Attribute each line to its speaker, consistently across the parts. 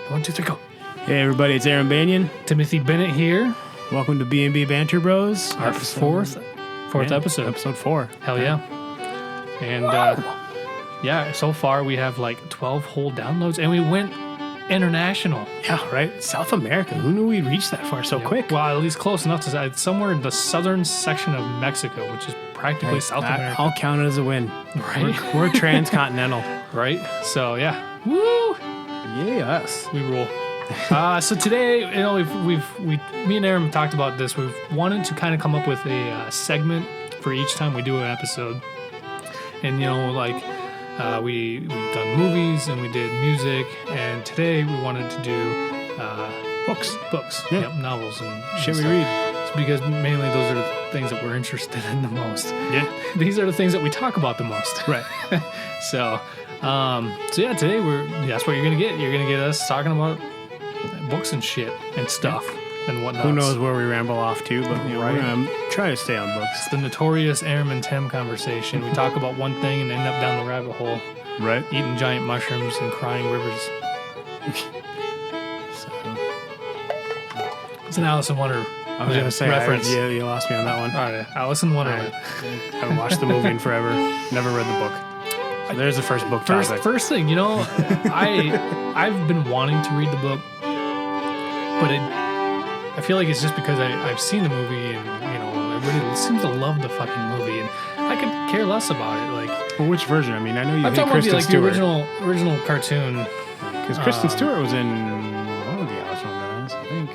Speaker 1: 1, 2, 3, go.
Speaker 2: Hey everybody, it's Aram Banyan.
Speaker 1: Timothy Bennett here.
Speaker 2: Welcome to B&B Banter Bros.
Speaker 1: Our fourth episode.
Speaker 2: Episode 4.
Speaker 1: Hell yeah. And yeah, so far we have like 12 whole downloads, and we went international.
Speaker 2: Yeah, right? South America. Who knew we'd reach that far so quick?
Speaker 1: Well, at least close enough to say somewhere in the southern section of Mexico, which is practically South America.
Speaker 2: I'll count it as a win.
Speaker 1: Right?
Speaker 2: We're transcontinental.
Speaker 1: Right? So yeah. Woo!
Speaker 2: Yes.
Speaker 1: We rule. So today, you know, me and Aram talked about this. We've wanted to kind of come up with a segment for each time we do an episode. And, you know, like, we've done movies and we did music. And today we wanted to do books.
Speaker 2: Yeah.
Speaker 1: Yep, novels and
Speaker 2: shit we
Speaker 1: stuff.
Speaker 2: read.
Speaker 1: It's because mainly those are the things that we're interested in the most.
Speaker 2: Yeah.
Speaker 1: These are the things that we talk about the most.
Speaker 2: Right.
Speaker 1: So yeah, today that's what you're going to get. You're going to get us talking about books and shit and stuff and whatnot.
Speaker 2: Who knows where we ramble off to, but you know,
Speaker 1: Right.
Speaker 2: we're going to try to stay on books.
Speaker 1: It's the notorious Aram and Tim conversation. We talk about one thing and end up down the rabbit hole,
Speaker 2: Right.
Speaker 1: eating giant mushrooms and crying rivers.
Speaker 2: So,
Speaker 1: It's an Alice in Wonder
Speaker 2: I was going to say,
Speaker 1: reference.
Speaker 2: You lost me on that one.
Speaker 1: All right, Alice in Wonderland.
Speaker 2: I haven't watched the movie in forever. Never read the book. So there's the first book topic.
Speaker 1: First thing, you know, I've been wanting to read the book, but I feel like it's just because I've seen the movie and, you know, everybody seems to love the fucking movie, and I could care less about it. Like,
Speaker 2: Well, which version? I mean, I know you
Speaker 1: I'm
Speaker 2: hate
Speaker 1: talking about
Speaker 2: Kristen Stewart.
Speaker 1: the original cartoon.
Speaker 2: Because Kristen Stewart was in one of the Alice in Wonderlands, I think.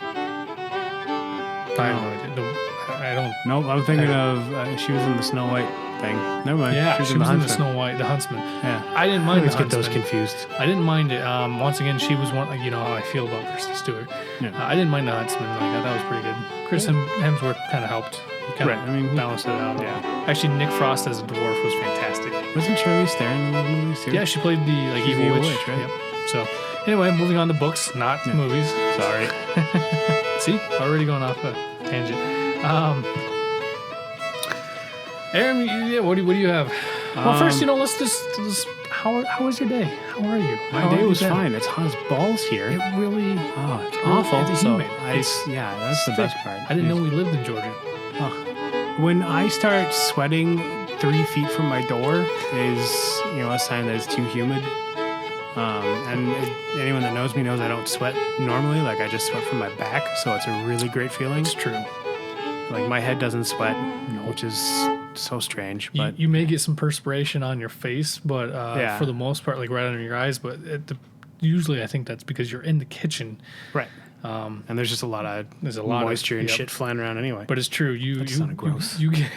Speaker 1: I don't.
Speaker 2: No, I'm thinking of she was in the Snow White thing. Never mind.
Speaker 1: Yeah, she was in the
Speaker 2: Huntsman.
Speaker 1: Snow White, the Huntsman.
Speaker 2: Yeah,
Speaker 1: I didn't
Speaker 2: I
Speaker 1: mind
Speaker 2: always
Speaker 1: the
Speaker 2: get those
Speaker 1: Huntsman.
Speaker 2: confused.
Speaker 1: I didn't mind it. Once again, she was one. You know how I feel about Kristen Stewart.
Speaker 2: Yeah.
Speaker 1: I didn't mind the Huntsman. Like I thought that was pretty good. Chris Hemsworth kind of helped. He kind of
Speaker 2: Right, I mean,
Speaker 1: balanced it out.
Speaker 2: yeah.
Speaker 1: Actually, Nick Frost as a dwarf was fantastic.
Speaker 2: Wasn't Charlize Theron in those movies too?
Speaker 1: Yeah, she played the like
Speaker 2: She's
Speaker 1: evil
Speaker 2: the
Speaker 1: witch.
Speaker 2: evil witch, right?
Speaker 1: Yep. So anyway, moving on to books, not movies.
Speaker 2: Sorry.
Speaker 1: See, already going off a tangent. Aram, yeah, what do you have? Well, first, you know, let's just how was your day? How are you?
Speaker 2: My
Speaker 1: How
Speaker 2: day
Speaker 1: have you
Speaker 2: was
Speaker 1: been?
Speaker 2: fine. It's hot as balls here.
Speaker 1: It really.
Speaker 2: Oh, it's
Speaker 1: really
Speaker 2: awful.
Speaker 1: is
Speaker 2: So
Speaker 1: humid.
Speaker 2: yeah, that's the best part.
Speaker 1: I didn't know we lived in Georgia.
Speaker 2: When I start sweating 3 feet from my door is, you know, a sign that it's too humid. Anyone that knows me knows I don't sweat normally. Like, I just sweat from my back, so it's a really great feeling.
Speaker 1: It's true.
Speaker 2: Like, my head doesn't sweat, which is so strange. But
Speaker 1: You may get some perspiration on your face, but
Speaker 2: Yeah.
Speaker 1: for the most part, like right under your eyes. But usually, I think that's because you're in the kitchen.
Speaker 2: right, and there's just a lot of moisture and
Speaker 1: yep.
Speaker 2: shit flying around anyway.
Speaker 1: But it's true. You
Speaker 2: sounded gross.
Speaker 1: You get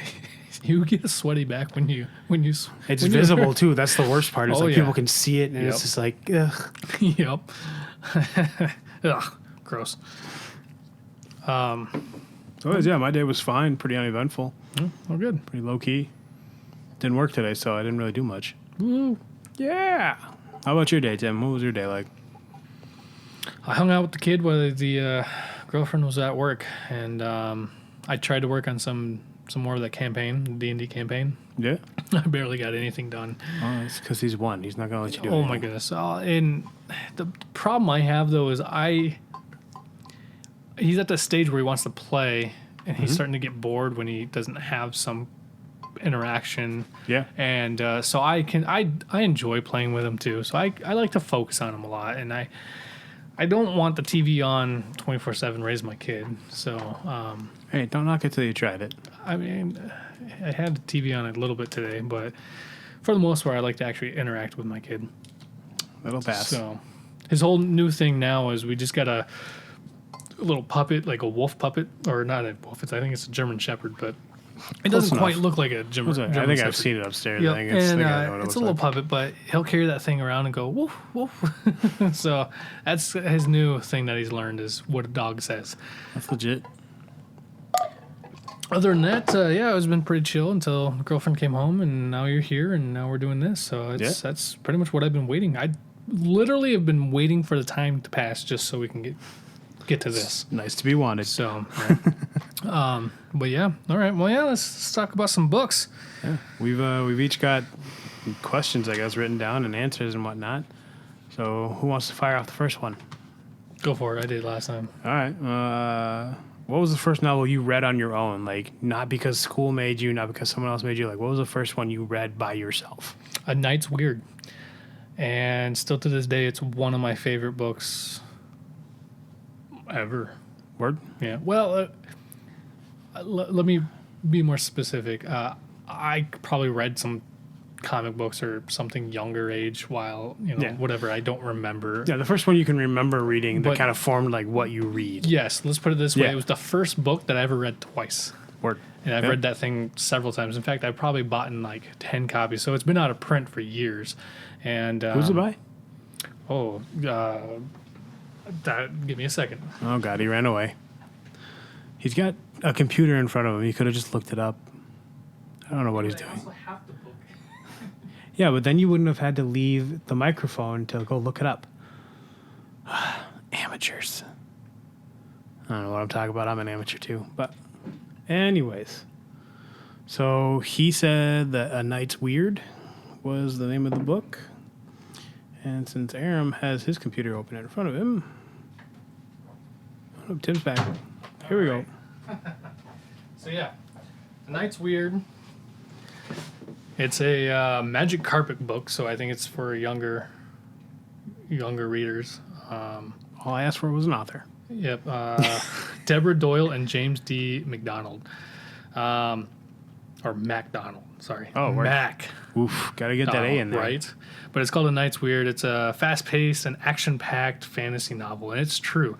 Speaker 1: you get sweaty back when you.
Speaker 2: It's visible too. That's the worst part. It's
Speaker 1: Oh,
Speaker 2: like
Speaker 1: yeah.
Speaker 2: people can see it, and
Speaker 1: Yep.
Speaker 2: it's just like, ugh.
Speaker 1: Yep. Ugh, gross.
Speaker 2: So yeah, my day was fine, pretty uneventful,
Speaker 1: Oh, good.
Speaker 2: pretty low key. Didn't work today, so I didn't really do much.
Speaker 1: Woo.
Speaker 2: Yeah. How about your day, Tim? What was your day like?
Speaker 1: I hung out with the kid while the girlfriend was at work, and I tried to work on some more of that campaign, the D&D campaign.
Speaker 2: Yeah.
Speaker 1: I barely got anything done.
Speaker 2: Oh, it's because he's won. He's not gonna let you do it.
Speaker 1: Oh my goodness! And the problem I have though is he's at the stage where he wants to play, and he's starting to get bored when he doesn't have some interaction.
Speaker 2: Yeah.
Speaker 1: And so I enjoy playing with him too. So I like to focus on him a lot, and I don't want the TV on 24/7. Raise my kid. So
Speaker 2: Hey, don't knock it till you tried it.
Speaker 1: I mean, I had the TV on a little bit today, but for the most part, I like to actually interact with my kid.
Speaker 2: It'll pass.
Speaker 1: So his whole new thing now is we just got a little puppet, like a wolf puppet, or not a wolf. I think it's a German Shepherd, but it doesn't quite look like a German Shepherd.
Speaker 2: I think I've seen it upstairs.
Speaker 1: Yep.
Speaker 2: I think it's,
Speaker 1: And,
Speaker 2: I know what it
Speaker 1: it's a
Speaker 2: looks
Speaker 1: little
Speaker 2: like.
Speaker 1: puppet, but he'll carry that thing around and go woof woof. So that's his new thing that he's learned is what a dog says.
Speaker 2: That's legit.
Speaker 1: Other than that, yeah, it's been pretty chill until my girlfriend came home, and now you're here, and now we're doing this. So that's pretty much what I've been waiting. I literally have been waiting for the time to pass just so we can get to this.
Speaker 2: Nice to be wanted.
Speaker 1: So, but yeah, all right. Well, yeah, let's talk about some books.
Speaker 2: Yeah. We've each got questions, I guess, written down and answers and whatnot. So who wants to fire off the first one?
Speaker 1: Go for it. I did last time.
Speaker 2: All right. What was the first novel you read on your own? Like, not because school made you, not because someone else made you. Like, what was the first one you read by yourself?
Speaker 1: A Night's Weird. And still to this day, it's one of my favorite books ever.
Speaker 2: Word?
Speaker 1: Yeah. Well, let me be more specific. I probably read some comic books or something younger age while, whatever. I don't remember.
Speaker 2: Yeah, the first one you can remember reading that
Speaker 1: But-
Speaker 2: kind of formed like what you read.
Speaker 1: Yes, let's put it this way.
Speaker 2: Yeah.
Speaker 1: It was the first book that I ever read twice.
Speaker 2: Word.
Speaker 1: And I've
Speaker 2: Yeah.
Speaker 1: read that thing several times. In fact, I've probably bought in like 10 copies. So it's been out of print for years. And
Speaker 2: Who's it by?
Speaker 1: Oh, give me a second.
Speaker 2: Oh, God, he ran away. He's got a computer in front of him. He could have just looked it up. I don't know what he's doing.
Speaker 1: have the book.
Speaker 2: Yeah, but then you wouldn't have had to leave the microphone to go look it up. Amateurs. I don't know what I'm talking about. I'm an amateur too. But anyways. So he said that A Night's Weird was the name of the book. And since Aram has his computer open in front of him. Oh, Tim's back. Here we go.
Speaker 1: So yeah, A Night's Weird. It's a magic carpet book, so I think it's for younger readers.
Speaker 2: All I asked for was an author.
Speaker 1: Yep. Deborah Doyle and James D. McDonald. Or MacDonald, sorry.
Speaker 2: Oh, word.
Speaker 1: Mac.
Speaker 2: Oof, gotta get that A in there.
Speaker 1: Right. But it's called A Night's Weird. It's a fast-paced and action-packed fantasy novel, and it's true.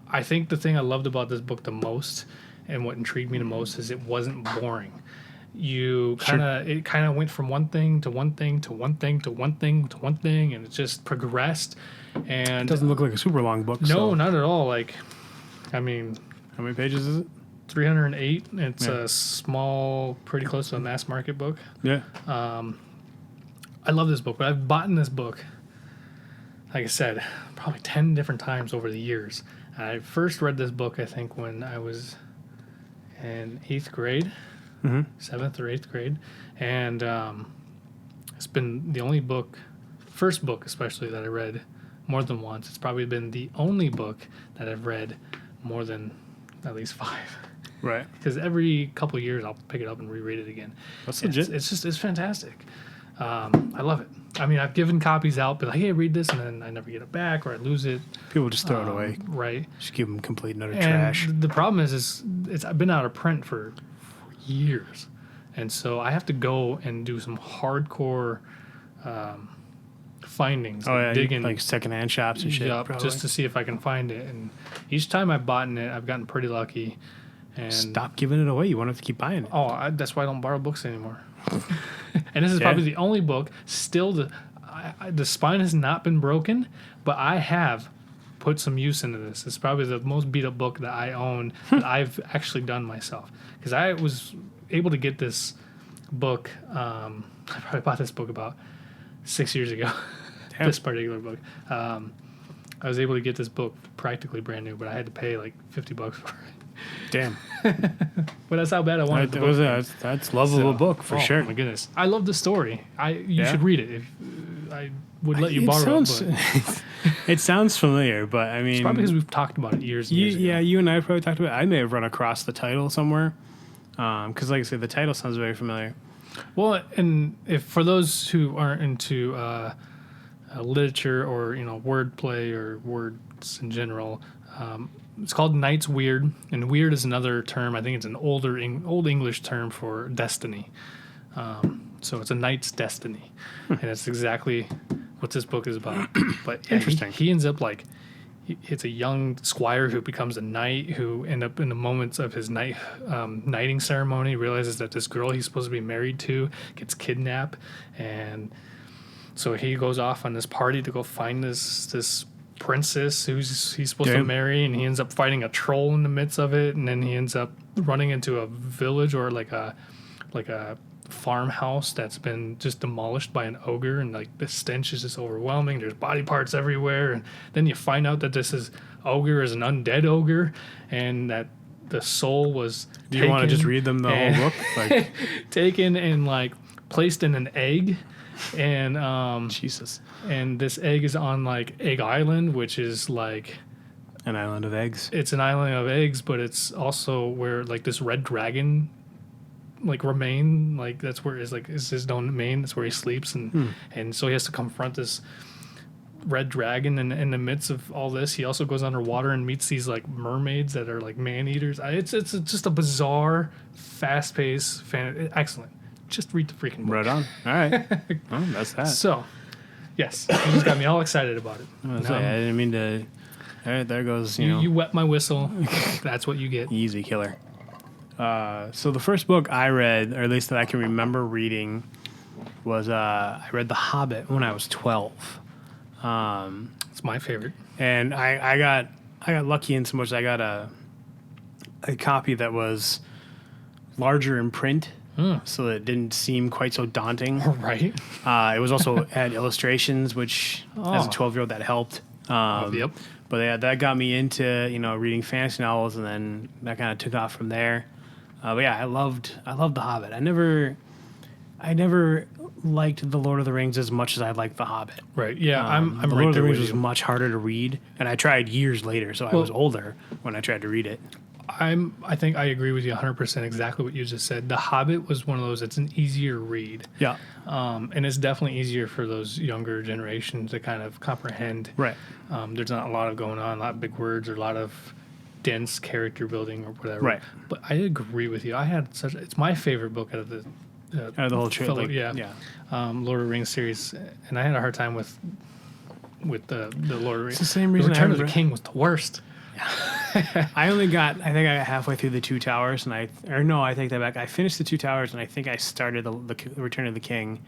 Speaker 1: I think the thing I loved about this book the most and what intrigued me the most is it wasn't boring. It kind of went from one thing to one thing to one thing to one thing to one thing, and it just progressed. And
Speaker 2: It doesn't look like a super long book.
Speaker 1: no,
Speaker 2: so.
Speaker 1: not at all. Like, I mean,
Speaker 2: How many pages is it?
Speaker 1: 308. It's
Speaker 2: Yeah.
Speaker 1: a small, pretty close to a mass market book.
Speaker 2: Yeah.
Speaker 1: I love this book, but I've bought in this book, like I said, probably 10 different times over the years. I first read this book, I think, when I was in 8th grade, 7th or 8th grade. And it's been the only book, first book especially, that I read more than once. It's probably been the only book that I've read more than at least 5.
Speaker 2: Right.
Speaker 1: Because every couple of years I'll pick it up and reread it again.
Speaker 2: That's legit.
Speaker 1: It's fantastic. I love it. I mean, I've given copies out, but like, hey, read this, and then I never get it back or I lose it.
Speaker 2: People just throw it away.
Speaker 1: Right.
Speaker 2: Just give them complete and utter
Speaker 1: And
Speaker 2: trash.
Speaker 1: the problem is it's been out of print for years, and so I have to go and do some hardcore findings,
Speaker 2: Oh, yeah.
Speaker 1: digging,
Speaker 2: Like secondhand shops and shit.
Speaker 1: Yup,
Speaker 2: Probably.
Speaker 1: just to see if I can find it. And each time I've bought in it, I've gotten pretty lucky. And
Speaker 2: Stop giving it away. You won't have to keep buying it.
Speaker 1: that's why I don't borrow books anymore. And this is probably the only book. Still, the spine has not been broken, but I have put some use into this. It's probably the most beat up book that I own that I've actually done myself. Because I was able to get this book. I probably bought this book about 6 years ago.
Speaker 2: Damn.
Speaker 1: This particular book. I was able to get this book practically brand new, but I had to pay like $50 for it.
Speaker 2: Damn.
Speaker 1: But that's how bad I wanted the book.
Speaker 2: That's lovable book for sure.
Speaker 1: Oh my goodness, I love the story. You
Speaker 2: Yeah?
Speaker 1: should read it. If I would let you
Speaker 2: It
Speaker 1: borrow
Speaker 2: sounds,
Speaker 1: it, but
Speaker 2: it sounds familiar, but I mean,
Speaker 1: it's probably because we've talked about it years and years ago.
Speaker 2: yeah, you and I probably talked about it. I may have run across the title somewhere. Because, like I said, the title sounds very familiar.
Speaker 1: Well, and if for those who aren't into literature or wordplay or words in general, it's called Night's Weird, and weird is another term. I think it's an old English term for destiny. So it's a knight's destiny, and that's exactly what this book is about. But yeah,
Speaker 2: Interesting.
Speaker 1: He ends up like it's a young squire who becomes a knight who end up in the moments of his knighting ceremony realizes that this girl he's supposed to be married to gets kidnapped, and so he goes off on this party to go find this princess who's he's supposed to marry, and he ends up fighting a troll in the midst of it, and then he ends up running into a village or like a farmhouse that's been just demolished by an ogre, and like the stench is just overwhelming. There's body parts everywhere, and then you find out that this ogre is an undead ogre, and that the soul was
Speaker 2: Do you want to just read them the whole book? Like,
Speaker 1: taken and like placed in an egg, and
Speaker 2: Jesus.
Speaker 1: and this egg is on like Egg Island, which is like
Speaker 2: An island of eggs.
Speaker 1: It's an island of eggs, but it's also where like this red dragon like remain, like that's where is his domain. That's where he sleeps, and so he has to confront this red dragon. And in the midst of all this, he also goes underwater and meets these like mermaids that are like man eaters. It's just a bizarre, fast paced, excellent. Just read the freaking book.
Speaker 2: Right on. All right. Well, that's that.
Speaker 1: So, yes, you just got me all excited about it.
Speaker 2: I didn't mean to. All right, there goes,
Speaker 1: You wet my whistle. That's what you get.
Speaker 2: Easy killer. So the first book I read, or at least that I can remember reading, was I read The Hobbit when I was 12.
Speaker 1: It's my favorite.
Speaker 2: And I got lucky in so much I got a copy that was larger in print, so it didn't seem quite so daunting.
Speaker 1: Right.
Speaker 2: It was also had illustrations, which as a 12-year-old that helped.
Speaker 1: Yep.
Speaker 2: But yeah, that got me into reading fantasy novels, and then that kind of took off from there. But yeah, I loved The Hobbit. I never liked The Lord of the Rings as much as I liked The Hobbit.
Speaker 1: Right. Yeah, I'm
Speaker 2: The
Speaker 1: right
Speaker 2: Lord of the
Speaker 1: there
Speaker 2: Rings
Speaker 1: with
Speaker 2: was
Speaker 1: you.
Speaker 2: much harder to read, and I tried years later, so I was older when I tried to read it.
Speaker 1: I think I agree with you 100% exactly what you just said. The Hobbit was one of those, it's an easier read.
Speaker 2: Yeah.
Speaker 1: And it's definitely easier for those younger generations to kind of comprehend.
Speaker 2: Right.
Speaker 1: There's not a lot of going on, a lot of big words or a lot of dense character building or whatever.
Speaker 2: Right.
Speaker 1: But I agree with you. It's my favorite book out of the
Speaker 2: whole trilogy.
Speaker 1: Yeah. Lord of the Rings series. And I had a hard time with the Lord of the Rings.
Speaker 2: It's the same reason
Speaker 1: The Return
Speaker 2: I
Speaker 1: of the
Speaker 2: haven't
Speaker 1: King was the worst.
Speaker 2: I think I got halfway through the Two Towers, and I take that back. I finished the Two Towers, and I think I started the Return of the King,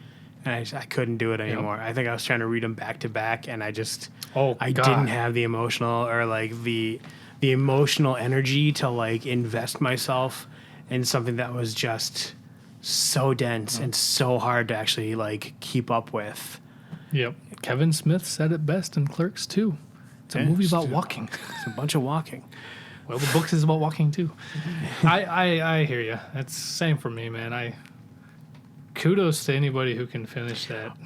Speaker 2: and I couldn't do it anymore. I think I was trying to read them back to back, and I didn't have the emotional or like the emotional energy to like invest myself in something that was just so dense and so hard to actually like keep up with.
Speaker 1: Yep. Kevin Smith said it best in Clerks 2. It's a movie about walking.
Speaker 2: It's a bunch of walking.
Speaker 1: Well, the book is about walking too. I hear you. It's same for me, man. Kudos to anybody who can finish that.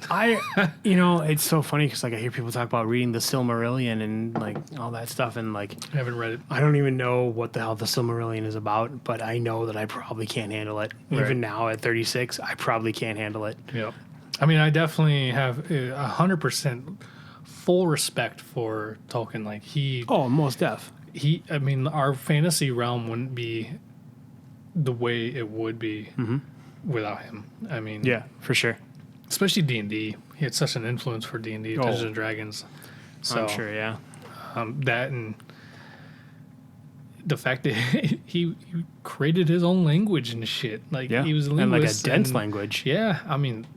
Speaker 2: It's so funny because like I hear people talk about reading the Silmarillion and like all that stuff, and like
Speaker 1: I haven't read it.
Speaker 2: I don't even know what the hell the Silmarillion is about, but I know that I probably can't handle it.
Speaker 1: Right.
Speaker 2: Even now at 36, I probably can't handle it.
Speaker 1: Yep. I mean, I definitely have 100% full respect for Tolkien. Like
Speaker 2: Most def.
Speaker 1: I mean, our fantasy realm wouldn't be the way it would be without him. I mean,
Speaker 2: Yeah, for sure.
Speaker 1: especially D&D. He had such an influence for D&D, Dungeons and Dragons. So
Speaker 2: I'm sure, yeah.
Speaker 1: that and the fact that he created his own language and shit. Like
Speaker 2: Yeah.
Speaker 1: he was a
Speaker 2: and like a
Speaker 1: linguist
Speaker 2: dense language.
Speaker 1: Yeah, I mean,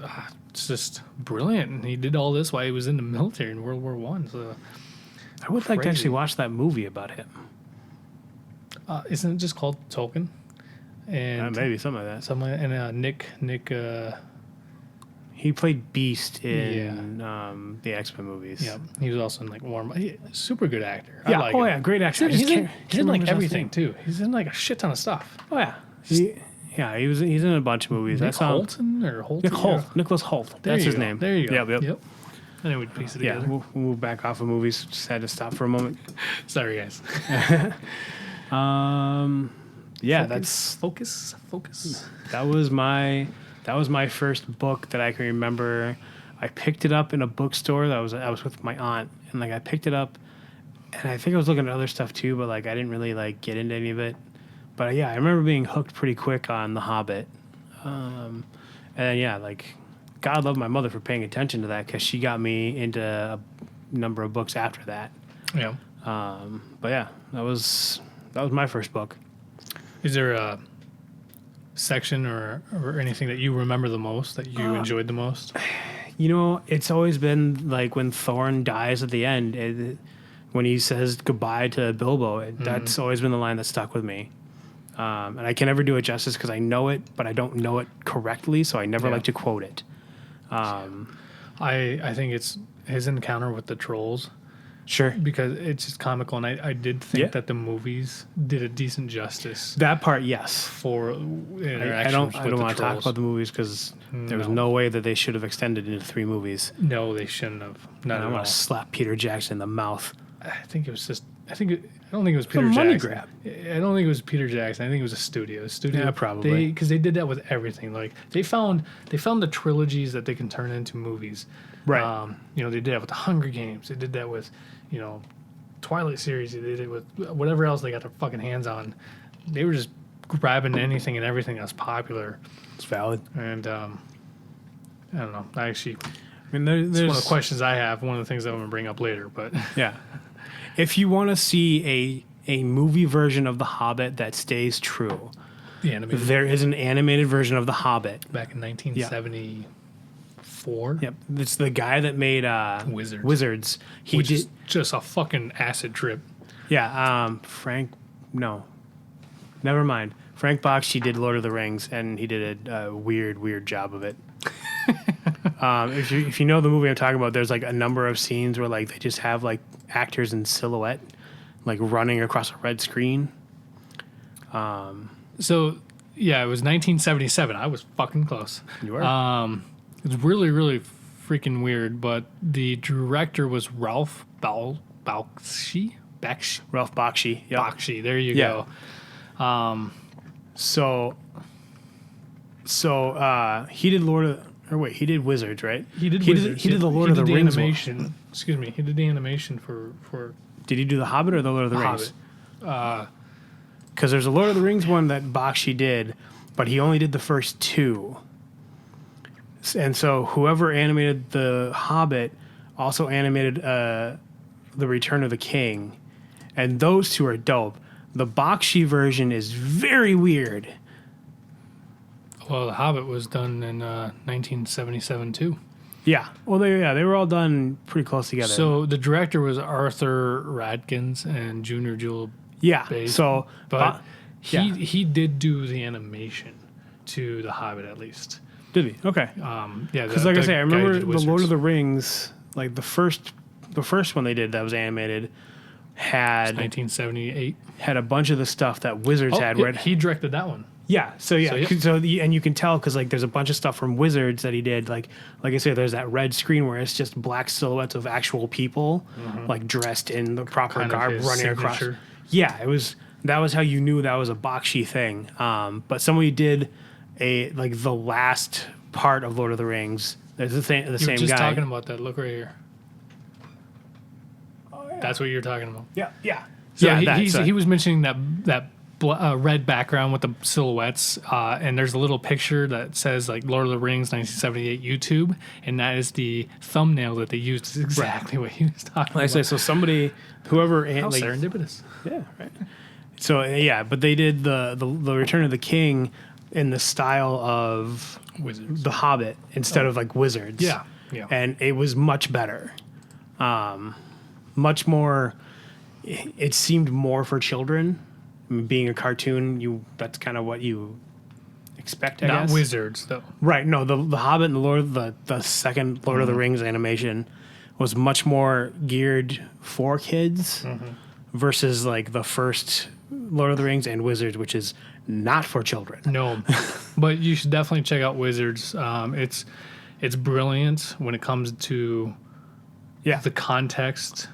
Speaker 1: it's just brilliant. And he did all this while he was in the military in World War One. So
Speaker 2: I would like to
Speaker 1: Crazy.
Speaker 2: actually watch that movie about him.
Speaker 1: isn't it just called Tolkien? And
Speaker 2: Maybe something like that.
Speaker 1: something and Nick.
Speaker 2: He played Beast in the X-Men movies.
Speaker 1: Yeah, he was also in like Warm. Super good actor.
Speaker 2: Yeah.
Speaker 1: I like him.
Speaker 2: Great actor.
Speaker 1: He's in
Speaker 2: remember
Speaker 1: like
Speaker 2: his last
Speaker 1: everything
Speaker 2: name.
Speaker 1: too. He's in like a shit ton of stuff.
Speaker 2: Oh yeah. He's in a bunch of movies.
Speaker 1: Nick
Speaker 2: I saw him.
Speaker 1: Holton or Holton?
Speaker 2: Nick Holt. Nicholas Holt.
Speaker 1: There
Speaker 2: That's
Speaker 1: you
Speaker 2: his
Speaker 1: go.
Speaker 2: name.
Speaker 1: There you go.
Speaker 2: Yep.
Speaker 1: And then we'd piece it
Speaker 2: Yeah,
Speaker 1: together.
Speaker 2: we'll move back off of movies. Just had to stop for a moment.
Speaker 1: Sorry, guys.
Speaker 2: Yeah,
Speaker 1: Focus.
Speaker 2: that was my first book that I can remember. I picked it up in a bookstore. I was with my aunt, and like I picked it up, and I think I was looking at other stuff too, but like I didn't really like get into any of it. But yeah, I remember being hooked pretty quick on The Hobbit. And then yeah, like God love my mother for paying attention to that because she got me into a number of books after that.
Speaker 1: Yeah.
Speaker 2: But yeah, that was my first book.
Speaker 1: Is there a section or anything that you remember the most, that you enjoyed the most?
Speaker 2: It's always been like when Thorin dies at the end, when he says goodbye to Bilbo, that's always been the line that stuck with me. And I can never do it justice because I know it, but I don't know it correctly, so I never like to quote it.
Speaker 1: I think it's his encounter with the trolls.
Speaker 2: Sure.
Speaker 1: Because it's just comical, and I did think that the movies did a decent justice
Speaker 2: That part, yes.
Speaker 1: for
Speaker 2: I
Speaker 1: interactions
Speaker 2: don't
Speaker 1: with the
Speaker 2: want to talk
Speaker 1: trolls.
Speaker 2: about the movies because there was no way that they should have extended into 3 movies.
Speaker 1: No, they shouldn't have. Not
Speaker 2: I
Speaker 1: at all.
Speaker 2: want to slap Peter Jackson in the mouth.
Speaker 1: I think it was just I don't think it was Peter
Speaker 2: money
Speaker 1: Jackson.
Speaker 2: grab.
Speaker 1: I don't think it was Peter Jackson. I think it was a studio.
Speaker 2: Yeah, probably.
Speaker 1: Because they did that with everything. Like they found the trilogies that they can turn into movies.
Speaker 2: Right.
Speaker 1: They did that with the Hunger Games. They did that with, Twilight series. They did it with whatever else they got their fucking hands on. They were just grabbing anything and everything that's popular.
Speaker 2: It's valid.
Speaker 1: And I don't know. It's
Speaker 2: There's
Speaker 1: one of the questions I have. One of the things that I'm going to bring up later. But
Speaker 2: yeah. If you want to see a movie version of The Hobbit that stays true, there is an animated version of The Hobbit.
Speaker 1: Back in 1974.
Speaker 2: Yep. It's the guy that made Wizards.
Speaker 1: Which is just a fucking acid trip.
Speaker 2: Yeah. No. Never mind. Frank Bakshi did Lord of the Rings, and he did a weird job of it. If you know the movie I'm talking about, there's like a number of scenes where like they just have like actors in silhouette, like running across a red screen.
Speaker 1: So yeah, it was 1977. I was fucking close.
Speaker 2: You were.
Speaker 1: It's really, really freaking weird. But the director was Ralph Bakshi.
Speaker 2: Ralph Bakshi. Yep.
Speaker 1: Bakshi. There you go.
Speaker 2: So he did he did Wizards, right?
Speaker 1: He did Wizards.
Speaker 2: He did the Lord of the Rings
Speaker 1: animation. Excuse me. He did the animation for.
Speaker 2: Did he do the Hobbit or the Lord of the Rings?
Speaker 1: Hobbit.
Speaker 2: Because there's a Lord of the Rings one that Bakshi did, but he only did the first two. And so whoever animated the Hobbit also animated the Return of the King, and those two are dope. The Bakshi version is very weird.
Speaker 1: Well, The Hobbit was done in 1977 too.
Speaker 2: Yeah. Well, they were all done pretty close together.
Speaker 1: So the director was Arthur Radkins and Junior Jewel.
Speaker 2: Yeah.
Speaker 1: Bass,
Speaker 2: So,
Speaker 1: but he did do the animation to The Hobbit at least.
Speaker 2: Did he? Okay.
Speaker 1: Yeah.
Speaker 2: Because like I say, I remember the Lord of the Rings, like the first one they did that was animated had
Speaker 1: 1978.
Speaker 2: Had a bunch of the stuff that Wizards had.
Speaker 1: Yeah, he directed that one.
Speaker 2: Yeah. So and you can tell because like there's a bunch of stuff from Wizards that he did. Like I said, there's that red screen where it's just black silhouettes of actual people, like dressed in the proper
Speaker 1: Kind
Speaker 2: garb, running across. Yeah, that was how you knew that was a Bakshi thing. But somebody did the last part of Lord of the Rings. There's the same
Speaker 1: You
Speaker 2: guy.
Speaker 1: were just talking about that. Look right here.
Speaker 2: Oh, yeah.
Speaker 1: That's what you're talking about.
Speaker 2: Yeah.
Speaker 1: So
Speaker 2: Yeah.
Speaker 1: he was mentioning that red background with the silhouettes, and there's a little picture that says like Lord of the Rings 1978 YouTube, and that is the thumbnail that they used. Is exactly what he was talking about.
Speaker 2: I say so. Whoever
Speaker 1: How serendipitous.
Speaker 2: Yeah. Right. So yeah, but they did the Return of the King in the style of
Speaker 1: Wizards.
Speaker 2: The Hobbit instead of like Wizards.
Speaker 1: Yeah.
Speaker 2: And it was much better. Much more. It seemed more for children. Being a cartoon, that's kind of what you expect. I guess.
Speaker 1: Not Wizards though.
Speaker 2: Right. No, the Hobbit and the second Lord of the Rings animation was much more geared for kids versus like the first Lord of the Rings and Wizards, which is not for children.
Speaker 1: No, but you should definitely check out Wizards. It's brilliant when it comes to the context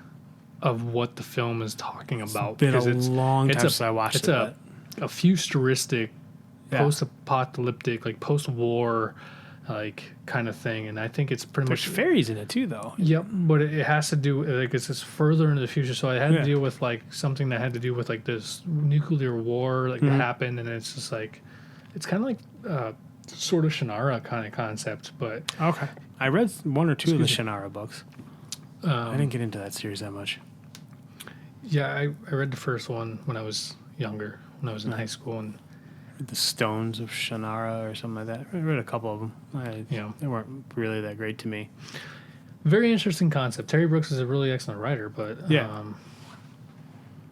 Speaker 1: of what the film is talking about.
Speaker 2: It's been a long time since I watched it.
Speaker 1: It's a futuristic, post-apocalyptic, like post-war, like kind of thing, and I think it's pretty
Speaker 2: There's
Speaker 1: much
Speaker 2: fairies in it too, though.
Speaker 1: Yep, but it has to do like it's just further into the future, so it had to deal with like something that had to do with like this nuclear war like that happened, and it's just like it's kind of like sort of Shannara kind of concept, but
Speaker 2: okay. I read one or two of the Shannara books. I didn't get into that series that much.
Speaker 1: Yeah, I read the first one when I was younger, when I was in high school, and
Speaker 2: the Stones of Shannara or something like that. I read a couple of them. They weren't really that great to me.
Speaker 1: Very interesting concept. Terry Brooks is a really excellent writer, but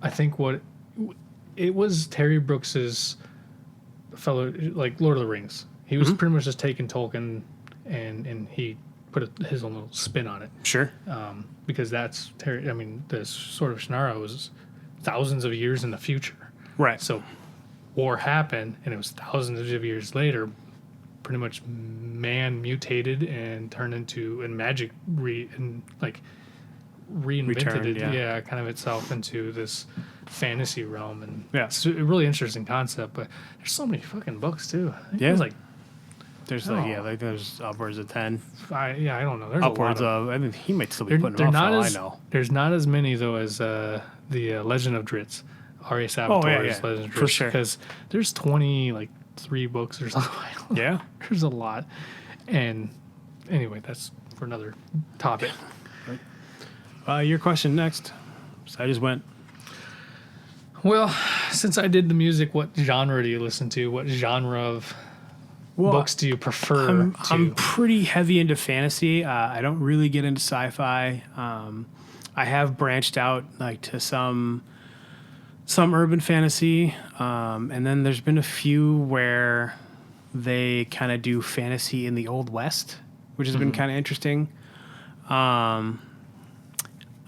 Speaker 1: I think it was Terry Brooks's fellow, like Lord of the Rings. He was pretty much just taking Tolkien and he put his own little spin on it.
Speaker 2: Sure.
Speaker 1: Because that's Terry. I mean, the Sword of Shannara was thousands of years in the future.
Speaker 2: Right.
Speaker 1: So war happened, and it was thousands of years later. Pretty much, man mutated and turned into magic. reinvented
Speaker 2: Returned,
Speaker 1: it,
Speaker 2: yeah.
Speaker 1: kind of itself into this fantasy realm, and
Speaker 2: Yeah.
Speaker 1: it's a really interesting concept. But there's so many fucking books too. I think
Speaker 2: Yeah.
Speaker 1: there's like
Speaker 2: There's there's upwards of 10.
Speaker 1: I don't know. There's
Speaker 2: Upwards
Speaker 1: a lot of.
Speaker 2: I mean, he might still be putting
Speaker 1: They're
Speaker 2: them up
Speaker 1: not
Speaker 2: for
Speaker 1: as
Speaker 2: all I know.
Speaker 1: there's not as many though as the Legend of Dritz, R.A. Salvatore's Legend of Dritz,
Speaker 2: for sure.
Speaker 1: because there's 3 books or something. I don't know.
Speaker 2: Yeah.
Speaker 1: There's a lot, and anyway, that's for another topic.
Speaker 2: Your question next. So I just went.
Speaker 1: Well, since I did the music, what genre do you listen to? What genre of books do you prefer?
Speaker 2: I'm pretty heavy into fantasy. I don't really get into sci-fi. I have branched out like to some urban fantasy, and then there's been a few where they kind of do fantasy in the Old West, which has been kind of interesting.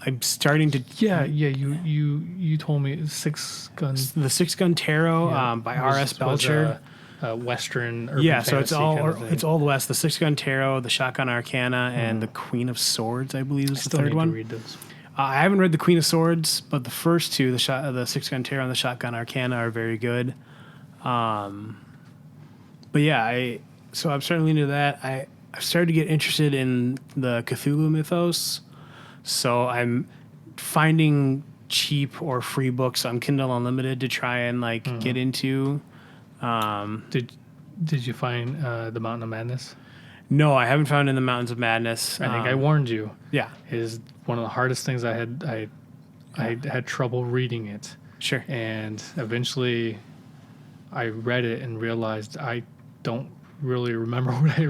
Speaker 2: I'm starting to
Speaker 1: You told me Six Gun
Speaker 2: the Six Gun Tarot by R.S. Belcher.
Speaker 1: Western urban
Speaker 2: So it's
Speaker 1: fantasy
Speaker 2: all
Speaker 1: kind of thing.
Speaker 2: it's Old West. The Six Gun Tarot, the Shotgun Arcana, and the Queen of Swords, I believe, is the
Speaker 1: Still
Speaker 2: third
Speaker 1: need
Speaker 2: one.
Speaker 1: to read those.
Speaker 2: I haven't read the Queen of Swords, but the first two, the Six Gun Tarot and the Shotgun Arcana, are very good. But yeah, so I'm starting to lean into that. I've started to get interested in the Cthulhu mythos, so I'm finding cheap or free books on Kindle Unlimited to try and get into.
Speaker 1: Did you find the Mountain of Madness?
Speaker 2: No, I haven't found In the Mountains of Madness.
Speaker 1: I think I warned you.
Speaker 2: Yeah,
Speaker 1: It is one of the hardest things I had trouble reading it,
Speaker 2: sure.
Speaker 1: and eventually I read it and realized I don't really remember what I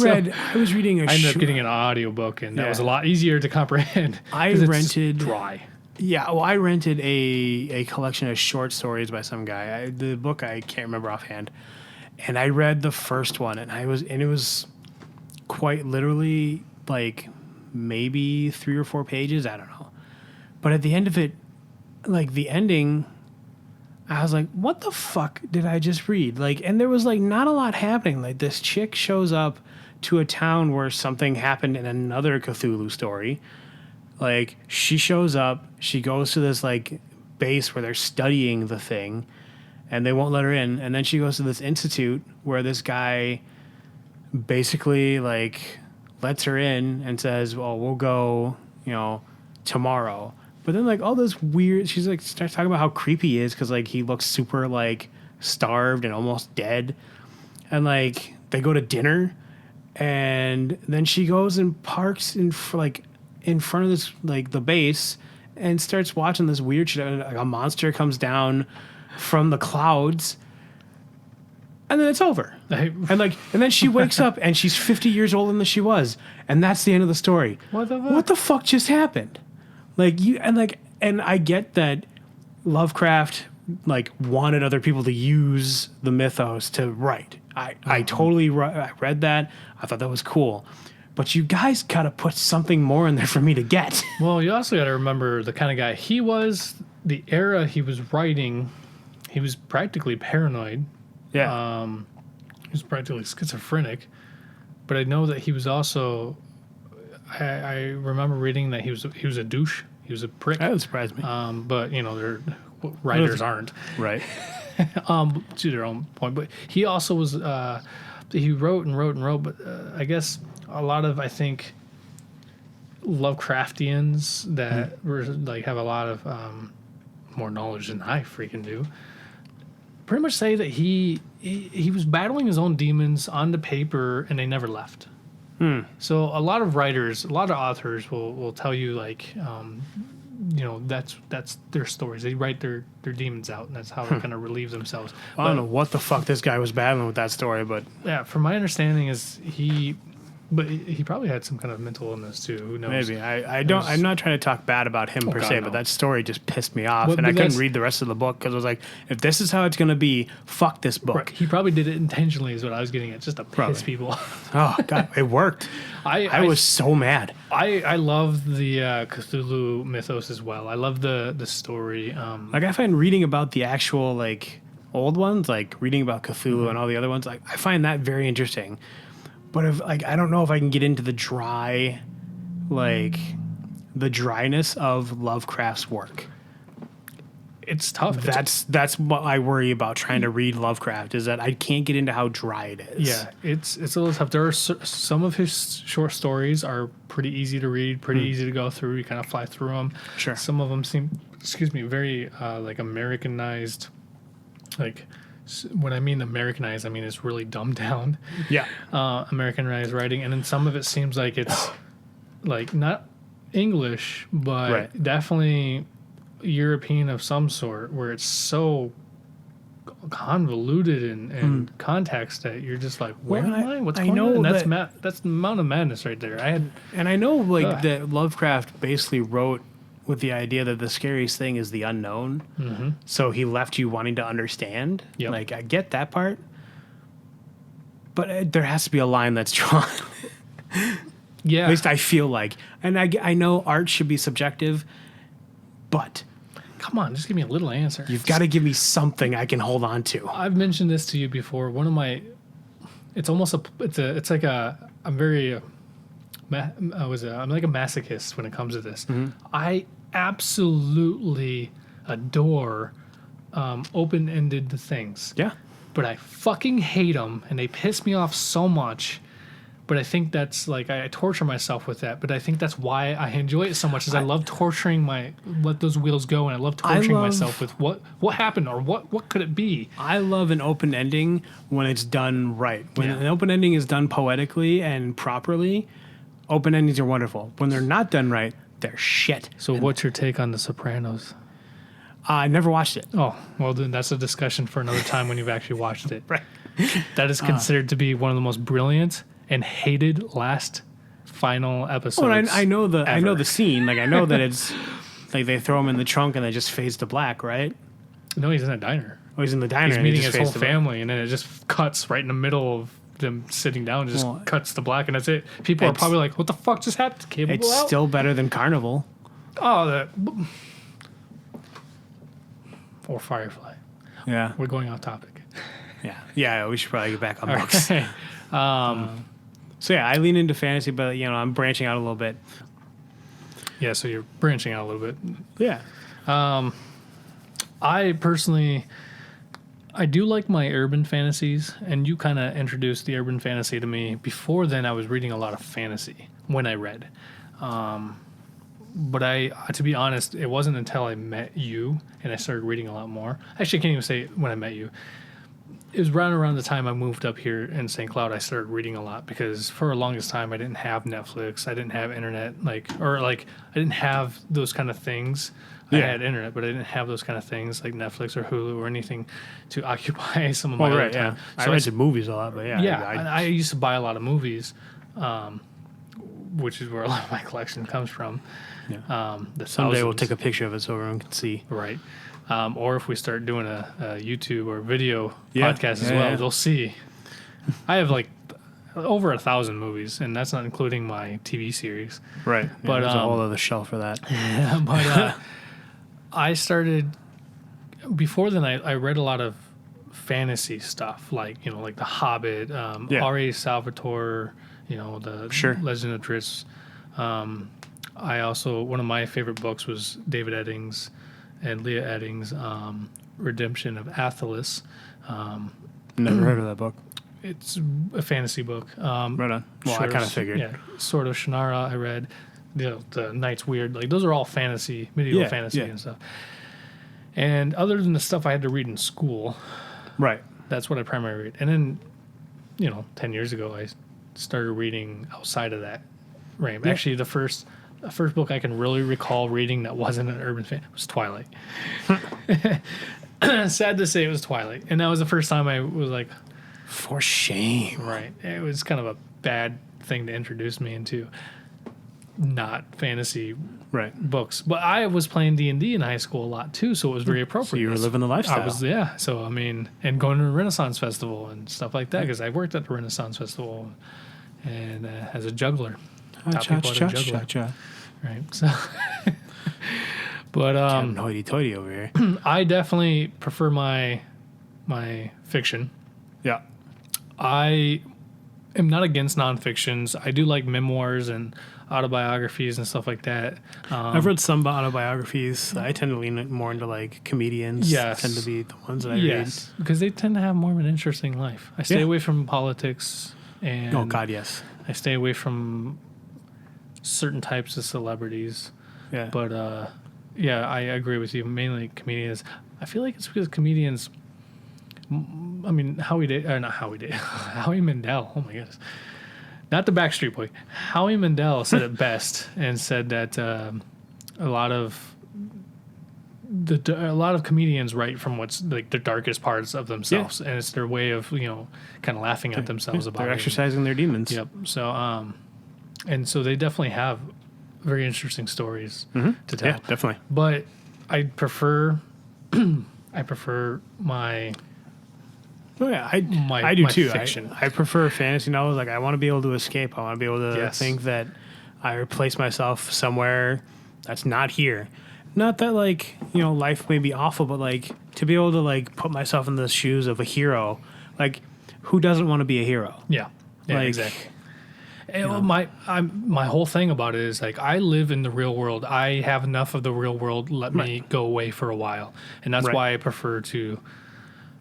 Speaker 1: read.
Speaker 2: I was reading
Speaker 1: I ended up getting an audiobook, and that was a
Speaker 2: Yeah.
Speaker 1: lot easier to comprehend.
Speaker 2: I
Speaker 1: 'cause it's
Speaker 2: rented-
Speaker 1: dry.
Speaker 2: Yeah, well, I rented a collection of short stories by some guy. The book I can't remember offhand, and I read the first one, and it was quite literally like maybe 3 or 4 pages. I don't know, but at the end of it, like the ending, I was like, "What the fuck did I just read?" And there was not a lot happening. Like this chick shows up to a town where something happened in another Cthulhu story. Like she shows up, she goes to this base where they're studying the thing, and they won't let her in. And then she goes to this institute where this guy basically lets her in and says, "Well, we'll go, tomorrow." But then all this weird, she's starts talking about how creepy he is because he looks super starved and almost dead, and they go to dinner, and then she goes and parks in front of this the base and starts watching this weird shit. And, a monster comes down from the clouds, and then it's over. And then she wakes up and she's 50 years older than she was, and that's the end of the story.
Speaker 1: What the fuck?
Speaker 2: What the fuck just happened? And I get that Lovecraft wanted other people to use the mythos to write. I totally I read that. I thought that was cool. But you guys gotta put something more in there for me to get.
Speaker 1: Well, you also got to remember the kind of guy he was, the era he was writing. He was practically paranoid.
Speaker 2: Yeah.
Speaker 1: He was practically schizophrenic. But I know that he was also. I remember reading that he was a douche. He was a prick.
Speaker 2: That would surprise me.
Speaker 1: But writers aren't.
Speaker 2: Right.
Speaker 1: To their own point. But he also was. He wrote and wrote and wrote. But I guess a lot of Lovecraftians that were have a lot of more knowledge than I freaking do. Pretty much say that he was battling his own demons on the paper, and they never left. So a lot of writers, a lot of authors will tell you that's their stories. They write their demons out, and that's how they're gonna relieve themselves.
Speaker 2: I don't know what the fuck this guy was battling with that story, but
Speaker 1: Yeah, from my understanding is he probably had some kind of mental illness too. Who knows?
Speaker 2: maybe I'm not trying to talk bad about him per
Speaker 1: God,
Speaker 2: se,
Speaker 1: no.
Speaker 2: but that story just pissed me off,
Speaker 1: But
Speaker 2: and I couldn't
Speaker 1: that's-
Speaker 2: read the rest of the book because I was like, if this is how it's gonna be, fuck this book.
Speaker 1: Right. He probably did it intentionally, is what I was getting at, just to
Speaker 2: Probably.
Speaker 1: piss people.
Speaker 2: Oh god, it worked. I was so mad.
Speaker 1: I love the Cthulhu mythos as well. I love the story.
Speaker 2: I find reading about the actual old ones, reading about Cthulhu and all the other ones, I find that very interesting. But if I don't know if I can get into the dry, the dryness of Lovecraft's work.
Speaker 1: It's tough.
Speaker 2: That's what I worry about trying to read Lovecraft, is that I can't get into how dry it is.
Speaker 1: Yeah, it's a little tough. There are some of his short stories are pretty easy to read, pretty easy to go through. You kind of fly through them.
Speaker 2: Sure.
Speaker 1: Some of them seem, very like Americanized. Like when I mean Americanized, I mean it's really dumbed down.
Speaker 2: Yeah.
Speaker 1: Americanized writing, and then some of it seems like it's like not English, but definitely European of some sort, where it's so convoluted and context that you're just like, where am I? What's going on? And that's the amount of madness right there.
Speaker 2: I know that Lovecraft basically wrote with the idea that the scariest thing is the unknown. Mm-hmm. So he left you wanting to understand.
Speaker 1: Yep.
Speaker 2: Like, I get that part, but there has to be a line that's drawn.
Speaker 1: Yeah.
Speaker 2: At least I feel like, and I know art should be subjective, but
Speaker 1: come on, just give me a little answer.
Speaker 2: You've got to give me something I can hold on to.
Speaker 1: I've mentioned this to you before. One of my, it's almost I'm very, I'm like a masochist when it comes to this. Mm-hmm. I absolutely adore open-ended things.
Speaker 2: Yeah.
Speaker 1: But I fucking hate them, and they piss me off so much. But I think that's like, I torture myself with that. But I think that's why I enjoy it so much, is I love let those wheels go, and I love torturing myself with what happened or what could it be.
Speaker 2: I love an open ending when it's done right. When an open ending is done poetically and properly, open endings are wonderful. When they're not done right, they're shit.
Speaker 1: So what's your take on The Sopranos?
Speaker 2: I never watched it.
Speaker 1: Oh, well, then that's a discussion for another time when you've actually watched it.
Speaker 2: Right.
Speaker 1: That is considered to be one of the most brilliant and hated final episodes.
Speaker 2: Well, I know the scene. Like, I know that it's like they throw him in the trunk and it just fades to black, right?
Speaker 1: No, he's in a diner.
Speaker 2: Oh, he's in the diner.
Speaker 1: He's meeting his whole family, and then it just cuts right in the middle of them sitting down. Just cuts to black, and that's it. People are probably like, "What the fuck just happened? Cable
Speaker 2: It's
Speaker 1: out?"
Speaker 2: Still better than Carnival.
Speaker 1: Oh, or Firefly.
Speaker 2: Yeah,
Speaker 1: we're going off topic.
Speaker 2: Yeah. We should probably get back on books.
Speaker 1: Okay.
Speaker 2: So yeah, I lean into fantasy, but I'm branching out a little bit.
Speaker 1: Yeah, so you're branching out a little bit.
Speaker 2: Yeah.
Speaker 1: I personally, I do like my urban fantasies, and you kind of introduced the urban fantasy to me. Before then, I was reading a lot of fantasy when I read. But to be honest, it wasn't until I met you and I started reading a lot more. Actually, I can't even say when I met you. It was around the time I moved up here in St. Cloud, I started reading a lot, because for the longest time I didn't have Netflix, I didn't have internet, I didn't have those kind of things. Yeah. I had internet, but I didn't have those kind of things like Netflix or Hulu or anything to occupy some of my other time.
Speaker 2: So I rented movies a lot, but
Speaker 1: I used to buy a lot of movies, which is where a lot of my collection comes from.
Speaker 2: Yeah. Someday we'll take a picture of it so everyone can see.
Speaker 1: Right. Or if we start doing a YouTube or video podcast as well, they'll see. I have over 1,000 movies, and that's not including my TV series.
Speaker 2: Right. Yeah,
Speaker 1: but
Speaker 2: there's a whole other shelf for that.
Speaker 1: Yeah, but I started, before then I read a lot of fantasy stuff, like The Hobbit, R.A. Salvatore, the Legend of Drizzt. I also, one of my favorite books was David Eddings and Leah Eddings' Redemption of Athalis.
Speaker 2: Never heard of that book.
Speaker 1: It's a fantasy book.
Speaker 2: Right on. Well, I kind of figured.
Speaker 1: Yeah, Sword of Shannara I read. The Knight's Weird. Those are all fantasy, medieval fantasy and stuff. And other than the stuff I had to read in school,
Speaker 2: right,
Speaker 1: that's what I primarily read. And then, 10 years ago, I started reading outside of that realm. Yeah. Actually, the first book I can really recall reading that wasn't an urban fan was Twilight. Sad to say, it was Twilight. And that was the first time I was like,
Speaker 2: for shame.
Speaker 1: Right. It was kind of a bad thing to introduce me into not fantasy books. But I was playing D&D in high school a lot too, so it was very appropriate. So
Speaker 2: you were living the lifestyle.
Speaker 1: I was, So, and going to a Renaissance Festival and stuff like that, because I worked at the Renaissance Festival and as a juggler.
Speaker 2: Cha-cha-cha-cha-cha.
Speaker 1: Right. So, but
Speaker 2: hoity-toity over here.
Speaker 1: I definitely prefer my fiction.
Speaker 2: Yeah.
Speaker 1: I am not against nonfictions. I do like memoirs and autobiographies and stuff like that.
Speaker 2: I've read some autobiographies. I tend to lean more into like comedians.
Speaker 1: Yes.
Speaker 2: Tend to be the ones that I read.
Speaker 1: Because they tend to have more of an interesting life. I stay away from politics, and
Speaker 2: Oh God, yes.
Speaker 1: I stay away from certain types of celebrities.
Speaker 2: Yeah.
Speaker 1: But I agree with you. Mainly comedians. I feel like it's because comedians. I mean, Howie Mandel. Oh my goodness. Not the Backstreet Boy. Howie Mandel said it best and said that a lot of comedians write from what's like the darkest parts of themselves, and it's their way of kind of laughing at themselves about it.
Speaker 2: They're exercising their demons.
Speaker 1: Yep. So and so they definitely have very interesting stories to tell.
Speaker 2: Yeah, definitely.
Speaker 1: But I prefer my.
Speaker 2: Oh yeah, I do
Speaker 1: my
Speaker 2: too.
Speaker 1: fiction.
Speaker 2: I prefer fantasy novels. Like I want to be able to escape. I want to be able to think that I replace myself somewhere that's not here. Not that like life may be awful, but like to be able to like put myself in the shoes of a hero. Like who doesn't want to be a hero?
Speaker 1: Yeah,
Speaker 2: like,
Speaker 1: exactly. And my whole thing about it is like I live in the real world. I have enough of the real world. Let me go away for a while, and that's why I prefer to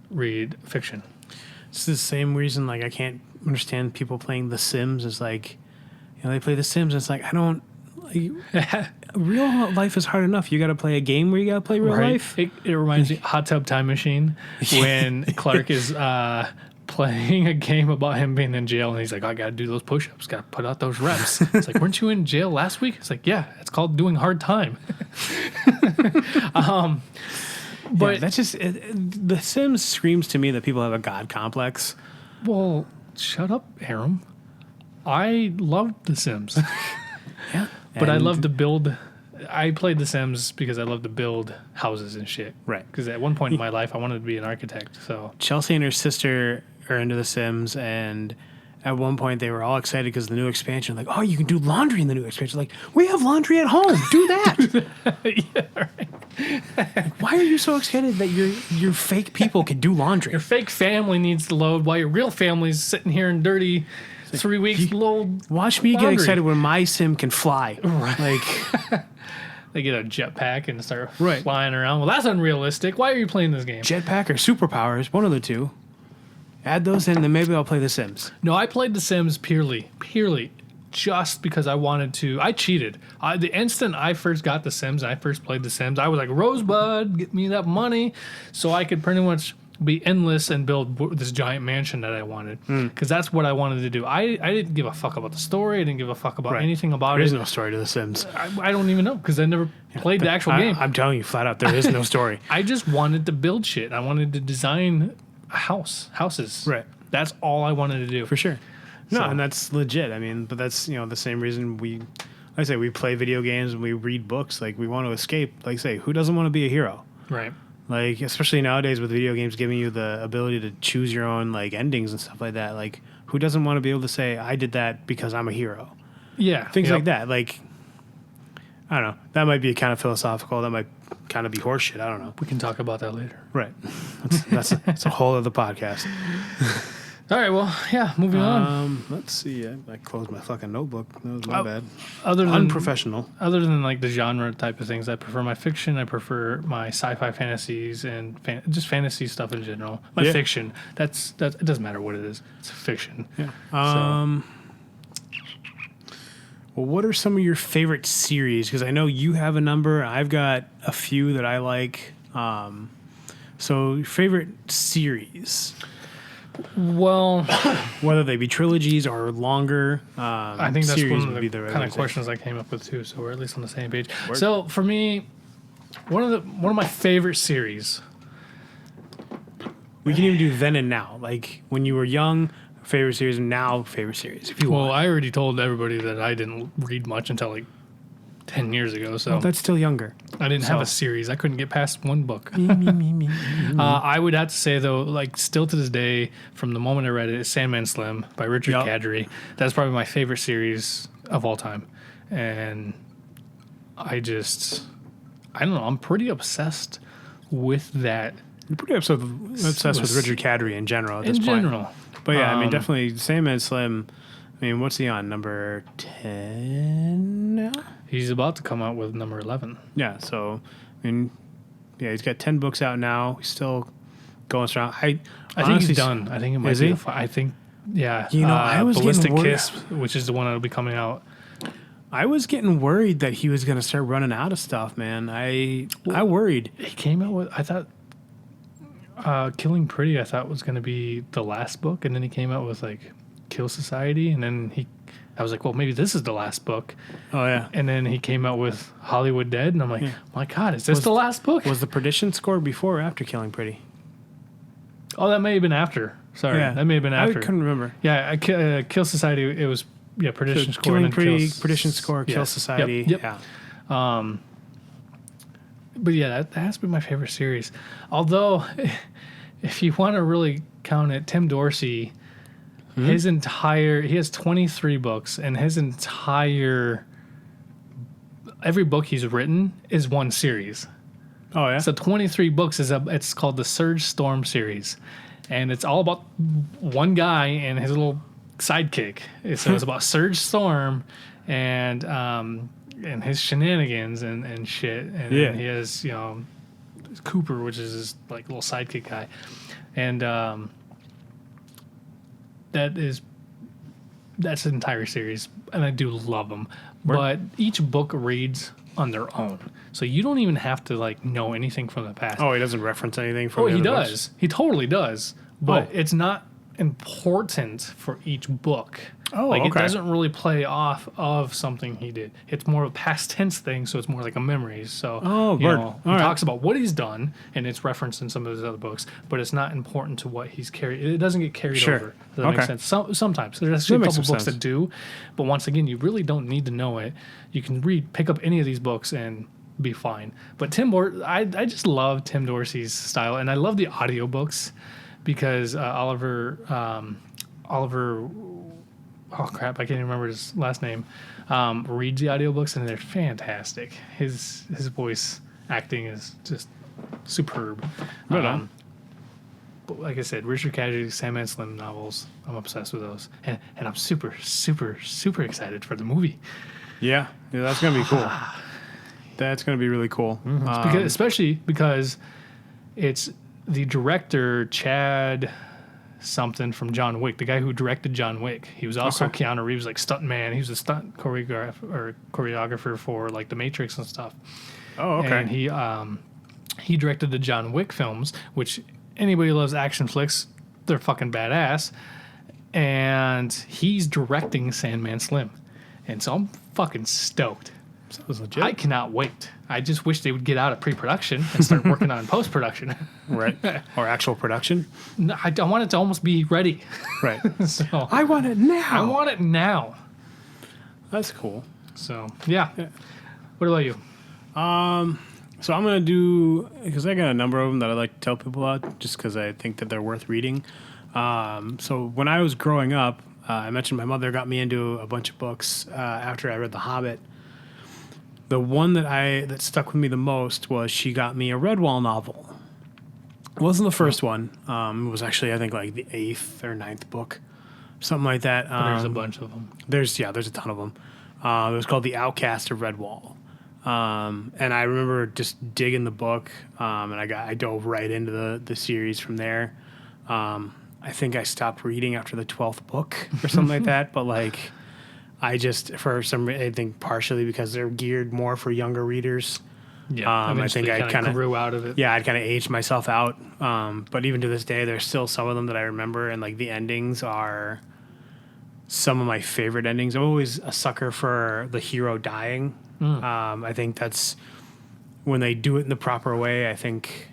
Speaker 1: read fiction.
Speaker 2: It's the same reason like I can't understand people playing The Sims. It's like they play The Sims. And it's like I don't. Real life is hard enough. You got to play a game where you got to play real life.
Speaker 1: It reminds me Hot Tub Time Machine when Clark is playing a game about him being in jail, and he's like, I got to do those push-ups, got to put out those reps. It's like, weren't you in jail last week? It's like, yeah, it's called doing hard time. But
Speaker 2: that's just The Sims screams to me that people have a god complex.
Speaker 1: Well, shut up, Aram. I loved The Sims.
Speaker 2: Yeah.
Speaker 1: But I love to build. I played The Sims because I love to build houses and shit.
Speaker 2: Right.
Speaker 1: Because at one point in my life, I wanted to be an architect. So
Speaker 2: Chelsea and her sister are into The Sims, and at one point they were all excited because the new expansion. Like, oh, you can do laundry in the new expansion. Like, we have laundry at home. Do that.
Speaker 1: yeah, right.
Speaker 2: Why are you so excited that your fake people can do laundry?
Speaker 1: Your fake family needs to load while your real family's sitting here in dirty 3 weeks load.
Speaker 2: Watch me get excited when my sim can fly.
Speaker 1: Right.
Speaker 2: Like
Speaker 1: they get a jetpack and start flying around. Well, that's unrealistic. Why are you playing this game?
Speaker 2: Jetpack or superpowers, one of the two. Add those in, and then maybe I'll play The Sims.
Speaker 1: No, I played The Sims purely just because I wanted to. I cheated. The instant I first got The Sims and I first played The Sims, I was like, Rosebud, get me that money so I could pretty much be endless and build this giant mansion that I wanted. Because that's what I wanted to do. I didn't give a fuck about the story. I didn't give a fuck about anything about it.
Speaker 2: There is no story to The Sims.
Speaker 1: I don't even know because I never played the actual game.
Speaker 2: I'm telling you flat out, there is no story.
Speaker 1: I just wanted to build shit. I wanted to design houses.
Speaker 2: Right.
Speaker 1: That's all I wanted to do.
Speaker 2: For sure. No, and that's legit. I mean, but that's, the same reason we play video games and we read books. Like, we want to escape. Like, say, who doesn't want to be a hero?
Speaker 1: Right.
Speaker 2: Like, especially nowadays with video games giving you the ability to choose your own, like, endings and stuff like that. Like, who doesn't want to be able to say, I did that because I'm a hero?
Speaker 1: Yeah.
Speaker 2: Things like that. Like, I don't know. That might be kind of philosophical. That might kind of be horseshit. I don't know.
Speaker 1: We can talk about that later.
Speaker 2: Right. That's a whole other podcast.
Speaker 1: All right, well, yeah, moving on.
Speaker 2: Let's see. I closed my fucking notebook. That was my bad.
Speaker 1: Unprofessional. Other than like the genre type of things, I prefer my fiction. I prefer my sci-fi fantasies and just fantasy stuff in general. My fiction. That's it doesn't matter what it is. It's fiction.
Speaker 2: Yeah. Well, what are some of your favorite series? Because I know you have a number. I've got a few that I like. So, favorite series?
Speaker 1: Well,
Speaker 2: whether they be trilogies or longer,
Speaker 1: I think that's one of the kind of questions I came up with too. So we're at least on the same page. So for me, one of my favorite series.
Speaker 2: We can even do then and now, like when you were young, favorite series, and now favorite series. If you want.
Speaker 1: I already told everybody that I didn't read much until like 10 years ago. So
Speaker 2: that's still younger.
Speaker 1: I didn't have a series. I couldn't get past one book. I would have to say, though, like still to this day, from the moment I read it, is Sandman Slim by Richard Kadrey. That's probably my favorite series of all time. And I don't know, I'm pretty obsessed with that.
Speaker 2: I'm pretty obsessed with Richard Kadrey in general at this point. But yeah, I mean, definitely Sandman Slim. I mean, what's he on? Number 10 now?
Speaker 1: He's about to come out with number 11.
Speaker 2: Yeah, so, I mean, yeah, he's got 10 books out now. He's still going strong.
Speaker 1: I think he's done. I think it might be. I think, yeah.
Speaker 2: You know, I was
Speaker 1: Ballistic
Speaker 2: getting
Speaker 1: Kiss, which is the one that'll be coming out.
Speaker 2: I was getting worried that he was going to start running out of stuff, man. I worried.
Speaker 1: He came out with, I thought, Killing Pretty, I thought was going to be the last book, and then he came out with, like, Kill Society, and then I was like, well, maybe this is the last book.
Speaker 2: Oh, yeah.
Speaker 1: And then he came out with Hollywood Dead, and I'm like, my God, is this the last book?
Speaker 2: Was the Perdition score before or after Killing Pretty?
Speaker 1: Oh, that may have been after. Sorry, that may have been after.
Speaker 2: I couldn't remember.
Speaker 1: Yeah, Kill Society, it was, Perdition score.
Speaker 2: Killing Pretty, Perdition score, Kill Society.
Speaker 1: Yep.
Speaker 2: Yeah.
Speaker 1: But yeah, that has been my favorite series. Although, if you want to really count it, Tim Dorsey, he has 23 books, and every book he's written is one series.
Speaker 2: Oh, yeah?
Speaker 1: So 23 books it's called the Surge Storm series. And it's all about one guy and his little sidekick. So it's about Surge Storm and his shenanigans and shit. And then he has, Cooper, which is his like little sidekick guy. And that's an entire series, and I do love them. But each book reads on their own, so you don't even have to like know anything from the past.
Speaker 2: Oh, he doesn't reference anything from.
Speaker 1: He does. Books? He totally does. But it's not important for each book.
Speaker 2: Oh,
Speaker 1: like it doesn't really play off of something he did. It's more of a past tense thing, so it's more like a memories. So he talks about what he's done, and it's referenced in some of his other books, but it's not important to what he's carried. It doesn't get carried over. Does that make sense? Sometimes there's actually a couple books that do, but once again, you really don't need to know it. You can pick up any of these books and be fine. But I just love Tim Dorsey's style, and I love the audiobooks because Oliver. Oh crap! I can't even remember his last name. Reads the audiobooks, and they're fantastic. His voice acting is just superb. But like I said, Richard Caddy's Sandman Slim novels, I'm obsessed with those, and I'm super, super, super excited for the movie.
Speaker 2: Yeah, that's gonna be cool. That's gonna be really cool,
Speaker 1: especially because it's the director Chad something from John Wick, the guy who directed John Wick. He was also Keanu Reeves, like stunt man. He was a stunt choreographer for like The Matrix and stuff.
Speaker 2: Oh, okay.
Speaker 1: And he directed the John Wick films, which anybody who loves action flicks, they're fucking badass. And he's directing Sandman Slim, and so I'm fucking stoked.
Speaker 2: Sounds legit.
Speaker 1: I cannot wait. I just wish they would get out of pre-production and start working on post-production.
Speaker 2: Right. Or actual production.
Speaker 1: No, I want it to almost be ready.
Speaker 2: Right.
Speaker 1: So
Speaker 2: I want it now.
Speaker 1: I want it now.
Speaker 2: That's cool.
Speaker 1: So, yeah. What about you?
Speaker 2: So I'm going to do, because I got a number of them that I like to tell people about just because I think that they're worth reading. So when I was growing up, I mentioned my mother got me into a bunch of books after I read The Hobbit. The one that stuck with me the most was she got me a Redwall novel. It wasn't the first one. It was actually, I think, like the 8th or 9th book, something like that.
Speaker 1: There's a bunch of them.
Speaker 2: There's a ton of them. It was called The Outcast of Redwall. And I remember just digging the book, and I dove right into the series from there. I think I stopped reading after the 12th book or something like that, but like I think partially because they're geared more for younger readers.
Speaker 1: Yeah,
Speaker 2: I think I kind of
Speaker 1: grew out of it.
Speaker 2: Yeah, I'd kind of aged myself out. But even to this day, there's still some of them that I remember, and like the endings are some of my favorite endings. I'm always a sucker for the hero dying. I think that's when they do it in the proper way. I think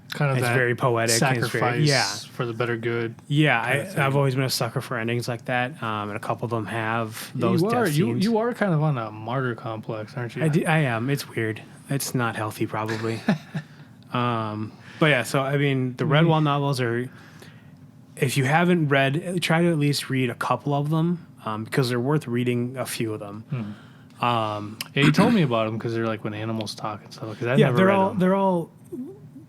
Speaker 1: kind of
Speaker 2: it's very poetic.
Speaker 1: Sacrifice for the better good.
Speaker 2: Yeah, I've always been a sucker for endings like that, and a couple of them have those death scenes.
Speaker 1: You are kind of on a martyr complex, aren't you?
Speaker 2: I am. It's weird. It's not healthy, probably. But yeah, so I mean, the Redwall novels are. If you haven't read, try to at least read a couple of them because they're worth reading a few of them.
Speaker 1: Yeah, you told me about them because they're like when animals talk and stuff. Because
Speaker 2: they're all.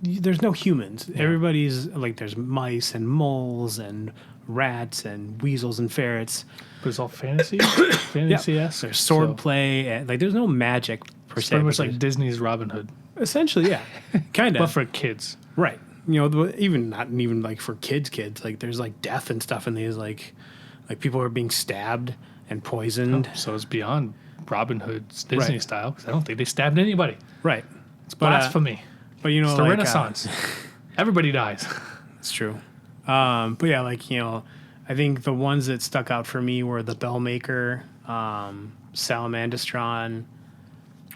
Speaker 2: There's no humans. Yeah. Everybody's like there's mice and moles and rats and weasels and ferrets.
Speaker 1: But it's all fantasy, fantasy-esque.
Speaker 2: There's sword play. And, like, there's no magic per
Speaker 1: It's
Speaker 2: se.
Speaker 1: pretty
Speaker 2: but
Speaker 1: much like
Speaker 2: there's-
Speaker 1: Disney's Robin Hood,
Speaker 2: essentially, yeah, kind
Speaker 1: but
Speaker 2: of.
Speaker 1: for kids.
Speaker 2: Right. You know, even not even like for kids. Like there's like death and stuff in these. Like people are being stabbed and poisoned.
Speaker 1: So it's beyond Robin Hood's Disney
Speaker 2: Right.
Speaker 1: style, because I don't think they stabbed anybody.
Speaker 2: Right.
Speaker 1: It's blasphemy.
Speaker 2: But you know,
Speaker 1: It's the
Speaker 2: like,
Speaker 1: Renaissance. Everybody dies.
Speaker 2: It's true. But yeah, like, you know, I think the ones that stuck out for me were the Bellmaker, Salamandastron,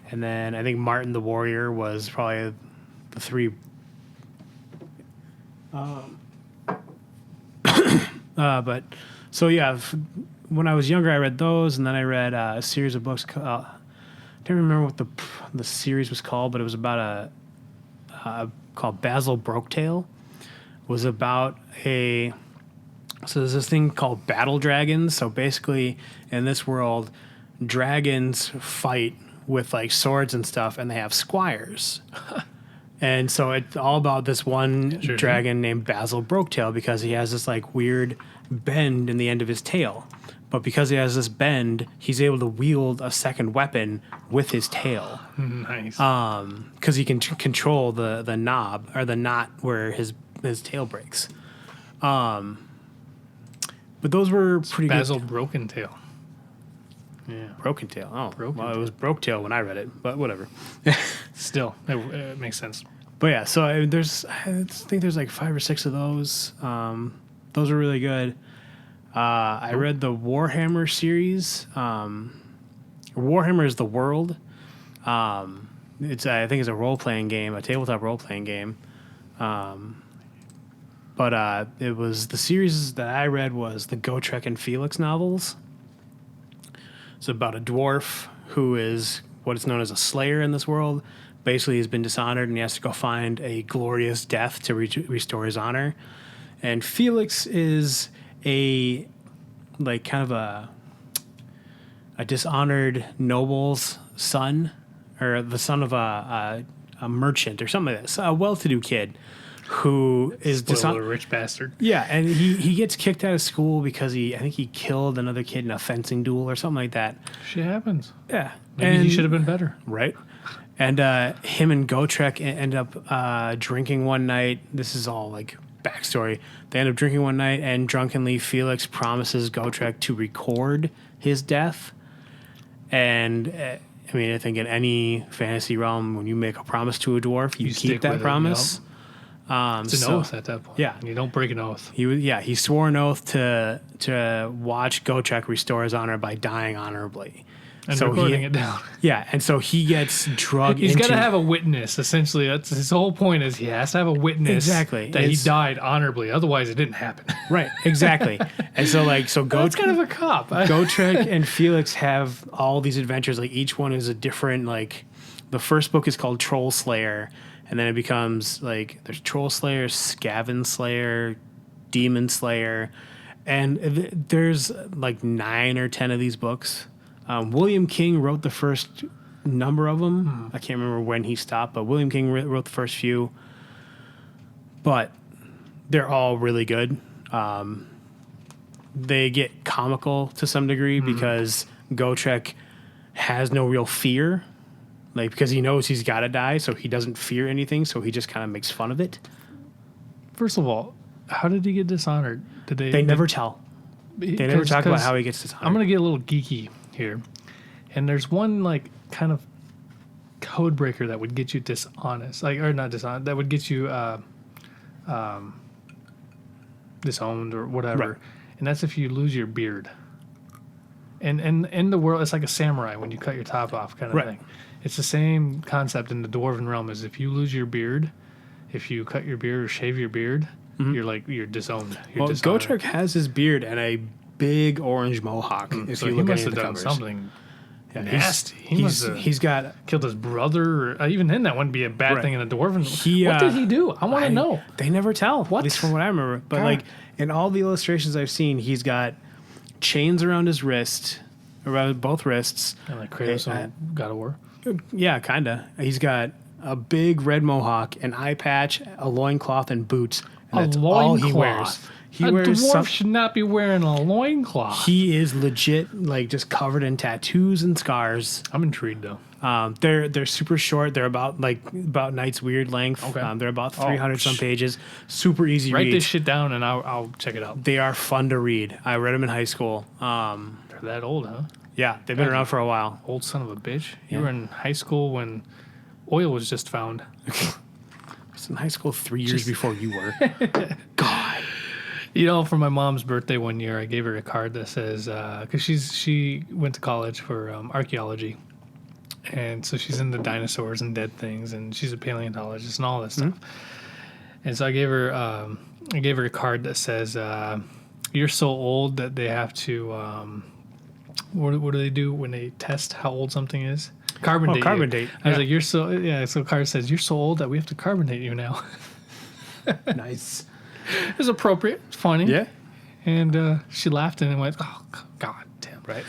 Speaker 2: and then I think Martin the Warrior was probably the three. But so yeah, when I was younger, I read those, and then I read a series of books. I don't remember what the series was called, but it was about called Basil Broketail. Was about so there's this thing called battle dragons. So basically, in this world, dragons fight with like swords and stuff, and they have squires. And so it's all about this one dragon named Basil Broketail, because he has this like weird bend in the end of his tail. But because he has this bend, he's able to wield a second weapon with his tail.
Speaker 1: Nice.
Speaker 2: Because he can control the knob or the knot where his tail breaks. But those were pretty
Speaker 1: Basil
Speaker 2: good.
Speaker 1: Broken Tail. Yeah.
Speaker 2: Broken Tail. Oh,
Speaker 1: Broken
Speaker 2: well, it was Broke Tail when I read it, but whatever.
Speaker 1: Still, it makes sense.
Speaker 2: But yeah, so I think there's like 5 or 6 of those. Those are really good. I read the Warhammer series. Warhammer is the World. I think it's a role-playing game, a tabletop role-playing game. But it was the series that I read was the Gotrek and Felix novels. It's about a dwarf who is what is known as a slayer in this world. Basically, he's been dishonored, and he has to go find a glorious death to restore his honor. And Felix is a dishonored noble's son, or the son of a merchant or something like that. So a well-to-do kid who is
Speaker 1: Spoiled, a rich bastard.
Speaker 2: Yeah, and he gets kicked out of school because I think he killed another kid in a fencing duel or something like that.
Speaker 1: Shit happens.
Speaker 2: Yeah,
Speaker 1: Maybe he should have been better.
Speaker 2: right. And him and Gotrek end up drinking one night. This is all like backstory. They end up drinking one night, and drunkenly Felix promises Gotrek to record his death. And I mean, I think in any fantasy realm, when you make a promise to a dwarf, you keep
Speaker 1: stick
Speaker 2: that
Speaker 1: with it,
Speaker 2: promise.
Speaker 1: It's an oath at that point.
Speaker 2: Yeah.
Speaker 1: You don't break an oath.
Speaker 2: He swore an oath to watch Gotrek restore his honor by dying honorably.
Speaker 1: And
Speaker 2: so
Speaker 1: recording it down.
Speaker 2: Yeah, and so he gets drugged
Speaker 1: He's
Speaker 2: into...
Speaker 1: got to have a witness, essentially. That's his whole point, is he has to have a witness
Speaker 2: Exactly.
Speaker 1: that he died honorably. Otherwise, it didn't happen.
Speaker 2: Right, exactly. And so
Speaker 1: That's kind of a cop.
Speaker 2: Gotrek and Felix have all these adventures. Like, each one is a different, like... The first book is called Troll Slayer, and then it becomes, like, there's Troll Slayer, Skaven Slayer, Demon Slayer, and there's, like, 9 or 10 of these books. William King wrote the first number of them. I can't remember when he stopped, but William King wrote the first few. But they're all really good. They get comical to some degree because Gotrek has no real fear. Like, because he knows he's got to die, so he doesn't fear anything, so he just kind of makes fun of it.
Speaker 1: First of all, how did he get dishonored?
Speaker 2: They never tell. They never talk about how he gets dishonored.
Speaker 1: I'm going to get a little geeky here. And there's one, like, kind of code breaker that would get you dishonest. Like, or not dishonest, that would get you disowned or whatever.
Speaker 2: Right.
Speaker 1: And that's if you lose your beard. And in the world, it's like a samurai when you cut your top off kind of
Speaker 2: Right.
Speaker 1: thing. It's the same concept in the dwarven realm as if you lose your beard, if you cut your beard or shave your beard, you're disowned. You're dishonored.
Speaker 2: Gotrek has his beard and a big orange mohawk. If
Speaker 1: So
Speaker 2: you
Speaker 1: he
Speaker 2: look at
Speaker 1: must
Speaker 2: any of
Speaker 1: have
Speaker 2: the
Speaker 1: done
Speaker 2: covers.
Speaker 1: something
Speaker 2: Yeah,
Speaker 1: nasty. He must have
Speaker 2: he's got
Speaker 1: killed his brother. Or, even then, that wouldn't be a bad
Speaker 2: Right.
Speaker 1: thing in a dwarven.
Speaker 2: He,
Speaker 1: what did he do? I want to know.
Speaker 2: They never tell.
Speaker 1: What?
Speaker 2: At least from what I remember. But
Speaker 1: God.
Speaker 2: like in all the illustrations I've seen, he's got chains around his wrist, around both wrists.
Speaker 1: And like Kratos on God of War.
Speaker 2: Yeah, kinda. He's got a big red mohawk, an eye patch, a loincloth, and boots, and that's all he wears.
Speaker 1: A dwarf should not be wearing a loincloth.
Speaker 2: He is legit, like, just covered in tattoos and scars.
Speaker 1: I'm intrigued, though.
Speaker 2: They're super short. They're about Knight's Weird length.
Speaker 1: Okay.
Speaker 2: They're about 300 some pages. Super easy
Speaker 1: Write
Speaker 2: read.
Speaker 1: this shit down and I'll check it out.
Speaker 2: They are fun to read. I read them in high school.
Speaker 1: They're that old, huh?
Speaker 2: Yeah, they've been around for a while.
Speaker 1: Old son of a bitch. You were in high school when oil was just found.
Speaker 2: I was in high school 3 years before you were. God.
Speaker 1: You know, for my mom's birthday one year, I gave her a card that says, because she went to college for archaeology. And so she's into dinosaurs and dead things, and she's a paleontologist and all this stuff. And so I gave her a card that says, "You're so old that they have to." What do they do when they test how old something is? Carbon date.
Speaker 2: Carbon date.
Speaker 1: I was like, "You're so yeah." So the card says, "You're so old that we have to carbon date you now."
Speaker 2: Nice.
Speaker 1: It was appropriate. It's funny.
Speaker 2: Yeah.
Speaker 1: And she laughed and went, "Oh God damn!"
Speaker 2: Right.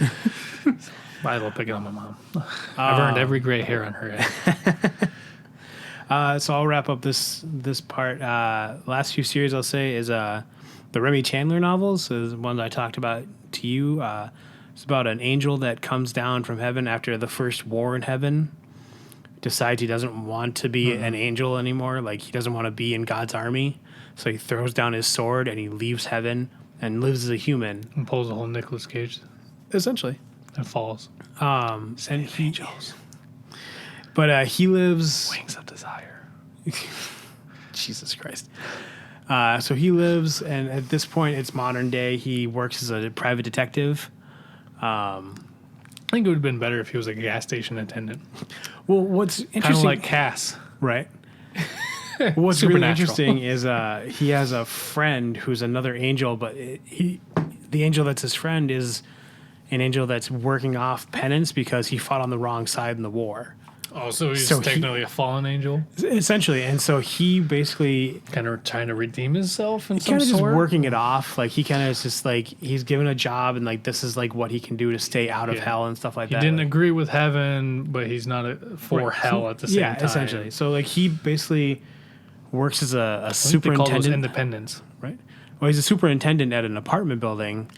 Speaker 1: Might as well pick it on my mom. I've earned every gray hair on her head.
Speaker 2: So I'll wrap up this part. Last few series I'll say is the Remy Chandler novels. Is one that I talked about to you. It's about an angel that comes down from heaven after the first war in heaven. Decides he doesn't want to be an angel anymore. Like, he doesn't want to be in God's army. So he throws down his sword and he leaves heaven and lives as a human.
Speaker 1: And pulls a whole Nicolas Cage.
Speaker 2: Essentially.
Speaker 1: And falls.
Speaker 2: And angels. But he lives...
Speaker 1: Wings of desire.
Speaker 2: Jesus Christ. So he lives, and at this point, it's modern day. He works as a private detective.
Speaker 1: I think it would have been better if he was a gas station attendant.
Speaker 2: Well, what's interesting...
Speaker 1: Kind of like Cass.
Speaker 2: Right. What's really interesting is he has a friend who's another angel, but the angel that's his friend is an angel that's working off penance because he fought on the wrong side in the war.
Speaker 1: Oh, so he's technically a fallen angel?
Speaker 2: Essentially. And so he basically...
Speaker 1: kind of trying to redeem himself in some
Speaker 2: kind of just
Speaker 1: sort?
Speaker 2: working it off. Like, he kind of is just like, he's given a job and like, this is like what he can do to stay out of hell and stuff like that.
Speaker 1: He didn't agree with heaven, but he's not for hell at the same time.
Speaker 2: Yeah, essentially. So like, he basically works as a
Speaker 1: Superintendent. They call those
Speaker 2: superintendent.
Speaker 1: independence.
Speaker 2: Right. Well, he's a superintendent at an apartment building.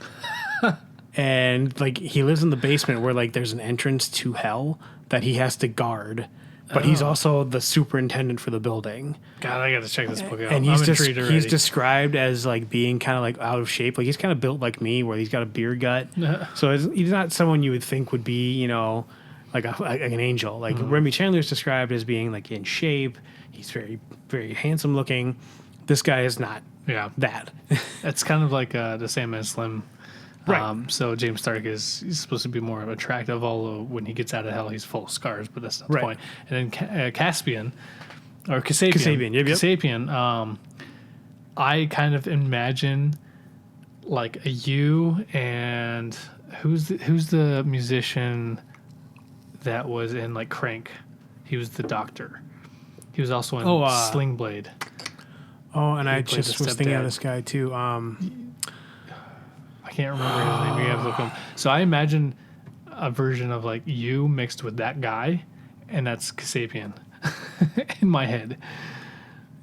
Speaker 2: And like, he lives in the basement where like there's an entrance to hell that he has to guard. But he's also the superintendent for the building.
Speaker 1: God, I got to check this book out.
Speaker 2: And
Speaker 1: I'm intrigued already.
Speaker 2: he's described as like being kind of like out of shape. Like, he's kind of built like me, where he's got a beer gut. So he's not someone you would think would be, you know, like an angel. Like, Remy Chandler's described as being like in shape. He's very, very handsome looking. This guy is not that.
Speaker 1: It's kind of like the Sandman Slim.
Speaker 2: Right.
Speaker 1: So James Stark he's supposed to be more attractive, although when he gets out of hell, he's full of scars, but that's not the point. And then Caspian, or Kasabian.
Speaker 2: Yep.
Speaker 1: Kasabian, I kind of imagine like you and who's the musician that was in like Crank? He was the doctor. He was also in Sling Blade.
Speaker 2: Oh, and I just was thinking of this guy too.
Speaker 1: I can't remember his name. You have to look him. So I imagine a version of like you mixed with that guy, and that's Kasabian in my head.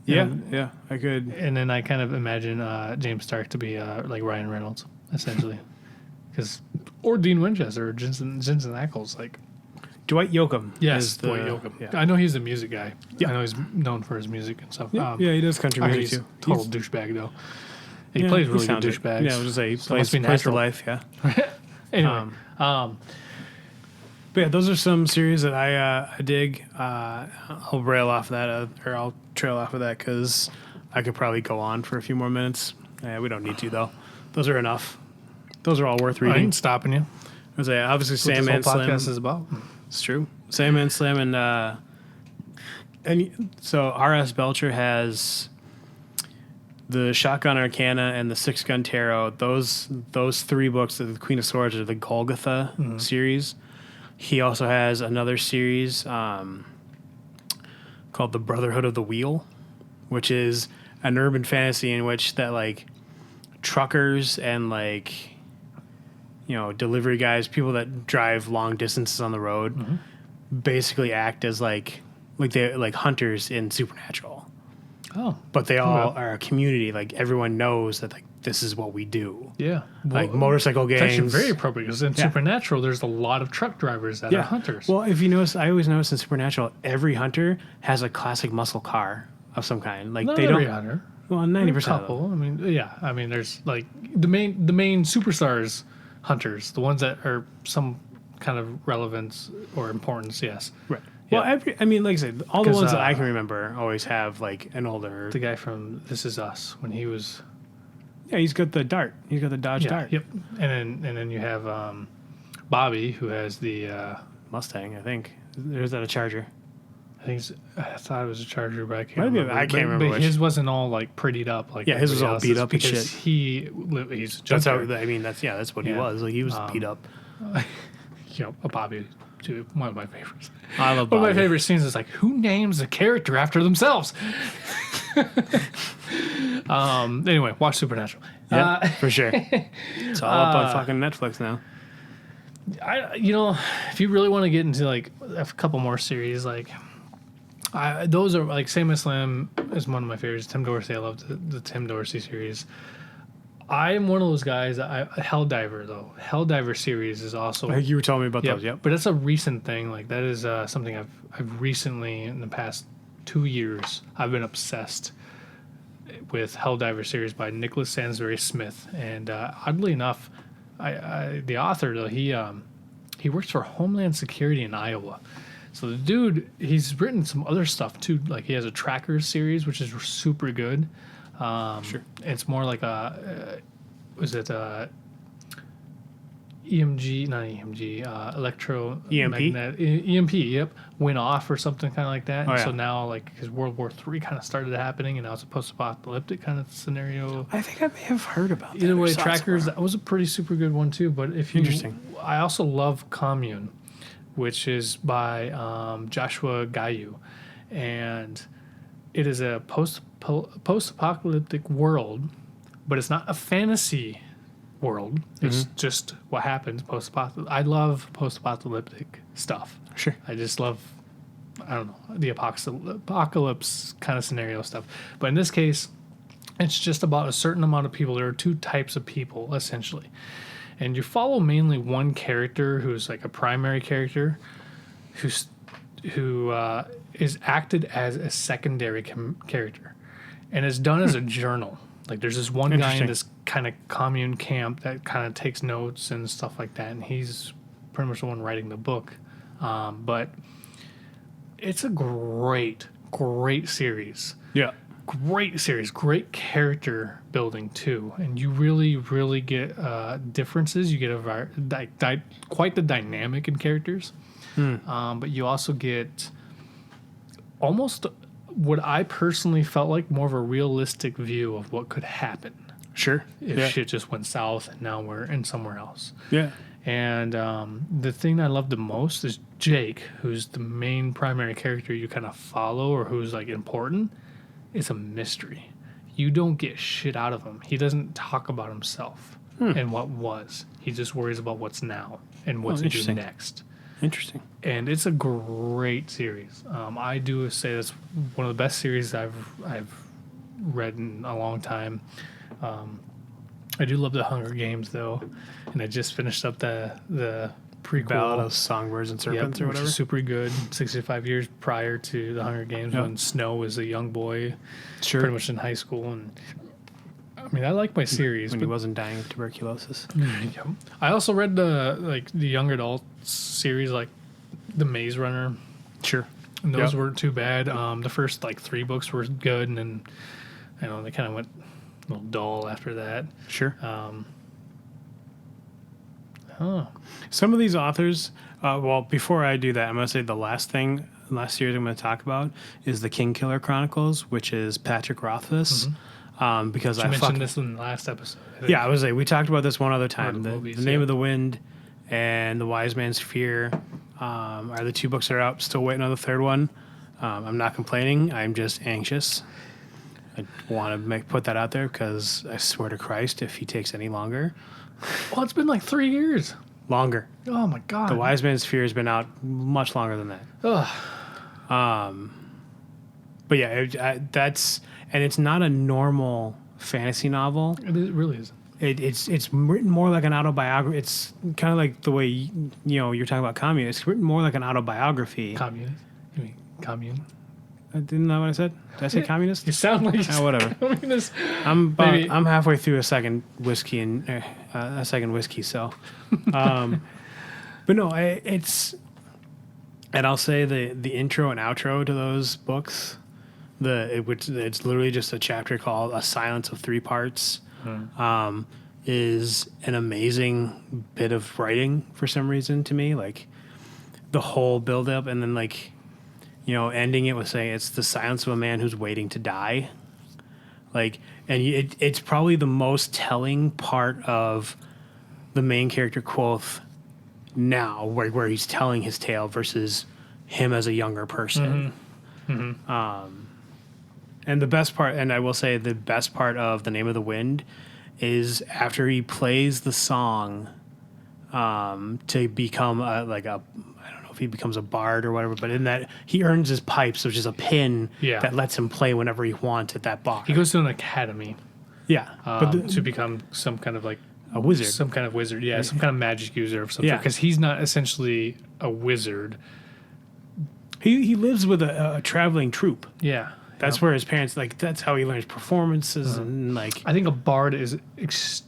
Speaker 2: Yeah, I could.
Speaker 1: And then I kind of imagine James Stark to be like Ryan Reynolds, essentially, or Dean Winchester or Jensen Ackles, like
Speaker 2: Dwight Yoakam.
Speaker 1: Yes, Dwight Yoakam. Yeah. I know he's a music guy.
Speaker 2: Yeah.
Speaker 1: I know he's known for his music and stuff.
Speaker 2: Yeah, he does country music too.
Speaker 1: Total douchebag though. He plays really good douchebags.
Speaker 2: Yeah, I was just say he
Speaker 1: so
Speaker 2: plays for life. Yeah.
Speaker 1: Anyway,
Speaker 2: but yeah, those are some series that I dig. I'll rail off that, or I'll trail off of that because I could probably go on for a few more minutes. We don't need to though. Those are enough. Those are all worth reading.
Speaker 1: I ain't stopping you.
Speaker 2: I was obviously
Speaker 1: That's what
Speaker 2: Sandman
Speaker 1: this whole
Speaker 2: Slim.
Speaker 1: podcast is about.
Speaker 2: It's true. Sandman Slim and so R.S. Belcher has the Shotgun Arcana and the Six Gun Tarot. Those three books of the Queen of Swords are the Golgotha series. He also has another series called the Brotherhood of the Wheel, which is an urban fantasy in which that like truckers and like, you know, delivery guys, people that drive long distances on the road, basically act as like they like hunters in Supernatural.
Speaker 1: Oh,
Speaker 2: but they all
Speaker 1: okay.
Speaker 2: are a community. Like everyone knows that like this is what we do.
Speaker 1: Yeah.
Speaker 2: Like motorcycle
Speaker 1: It's actually
Speaker 2: gangs.
Speaker 1: very appropriate because in Supernatural, there's a lot of truck drivers that are hunters.
Speaker 2: Well, if you notice, I always notice in Supernatural, every hunter has a classic muscle car of some kind. Like
Speaker 1: Not
Speaker 2: they
Speaker 1: every
Speaker 2: don't.
Speaker 1: hunter.
Speaker 2: Well, 90% of them.
Speaker 1: Couple. I mean, yeah. I mean, there's like the main superstars hunters, the ones that are some kind of relevance or importance. Yes.
Speaker 2: Right.
Speaker 1: Yeah.
Speaker 2: Well, I mean, like I said, all the
Speaker 1: 'Cause,
Speaker 2: ones that I can remember always have like an older.
Speaker 1: The guy from This Is Us when he was.
Speaker 2: Yeah, he's got the Dart. He's got the Dodge Dart.
Speaker 1: Yep. And then you have Bobby who has the.
Speaker 2: Mustang, I think. There's that a Charger.
Speaker 1: I thought it was a Charger, but I can't
Speaker 2: Maybe,
Speaker 1: remember.
Speaker 2: I can't remember
Speaker 1: But
Speaker 2: which.
Speaker 1: his wasn't all like prettied up like.
Speaker 2: Yeah, his was all
Speaker 1: everybody
Speaker 2: beat up and
Speaker 1: else's
Speaker 2: shit.
Speaker 1: because he's a
Speaker 2: That's how.
Speaker 1: junkyard.
Speaker 2: I mean, that's what he
Speaker 1: Yeah.
Speaker 2: was. Like he was beat up.
Speaker 1: A Bobby, too, one of my favorites.
Speaker 2: I love
Speaker 1: One
Speaker 2: Bobby.
Speaker 1: of my favorite scenes is like, who names a character after themselves? Anyway, watch Supernatural.
Speaker 2: Yeah, for sure. It's all up on fucking Netflix now.
Speaker 1: If you really want to get into like a couple more series, like those are like Same as Slam is one of my favorites. Tim Dorsey, I love the Tim Dorsey series. I'm one of those guys. Helldiver though. Helldiver series is also.
Speaker 2: I think you were telling me about
Speaker 1: Yep,
Speaker 2: those. Yep.
Speaker 1: but it's a recent thing. Like that is something I've recently in the past 2 years I've been obsessed with Helldiver series by Nicholas Sansbury Smith, and oddly enough, the author though he works for Homeland Security in Iowa. So the dude, he's written some other stuff too. Like he has a Trackers series, which is super good.
Speaker 2: Sure.
Speaker 1: It's more like EMG, not EMG, electromagnetic, EMP, yep, went off or something kind of like that.
Speaker 2: Oh,
Speaker 1: And
Speaker 2: yeah.
Speaker 1: so now, like, because World War III kind of started happening, and now it's a post-apocalyptic kind of scenario.
Speaker 2: I think I may have heard about that.
Speaker 1: Either
Speaker 2: or
Speaker 1: way,
Speaker 2: saw it
Speaker 1: Trackers,
Speaker 2: somewhere.
Speaker 1: that was a pretty super good one too. But if you,
Speaker 2: Interesting.
Speaker 1: I also love Commune, which is by Joshua Gayu, and it is a post-apocalyptic world, but it's not a fantasy world. It's just what happens post-apocalyptic. I love post-apocalyptic stuff.
Speaker 2: Sure.
Speaker 1: I just love, I don't know, the apocalypse kind of scenario stuff. But in this case, it's just about a certain amount of people. There are two types of people, essentially. And you follow mainly one character who's like a primary character who is acted as a secondary character and is done as a journal. Like there's this one guy in
Speaker 2: Interesting.
Speaker 1: this kind of commune camp that kind of takes notes and stuff like that, and he's pretty much the one writing the book. But it's a great series.
Speaker 2: Yeah.
Speaker 1: Great series, great character building too, and you really get differences. You get quite the dynamic in characters, but you also get almost what I personally felt like more of a realistic view of what could happen
Speaker 2: Sure.
Speaker 1: if shit just went south and now we're in somewhere else.
Speaker 2: Yeah.
Speaker 1: And the thing I love the most is Jake, who's the main primary character you kind of follow or who's like important. It's a mystery. You don't get shit out of him. He doesn't talk about himself and what was. He just worries about what's now and what to do
Speaker 2: interesting.
Speaker 1: next.
Speaker 2: Interesting.
Speaker 1: And it's a great series. I do say that's one of the best series I've read in a long time. I do love the Hunger Games though, and I just finished up the prequel.
Speaker 2: Ballad of Songbirds and Serpents or
Speaker 1: which
Speaker 2: whatever.
Speaker 1: is super good. 65 years prior to the Hunger Games,
Speaker 2: Yep.
Speaker 1: when Snow was a young boy,
Speaker 2: Sure.
Speaker 1: pretty much in high school. And I mean, I like my series,
Speaker 2: When he
Speaker 1: but
Speaker 2: wasn't dying of tuberculosis.
Speaker 1: yeah. I also read the young adult series, like The Maze Runner,
Speaker 2: Sure.
Speaker 1: and those
Speaker 2: Yep.
Speaker 1: weren't too bad. The first 3 books were good, and then I don't know, they kind of went a little dull after that.
Speaker 2: Sure.
Speaker 1: Some
Speaker 2: of these authors, well, before I do that, I'm going to say the last series I'm going to talk about is the King Killer Chronicles, which is Patrick Rothfuss. Because
Speaker 1: You
Speaker 2: I
Speaker 1: mentioned this in the last episode. I think.
Speaker 2: Yeah, I was like, we talked about this one other time.
Speaker 1: the
Speaker 2: The,
Speaker 1: movies,
Speaker 2: the Name
Speaker 1: yeah.
Speaker 2: of the Wind and The Wise Man's Fear are the 2 books that are out. Still waiting on the 3rd one. I'm not complaining. I'm just anxious. I want to put that out there because I swear to Christ, if he takes any longer.
Speaker 1: Well, it's been 3 years.
Speaker 2: Longer.
Speaker 1: Oh my god.
Speaker 2: The Wise Man's Fear has been out much longer than that.
Speaker 1: Ugh.
Speaker 2: But yeah, and it's not a normal fantasy novel.
Speaker 1: It really is.
Speaker 2: It's written more like an autobiography. It's kind of like the way you're talking about commune. It's written more like an autobiography.
Speaker 1: Communist? You mean commune?
Speaker 2: Didn't that what I said? Did I say communist?
Speaker 1: You sound like
Speaker 2: whatever.
Speaker 1: communist.
Speaker 2: I'm halfway through a second whiskey So, but no, it's, and I'll say the intro and outro to those books, it's literally just a chapter called "A Silence of Three Parts." Is an amazing bit of writing for some reason to me. Like the whole build up, and then like, ending it with saying it's the silence of a man who's waiting to die. Like, and it's probably the most telling part of the main character Quoth now, where he's telling his tale versus him as a younger person. And the best part, and I will say the best part of The Name of the Wind is after he plays the song to become I don't know if he becomes a bard or whatever, but in that he earns his pipes, which is a pin that lets him play whenever he wants at that bar.
Speaker 1: He goes to an academy.
Speaker 2: Yeah.
Speaker 1: To become some kind of like
Speaker 2: a wizard.
Speaker 1: Some kind of wizard, yeah. Some kind of magic user of some sort. Because he's not essentially a wizard.
Speaker 2: He lives with a traveling troupe.
Speaker 1: Yeah.
Speaker 2: That's where his parents, that's how he learns performances and like.
Speaker 1: I think a bard is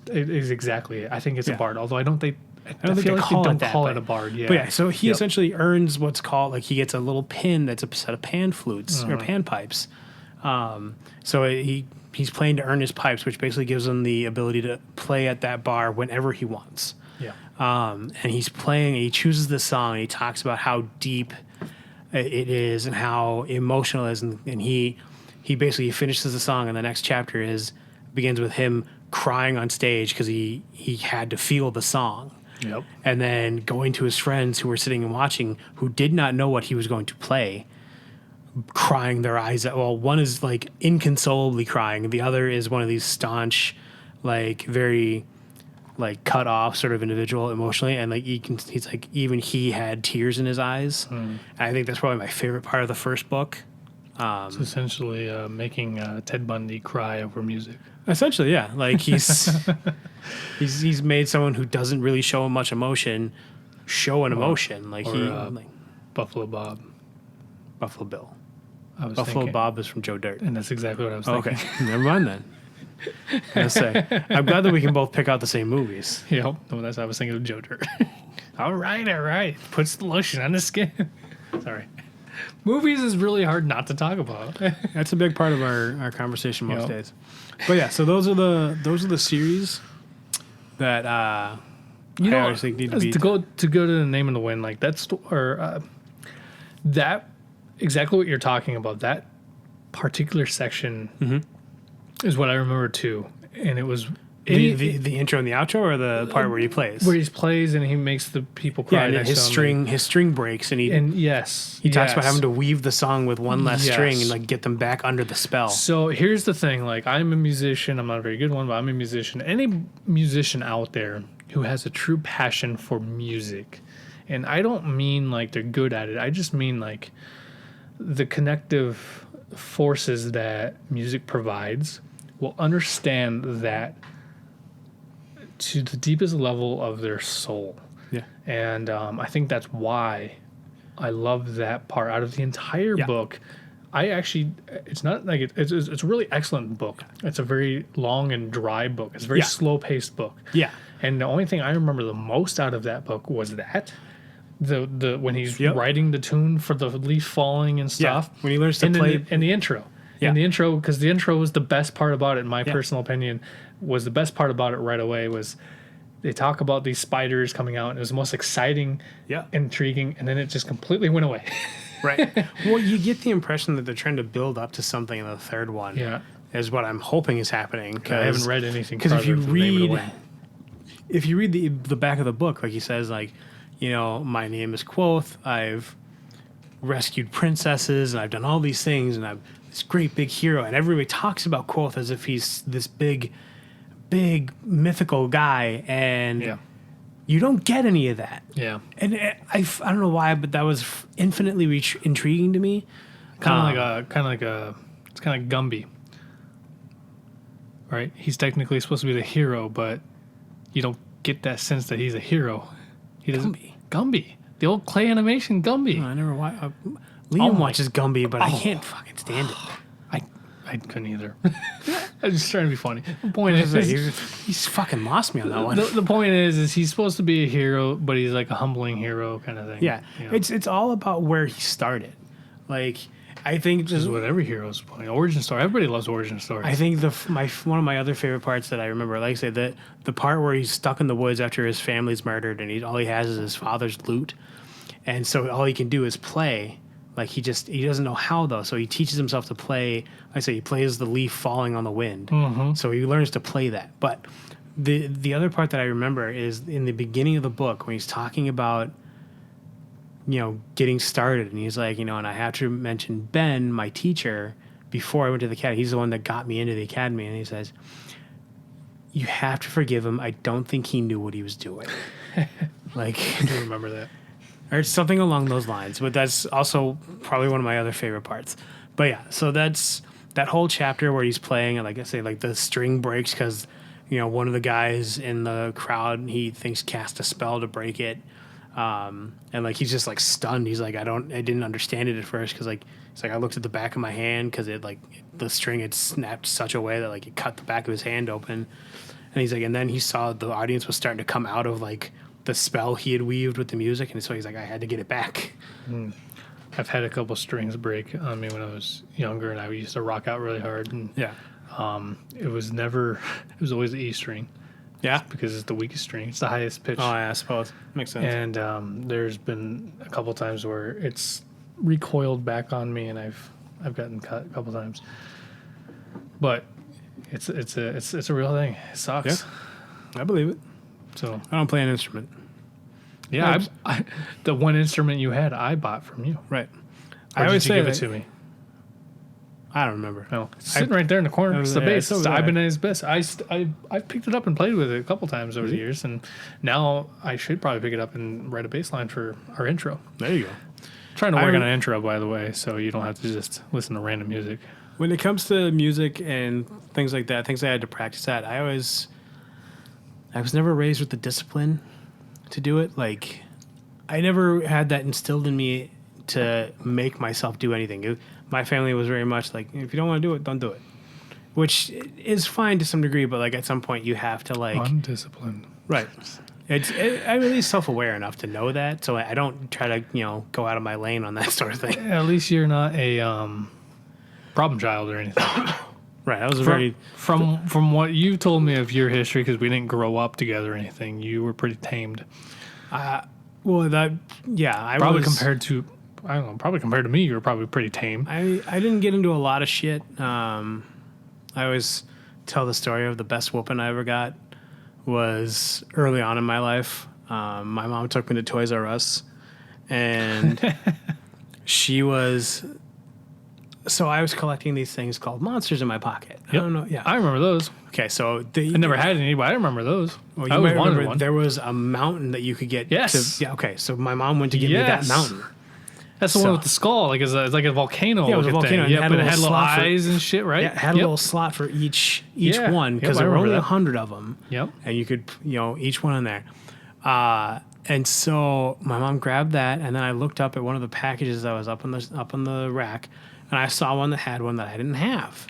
Speaker 1: exactly it. I think it's a bard, although I don't think
Speaker 2: they don't
Speaker 1: call it a bard. Yeah.
Speaker 2: But yeah, so he essentially earns what's called, like, he gets a little pin that's a set of pan flutes or pan pipes. So he's playing to earn his pipes, which basically gives him the ability to play at that bar whenever he wants.
Speaker 1: Yeah.
Speaker 2: And he's playing, and he chooses the song, and he talks about how deep it is and how emotional it is, and he basically finishes the song, and the next chapter begins with him crying on stage because he had to feel the song.
Speaker 1: Yep.
Speaker 2: And then going to his friends who were sitting and watching, who did not know what he was going to play, crying their eyes out. Well, one is like inconsolably crying, and the other is one of these staunch, like very like cut off sort of individual emotionally, and like he's like, even he had tears in his eyes. And I think that's probably my favorite part of the first book.
Speaker 1: It's essentially making Ted Bundy cry over music.
Speaker 2: Essentially, yeah. Like he's made someone who doesn't really show much emotion show an emotion. Like
Speaker 1: Buffalo Bob.
Speaker 2: Buffalo Bill.
Speaker 1: Buffalo
Speaker 2: thinking. Bob is from Joe Dirt.
Speaker 1: And that's exactly what I was thinking.
Speaker 2: Okay. Never mind then. I'm glad that we can both pick out the same movies.
Speaker 1: Yep. No, that's I was thinking of Joe Dirt. All right. Puts the lotion on the skin. Sorry. Movies is really hard not to talk about.
Speaker 2: That's a big part of our conversation most days. But yeah, so those are the series that I always think need to be
Speaker 1: to go to The Name of the Wind, like that's that exactly what you're talking about. That particular section is what I remember too, and it was
Speaker 2: the intro and the outro, or the part where he plays,
Speaker 1: he plays and he makes the people cry.
Speaker 2: Yeah, and his string breaks, and he talks about having to weave the song with one less string and like get them back under the spell.
Speaker 1: So here's the thing: like, I'm a musician. I'm not a very good one, but I'm a musician. Any musician out there who has a true passion for music, and I don't mean like they're good at it. I just mean like the connective forces that music provides will understand that to the deepest level of their soul.
Speaker 2: Yeah.
Speaker 1: And I think that's why I love that part out of the entire book. It's not like it's a really excellent book. It's a very long and dry book. It's a very slow paced book.
Speaker 2: Yeah.
Speaker 1: And the only thing I remember the most out of that book was that the when he's writing the tune for the leaf falling and stuff.
Speaker 2: When he learns to play
Speaker 1: in the intro. Yeah. In the intro, because the intro was the best part about it, in my personal opinion, was the best part about it right away was they talk about these spiders coming out, and it was the most exciting, intriguing, and then it just completely went away.
Speaker 2: Right. Well, you get the impression that they're trying to build up to something in the third one. Yeah. Is what I'm hoping is happening.
Speaker 1: I haven't read anything.
Speaker 2: Because if you read the back of the book, like he says, like, my name is Quoth, I've rescued princesses, and I've done all these things, and I'm this great big hero, and everybody talks about Quoth as if he's this big mythical guy, and you don't get any of that.
Speaker 1: Yeah.
Speaker 2: And I don't know why, but that was infinitely intriguing to me.
Speaker 1: Kind of like it's kind of Gumby, right? He's technically supposed to be the hero, but you don't get that sense that he's a hero. He doesn't. Gumby, the old clay animation Gumby.
Speaker 2: No, I never watched. Liam watches Gumby, but I can't fucking stand it.
Speaker 1: I couldn't either. I was just trying to be funny. The point is,
Speaker 2: he's fucking lost me on that one.
Speaker 1: The point is he's supposed to be a hero, but he's like a humbling hero kind of thing.
Speaker 2: Yeah,
Speaker 1: you know?
Speaker 2: it's all about where he started. Like, I think
Speaker 1: this is what every hero's playing. Origin story. Everybody loves origin stories.
Speaker 2: I think one of my other favorite parts that I remember, like I said, the part where he's stuck in the woods after his family's murdered, and all he has is his father's loot, and so all he can do is play. Like he doesn't know how though, so he teaches himself to play. I say he plays the leaf falling on the wind, so he learns to play that. But the other part that I remember is in the beginning of the book when he's talking about, getting started, and he's like, and I have to mention Ben, my teacher, before I went to the academy. He's the one that got me into the academy, and he says, "You have to forgive him. I don't think he knew what he was doing." Like,
Speaker 1: I do remember that.
Speaker 2: Or something along those lines, but that's also probably one of my other favorite parts. But yeah, so that's that whole chapter where he's playing, and like I say, like the string breaks because, one of the guys in the crowd, he thinks cast a spell to break it. And like, he's just like stunned. He's like, I didn't understand it at first. Cause like, it's like, I looked at the back of my hand cause the string had snapped such a way that like it cut the back of his hand open. And he's like, and then he saw the audience was starting to come out of like, the spell he had weaved with the music, and so he's like, I had to get it back.
Speaker 1: I've had a couple strings break on me when I was younger, and I used to rock out really hard. And it was always the E string.
Speaker 2: Yeah,
Speaker 1: because it's the weakest string. It's the highest pitch.
Speaker 2: Oh, yeah, I suppose makes sense.
Speaker 1: And there's been a couple times where it's recoiled back on me, and I've gotten cut a couple times. But it's a real thing. It sucks.
Speaker 2: Yeah, I believe it.
Speaker 1: So
Speaker 2: I don't play an instrument.
Speaker 1: Yeah, the one instrument you had, I bought from you.
Speaker 2: Right.
Speaker 1: I always say, give it to me.
Speaker 2: I don't remember.
Speaker 1: No, it's sitting right there in the corner. It's the bass. It's Ibanez bass. I've picked it up and played with it a couple times over the years, and now I should probably pick it up and write a bass line for our intro.
Speaker 2: There you go.
Speaker 1: Trying to work on an intro, by the way, so you don't have to just listen to random music.
Speaker 2: When it comes to music and things like that, things I had to practice at, I was never raised with the discipline to do it. Like, I never had that instilled in me to make myself do anything. My family was very much like, if you don't want to do it, don't do it. Which is fine to some degree, but like at some point you have to like...
Speaker 1: Undisciplined.
Speaker 2: Right. I'm at least self-aware enough to know that, so I don't try to, go out of my lane on that sort of thing.
Speaker 1: At least you're not a problem child or anything.
Speaker 2: Right. I was
Speaker 1: from what you told me of your history, because we didn't grow up together or anything, you were pretty tamed.
Speaker 2: Well,
Speaker 1: probably compared to me, you were probably pretty tame.
Speaker 2: I didn't get into a lot of shit. I always tell the story of the best whooping I ever got was early on in my life. My mom took me to Toys R Us, and I was collecting these things called monsters in my pocket. Yep. I don't know. Yeah,
Speaker 1: I remember those.
Speaker 2: Okay, so
Speaker 1: I never had any, but I remember those.
Speaker 2: Well, you might remember there was a mountain that you could get.
Speaker 1: Yes.
Speaker 2: Okay, so my mom went to get me that mountain.
Speaker 1: That's the one with the skull. Like it's like a volcano.
Speaker 2: Yeah, it was a volcano.
Speaker 1: Yeah, but it had little eyes and shit, right?
Speaker 2: Yeah, it had a little slot for each one because there were only 100 of them.
Speaker 1: Yep.
Speaker 2: And you could, each one in there. And so my mom grabbed that, and then I looked up at one of the packages that was up on the rack, and I saw one that had one that I didn't have.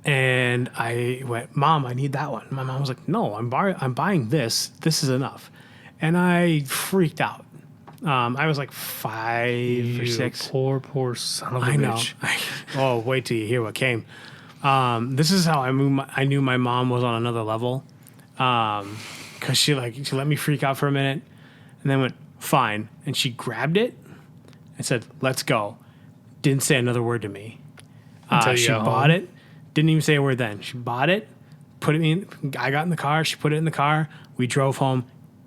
Speaker 2: And I went, Mom, I need that one. My mom was like, No, I'm buying this. This is enough. And I freaked out. I was like 5 or 6.
Speaker 1: Poor son of a bitch.
Speaker 2: Oh, wait till you hear what came. This is how I knew my mom was on another level. Because she let me freak out for a minute, and then went, fine. And she grabbed it and said, let's go. Didn't say another word to me. She bought it. Didn't even say a word then. She bought it, put it in. I got in the car. She put it in the car. We drove home.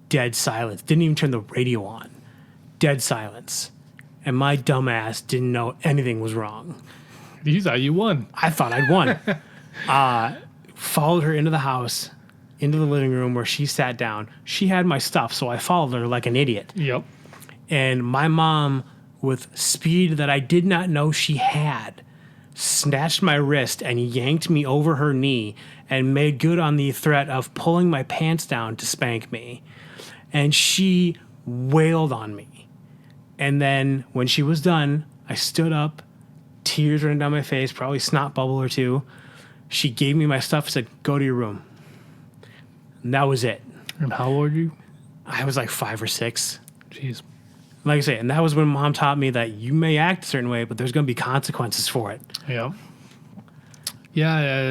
Speaker 2: Dead silence. Didn't even turn the radio on. Dead silence. And my dumbass didn't know anything was wrong.
Speaker 1: You thought you won.
Speaker 2: I thought I'd won. Followed her into the house, into the living room where she sat down. She had my stuff, so I followed her like an idiot.
Speaker 1: Yep.
Speaker 2: And my mom with speed that I did not know she had, snatched my wrist and yanked me over her knee and made good on the threat of pulling my pants down to spank me. And she wailed on me. And then when she was done, I stood up, tears running down my face, probably snot bubble or two. She gave me my stuff and said, go to your room. And that was it.
Speaker 1: And how old are you?
Speaker 2: I was like 5 or 6.
Speaker 1: Jeez.
Speaker 2: Like I say, and that was when Mom taught me that you may act a certain way, but there's going to be consequences for it.
Speaker 1: Yeah. Yeah,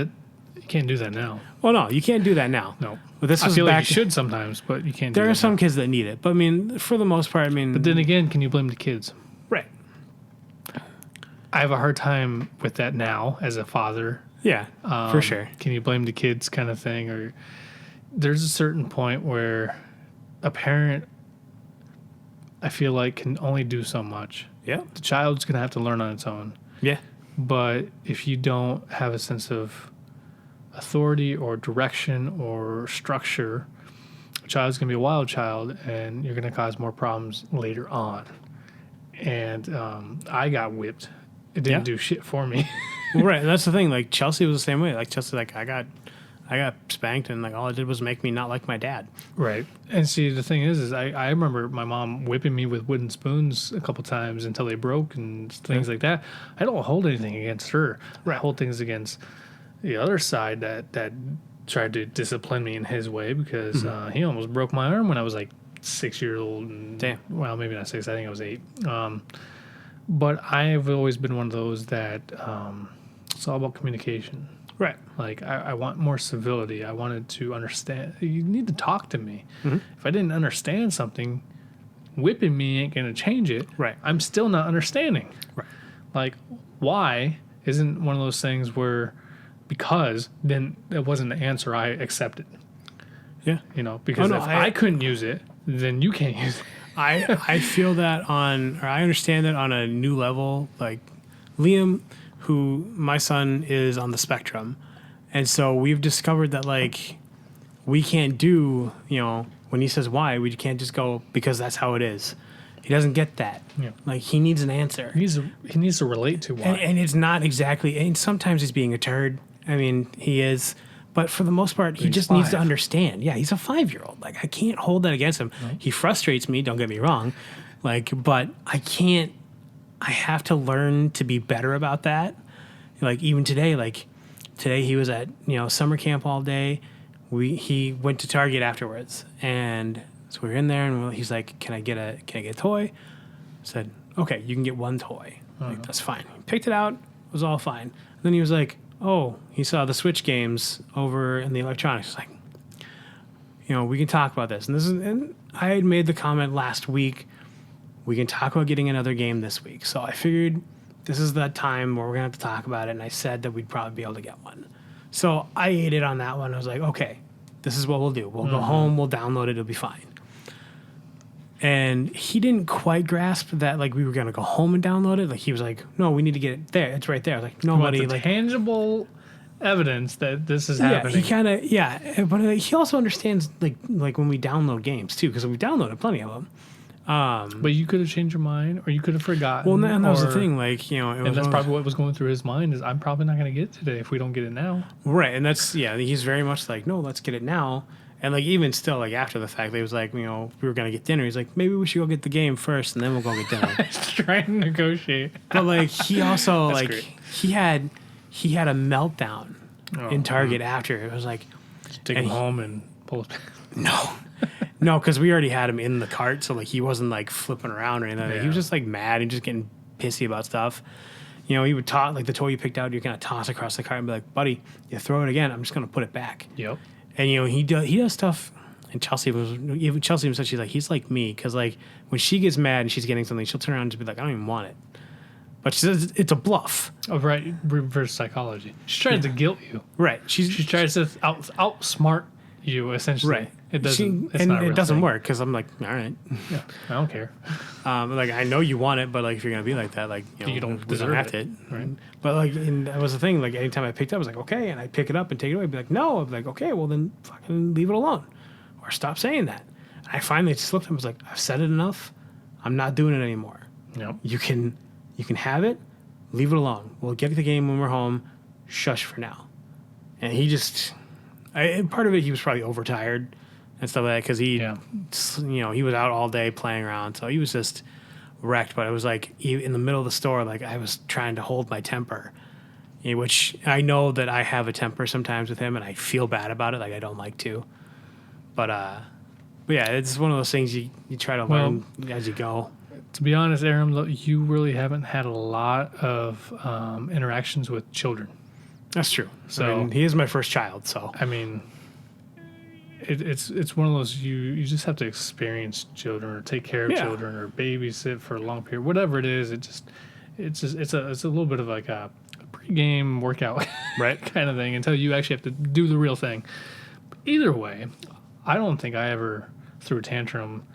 Speaker 1: you can't do that now.
Speaker 2: Well, no, you can't do that now.
Speaker 1: No.
Speaker 2: But this
Speaker 1: I
Speaker 2: was
Speaker 1: feel
Speaker 2: back
Speaker 1: like you should sometimes, but you can't do
Speaker 2: There
Speaker 1: that
Speaker 2: are some
Speaker 1: now.
Speaker 2: kids that need it. But I mean, for the most part, I mean...
Speaker 1: But then again, can you blame the kids?
Speaker 2: Right.
Speaker 1: I have a hard time with that now as a father.
Speaker 2: Yeah, for sure.
Speaker 1: Can you blame the kids kind of thing? Or there's a certain point where a parent, I feel like, can only do so much.
Speaker 2: Yeah.
Speaker 1: The child's going to have to learn on its own.
Speaker 2: Yeah.
Speaker 1: But if you don't have a sense of authority or direction or structure, a child's going to be a wild child, and you're going to cause more problems later on. And I got whipped. It didn't do shit for me.
Speaker 2: Right. And that's the thing. Like, Chelsea was the same way. Like, Chelsea, like, I got spanked, and, like, all it did was make me not like my dad.
Speaker 1: Right. And see, the thing is I remember my mom whipping me with wooden spoons a couple times until they broke and things like that. I don't hold anything against her.
Speaker 2: Right.
Speaker 1: I hold things against the other side that tried to discipline me in his way, because he almost broke my arm when I was like 6 years old. And,
Speaker 2: Damn.
Speaker 1: Well, maybe not 6. I think I was 8. But I've always been one of those that it's all about communication.
Speaker 2: Right.
Speaker 1: Like, I want more civility. I wanted to understand. You need to talk to me.
Speaker 2: Mm-hmm.
Speaker 1: If I didn't understand something, whipping me ain't going to change it.
Speaker 2: Right.
Speaker 1: I'm still not understanding.
Speaker 2: Right.
Speaker 1: Like, why isn't one of those things where, because then it wasn't the answer I accepted.
Speaker 2: Yeah.
Speaker 1: You know, because if I couldn't use it, then you can't use it.
Speaker 2: I feel that I understand that on a new level. Like, Liam, who my son is on the spectrum, and so we've discovered that, like, we can't do, you know, when he says why, we can't just go because that's how it is. He doesn't get that.
Speaker 1: Yeah.
Speaker 2: Like, he needs an answer.
Speaker 1: He needs to relate to why.
Speaker 2: And it's not exactly, and sometimes he's being a turd. I mean, he is. But for the most part, he just needs to understand. Yeah, he's a 5-year-old. Like, I can't hold that against him. Mm-hmm. He frustrates me, don't get me wrong. Like, but I can't, I have to learn to be better about that. Like, even today, he was at, you know, summer camp all day. He went to Target afterwards. And so we were in there, and he's like, can I get a toy? I said, okay, you can get one toy. Like, that's fine. He picked it out. It was all fine. And then he was like, oh, he saw the Switch games over in the electronics. He's like, you know, we can talk about this. And I had made the comment last week, we can talk about getting another game this week. So I figured this is that time where we're going to have to talk about it. And I said that we'd probably be able to get one. So I ate it on that one. I was like, okay, this is what we'll do. We'll go home, we'll download it, it'll be fine. And he didn't quite grasp that, like, we were going to go home and download it. Like, he was like, no, we need to get it there. It's right there. I was like, nobody, like,
Speaker 1: tangible evidence that this is happening.
Speaker 2: He kind of, but he also understands, like when we download games too, because we downloaded plenty of them.
Speaker 1: But you could have changed your mind, or you could have forgotten.
Speaker 2: Well, and that was the thing, like, you know,
Speaker 1: and that's probably what was going through his mind is, I'm probably not going to get it today if we don't get it now.
Speaker 2: Right, and that's, yeah, he's very much like, no, let's get it now. And, like, even still, like, after the fact, he was like, you know, we were going to get dinner. He's like, maybe we should go get the game first, and then we'll go get dinner.
Speaker 1: Trying to negotiate.
Speaker 2: But, like, he also, like,
Speaker 1: great.
Speaker 2: he had a meltdown in Target after. It was like...
Speaker 1: Take him home and pull his...
Speaker 2: No, because we already had him in the cart, so, like, he wasn't, like, flipping around or anything.
Speaker 1: Yeah.
Speaker 2: He was just, like, mad and just getting pissy about stuff. You know, he would toss, like, the toy you picked out, you kind of toss across the cart and be like, buddy, you throw it again, I'm just going to put it back.
Speaker 1: Yep.
Speaker 2: And, you know, he does stuff, and Chelsea said, she's like, he's like me, because, like, when she gets mad and she's getting something, she'll turn around and just be like, I don't even want it. But she says it's a bluff.
Speaker 1: Oh, right. Reverse psychology. She tries to guilt you.
Speaker 2: Right.
Speaker 1: She tries to outsmart you, essentially.
Speaker 2: Right.
Speaker 1: It doesn't.
Speaker 2: It doesn't work, because I'm like, all right.
Speaker 1: Yeah, I don't care.
Speaker 2: Like, I know you want it, but, like, if you're gonna be like that, like, you know,
Speaker 1: You don't
Speaker 2: we
Speaker 1: deserve
Speaker 2: have
Speaker 1: it.
Speaker 2: to.
Speaker 1: Right.
Speaker 2: But, like, and that was the thing. Like, anytime I picked up, I was like, okay, and I'd pick it up and take it away. I'd be like, no. I'd be like, okay, well then, fucking leave it alone, or stop saying that. And I finally just looked at him. I was like, I've said it enough. I'm not doing it anymore.
Speaker 1: Yep.
Speaker 2: You can have it, leave it alone. We'll get the game when we're home. Shush for now. And he just, part of it, he was probably overtired and stuff like that because he, he was out all day playing around. So he was just wrecked. But it was like in the middle of the store, like I was trying to hold my temper, which I know that I have a temper sometimes with him and I feel bad about it. Like I don't like to. But yeah, it's one of those things you try to learn as you go.
Speaker 1: To be honest, Aram, you really haven't had a lot of interactions with children.
Speaker 2: That's true.
Speaker 1: So
Speaker 2: I mean, he is my first child, so
Speaker 1: I mean, it's one of those you just have to experience children or take care of children or babysit for a long period, whatever it is. It's a little bit of like a pregame workout,
Speaker 2: right,
Speaker 1: kind of thing until you actually have to do the real thing. But either way, I don't think I ever threw a tantrum.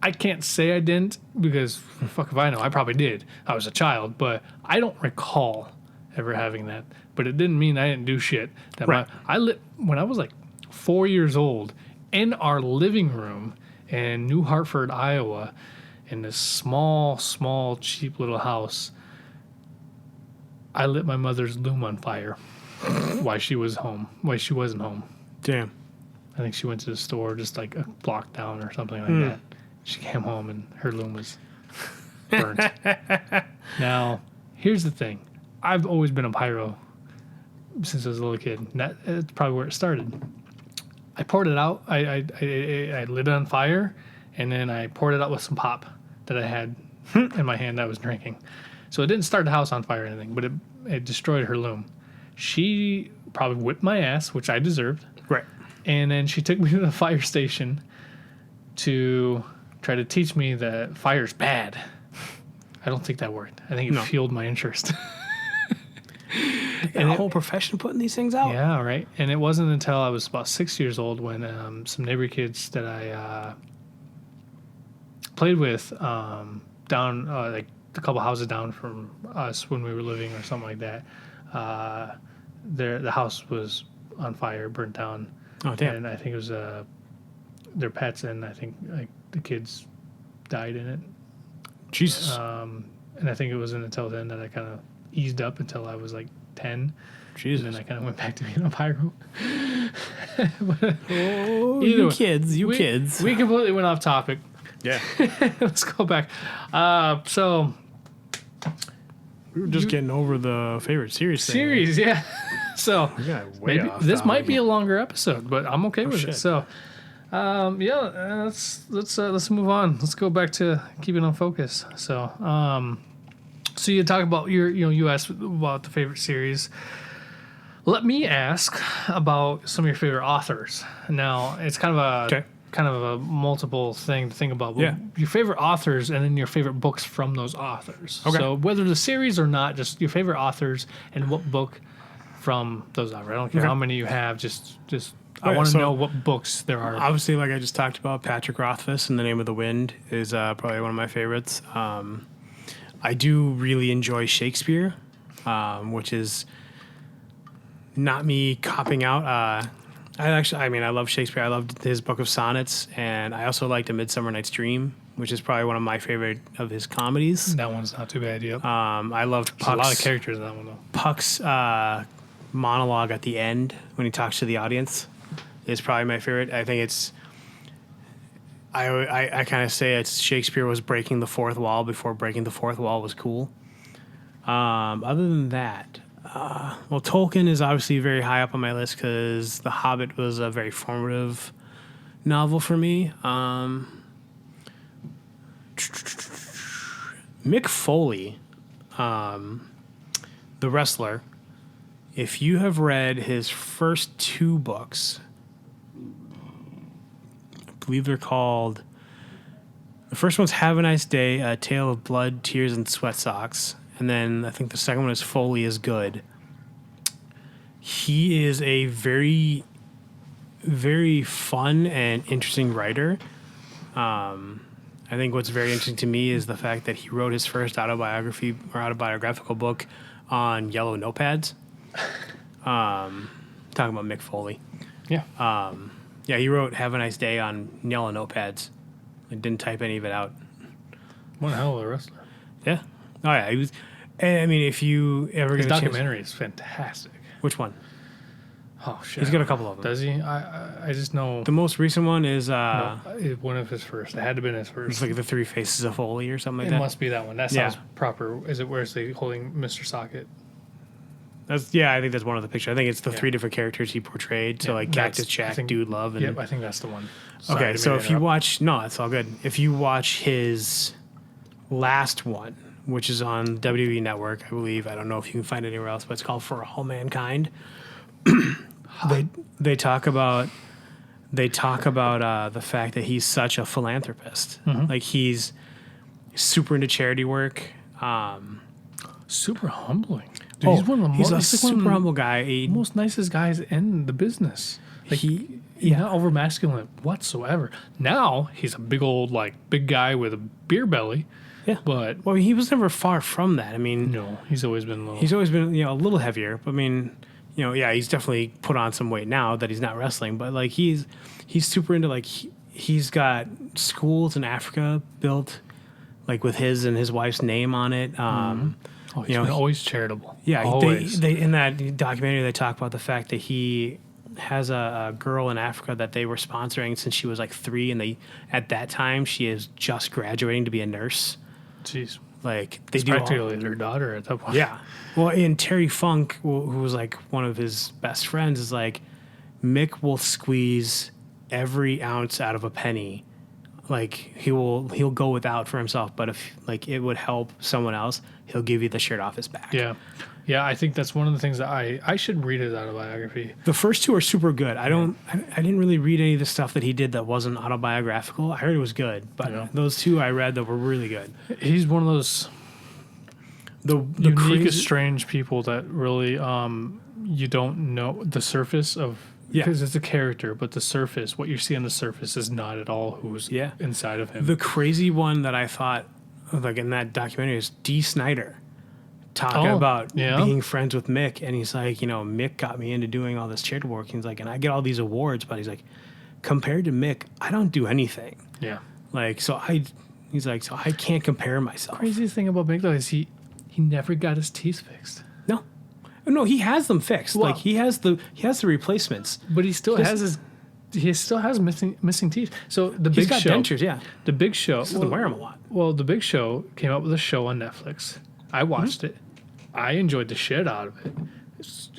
Speaker 1: I can't say I didn't because fuck if I know. I probably did. I was a child, but I don't recall ever having that. But it didn't mean I didn't do shit. When I was like 4 years old in our living room in New Hartford, Iowa, in this small, cheap little house. I lit my mother's loom on fire while she wasn't home.
Speaker 2: Damn.
Speaker 1: I think she went to the store just like a block down or something like that. She came home and her loom was burnt. Now, here's the thing. I've always been a pyro since I was a little kid. That's probably where it started. I poured it out. I lit it on fire, and then I poured it out with some pop that I had in my hand that I was drinking. So it didn't start the house on fire or anything, but it destroyed her loom. She probably whipped my ass, which I deserved.
Speaker 2: Right.
Speaker 1: And then she took me to the fire station to try to teach me that fire's bad. I don't think that worked. I think it fueled my interest.
Speaker 2: And a whole profession putting these things out.
Speaker 1: Yeah, right. And it wasn't until I was about 6 years old when some neighbor kids that I played with down like a couple houses down from us when we were living or something like that, the house was on fire, burnt down.
Speaker 2: Oh, damn.
Speaker 1: And I think it was their pets, and I think like the kids died in it.
Speaker 2: Jesus.
Speaker 1: And I think it wasn't until then that I kind of eased up until I was like 10.
Speaker 2: Jesus.
Speaker 1: And then I kind of went back to being a pyro.
Speaker 2: You kids.
Speaker 1: We completely went off topic.
Speaker 2: Yeah.
Speaker 1: Let's go back. So
Speaker 2: we were just getting over the favorite series thing.
Speaker 1: Series, yeah. So maybe this might be a longer episode, but I'm okay with it. So let's move on. Let's go back to keeping on focus. So so you talk about you asked about the favorite series. Let me ask about some of your favorite authors. Now it's kind of a multiple thing to think about.
Speaker 2: Yeah.
Speaker 1: Your favorite authors and then your favorite books from those authors.
Speaker 2: Okay.
Speaker 1: So whether the series or not, just your favorite authors and what book from those authors. I don't care how many you have. Just I want to know what books there are.
Speaker 2: Obviously, like I just talked about, Patrick Rothfuss and The Name of the Wind is probably one of my favorites. I do really enjoy Shakespeare, which is not me copping out. I love Shakespeare. I loved his book of sonnets, and I also liked A Midsummer Night's Dream, which is probably one of my favorite of his comedies.
Speaker 1: That one's not too bad, yep.
Speaker 2: I loved Puck's.
Speaker 1: There's a lot of characters in that one, though.
Speaker 2: Puck's monologue at the end when he talks to the audience is probably my favorite. I think it's... I kind of say it's Shakespeare was breaking the fourth wall before breaking the fourth wall was cool. Other than that... Tolkien is obviously very high up on my list because The Hobbit was a very formative novel for me. Mick Foley, The Wrestler, if you have read his first two books, I believe they're called... The first one's Have a Nice Day, A Tale of Blood, Tears, and Sweat Socks. And then I think the second one is Foley is Good. He is a very, very fun and interesting writer. I think what's very interesting to me is the fact that he wrote his first autobiographical book on yellow notepads. Talking about Mick Foley.
Speaker 1: Yeah.
Speaker 2: He wrote Have a Nice Day on yellow notepads. I didn't type any of it out.
Speaker 1: One hell of a wrestler.
Speaker 2: Yeah. Oh yeah, he was. I mean, if you ever
Speaker 1: His
Speaker 2: get a chance,
Speaker 1: documentary is fantastic.
Speaker 2: which one?
Speaker 1: Oh shit!
Speaker 2: He's got a couple of them.
Speaker 1: Does he? I just know
Speaker 2: The most recent one is
Speaker 1: one of his first. It had to have been his first.
Speaker 2: it's like the Three Faces of Foley or something like
Speaker 1: It
Speaker 2: that.
Speaker 1: must be that one. That sounds proper. Is it where's they holding Mr. Socket?
Speaker 2: I think that's one of the pictures. I think it's the three different characters he portrayed. So like Cactus Jack, Dude Love, and
Speaker 1: Yep, I think that's the one.
Speaker 2: okay. So if you watch, no, it's all good. If you watch his last one, which is on WWE Network, I believe. I don't know if you can find it anywhere else, but it's called For All Mankind. They talk about the fact that he's such a philanthropist. Like he's super into charity work.
Speaker 1: Super humbling. Dude, he's one of the
Speaker 2: he's
Speaker 1: most,
Speaker 2: a super humble guy.
Speaker 1: most nicest guys in the business. Like he's not over masculine whatsoever. Now he's a big old big guy with a beer belly.
Speaker 2: Yeah,
Speaker 1: but
Speaker 2: well, he was never far from that. I mean,
Speaker 1: no, he's always been a little.
Speaker 2: He's always been a little heavier. But I mean, he's definitely put on some weight now that he's not wrestling. But like he's super into he's got schools in Africa built like with his and his wife's name on it.
Speaker 1: He's been always charitable.
Speaker 2: Yeah,
Speaker 1: always.
Speaker 2: They in that documentary they talk about the fact that he has a girl in Africa that they were sponsoring since she was like 3, and at that time she is just graduating to be a nurse.
Speaker 1: Jeez,
Speaker 2: like they
Speaker 1: it's
Speaker 2: do
Speaker 1: practically their daughter at that point.
Speaker 2: Yeah, well, and Terry Funk, who was like one of his best friends, is like Mick will squeeze every ounce out of a penny. Like he'll go without for himself, but if like it would help someone else, he'll give you the shirt off his back.
Speaker 1: Yeah, I think that's one of the things that I should read his autobiography.
Speaker 2: The first 2 are super good. I didn't really read any of the stuff that he did that wasn't autobiographical. I heard it was good, but those 2 I read that were really good.
Speaker 1: He's one of those the unique, strange people that really you don't know the surface of. Because it's a character, but the surface, what you see on the surface, is not at all who's inside of him.
Speaker 2: The crazy one that I thought, like in that documentary, is Dee Snider talking about being friends with Mick, and he's like, Mick got me into doing all this charitable work. He's like, and I get all these awards, but he's like, compared to Mick, I don't do anything.
Speaker 1: Yeah,
Speaker 2: like he's like, so I can't compare myself.
Speaker 1: Craziest thing about Mick though is he never got his teeth fixed.
Speaker 2: No, he has them fixed. Well, like he has the replacements,
Speaker 1: but he still has missing teeth. So the
Speaker 2: he's
Speaker 1: Big
Speaker 2: got
Speaker 1: Show,
Speaker 2: dentures,
Speaker 1: the Big Show,
Speaker 2: he doesn't wear them a lot.
Speaker 1: Well, the Big Show came out with a show on Netflix. I watched it. I enjoyed the shit out of it.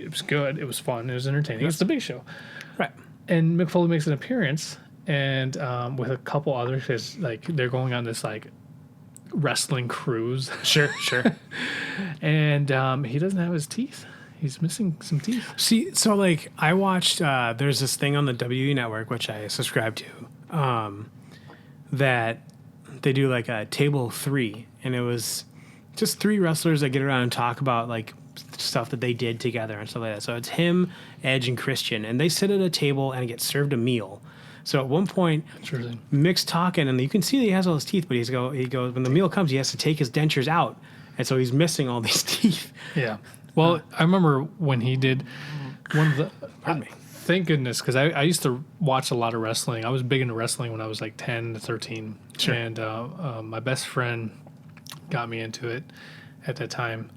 Speaker 1: It was good. It was fun. It was entertaining. It's the Big Show,
Speaker 2: right?
Speaker 1: And Mick Foley makes an appearance, and with a couple others, they're going on this wrestling cruise.
Speaker 2: Sure.
Speaker 1: And he doesn't have his teeth. He's missing some teeth.
Speaker 2: See, so I watched, there's this thing on the WWE Network, which I subscribe to, that they do a table 3, and it was just 3 wrestlers that get around and talk about stuff that they did together and stuff like that. So it's him, Edge, and Christian, and they sit at a table and get served a meal. So at one point, Mick's talking, and you can see that he has all his teeth, but he goes, when the meal comes, he has to take his dentures out, and so he's missing all these teeth.
Speaker 1: Yeah. Well, I remember when he did one of the.
Speaker 2: Pardon me.
Speaker 1: Thank goodness, because I used to watch a lot of wrestling. I was big into wrestling when I was 10 to 13.
Speaker 2: Sure.
Speaker 1: And my best friend got me into it at that time.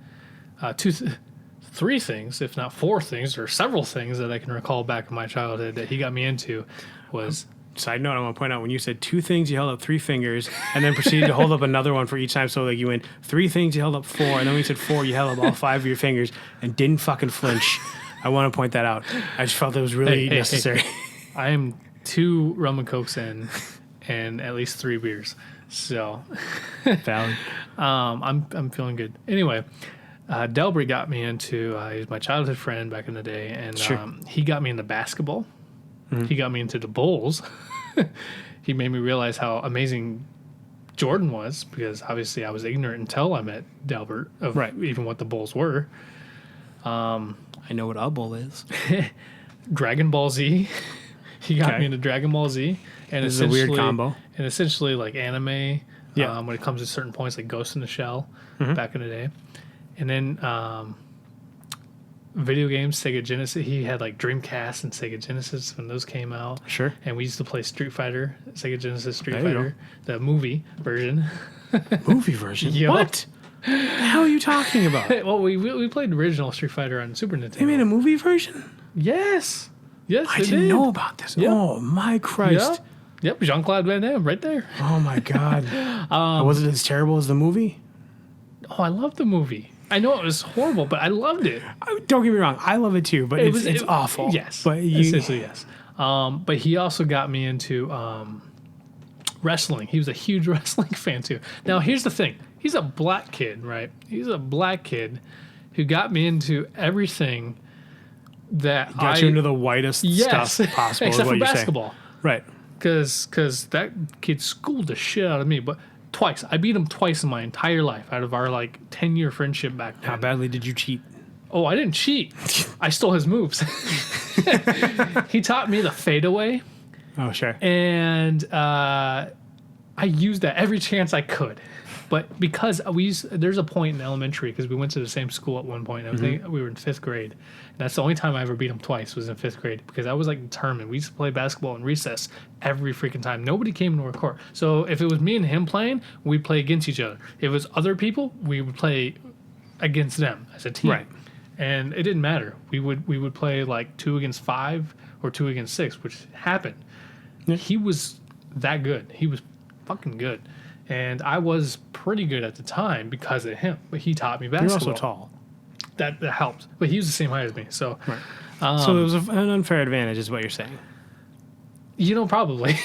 Speaker 1: 3 things, if not 4 things, or several things that I can recall back in my childhood that he got me into was.
Speaker 2: Side note, I want to point out when you said 2 things, you held up 3 fingers, and then proceeded to hold up another one for each time. So you went 3 things, you held up 4, and then when you said 4, you held up all 5 of your fingers and didn't fucking flinch. I want to point that out. I just felt it was really necessary.
Speaker 1: I am 2 rum and cokes in, and at least 3 beers. So,
Speaker 2: valid.
Speaker 1: I'm feeling good. Anyway, Delbert got me into. He was my childhood friend back in the day, and he got me into basketball. Mm-hmm. He got me into the Bulls. He made me realize how amazing Jordan was, because obviously I was ignorant until I met Delbert of even what the Bulls were.
Speaker 2: I know what a bull is.
Speaker 1: Dragon Ball Z. He got me into Dragon Ball Z. And
Speaker 2: this is a weird combo.
Speaker 1: And essentially anime, when it comes to certain points, like Ghost in the Shell back in the day. And then video games, Sega Genesis. He had like Dreamcast and Sega Genesis when those came out.
Speaker 2: Sure.
Speaker 1: And we used to play Street Fighter, Sega Genesis Street
Speaker 2: There you
Speaker 1: Fighter, the movie version.
Speaker 2: Movie version?
Speaker 1: Yup.
Speaker 2: What? The hell are you talking about?
Speaker 1: Well, we played the original Street Fighter on Super Nintendo.
Speaker 2: They made a movie version?
Speaker 1: Yes. Yes,
Speaker 2: I
Speaker 1: they
Speaker 2: didn't
Speaker 1: did.
Speaker 2: know about this.
Speaker 1: Yep.
Speaker 2: Oh, my Christ.
Speaker 1: Yep, Jean-Claude Van Damme, right there.
Speaker 2: Oh, my God. Was it as terrible as the movie?
Speaker 1: Oh, I love the movie. I know it was horrible, but I loved it.
Speaker 2: Don't get me wrong. I love it too, but it's awful.
Speaker 1: Yes.
Speaker 2: But
Speaker 1: Essentially, yes. But he also got me into wrestling. He was a huge wrestling fan too. Now, here's the thing. He's a black kid, right? He's a black kid who got me into everything that
Speaker 2: got you into the whitest stuff possible.
Speaker 1: Except
Speaker 2: is what
Speaker 1: for
Speaker 2: you're
Speaker 1: basketball.
Speaker 2: Saying. Right.
Speaker 1: Because that kid schooled the shit out of me. But twice. I beat him twice in my entire life out of our like 10-year friendship back then.
Speaker 2: How badly did you cheat?
Speaker 1: Oh, I didn't cheat. I stole his moves. He taught me the fadeaway.
Speaker 2: Oh, sure.
Speaker 1: And I used that every chance I could. But because there's a point in elementary, because we went to the same school at one point. I think we were in 5th grade. And that's the only time I ever beat him twice was in 5th grade, because I was like determined. We used to play basketball in recess every freaking time. Nobody came into our court. So if it was me and him playing, we'd play against each other. If it was other people, we would play against them as a team.
Speaker 2: Right.
Speaker 1: And it didn't matter. We would play like 2 against 5 or 2 against 6, which happened.
Speaker 2: Yeah.
Speaker 1: He was that good. He was fucking good. And I was pretty good at the time because of him. But he taught me basketball.
Speaker 2: You're also tall.
Speaker 1: That helped. But he was the same height as me. So,
Speaker 2: Right. So it was an unfair advantage is what you're saying.
Speaker 1: Probably.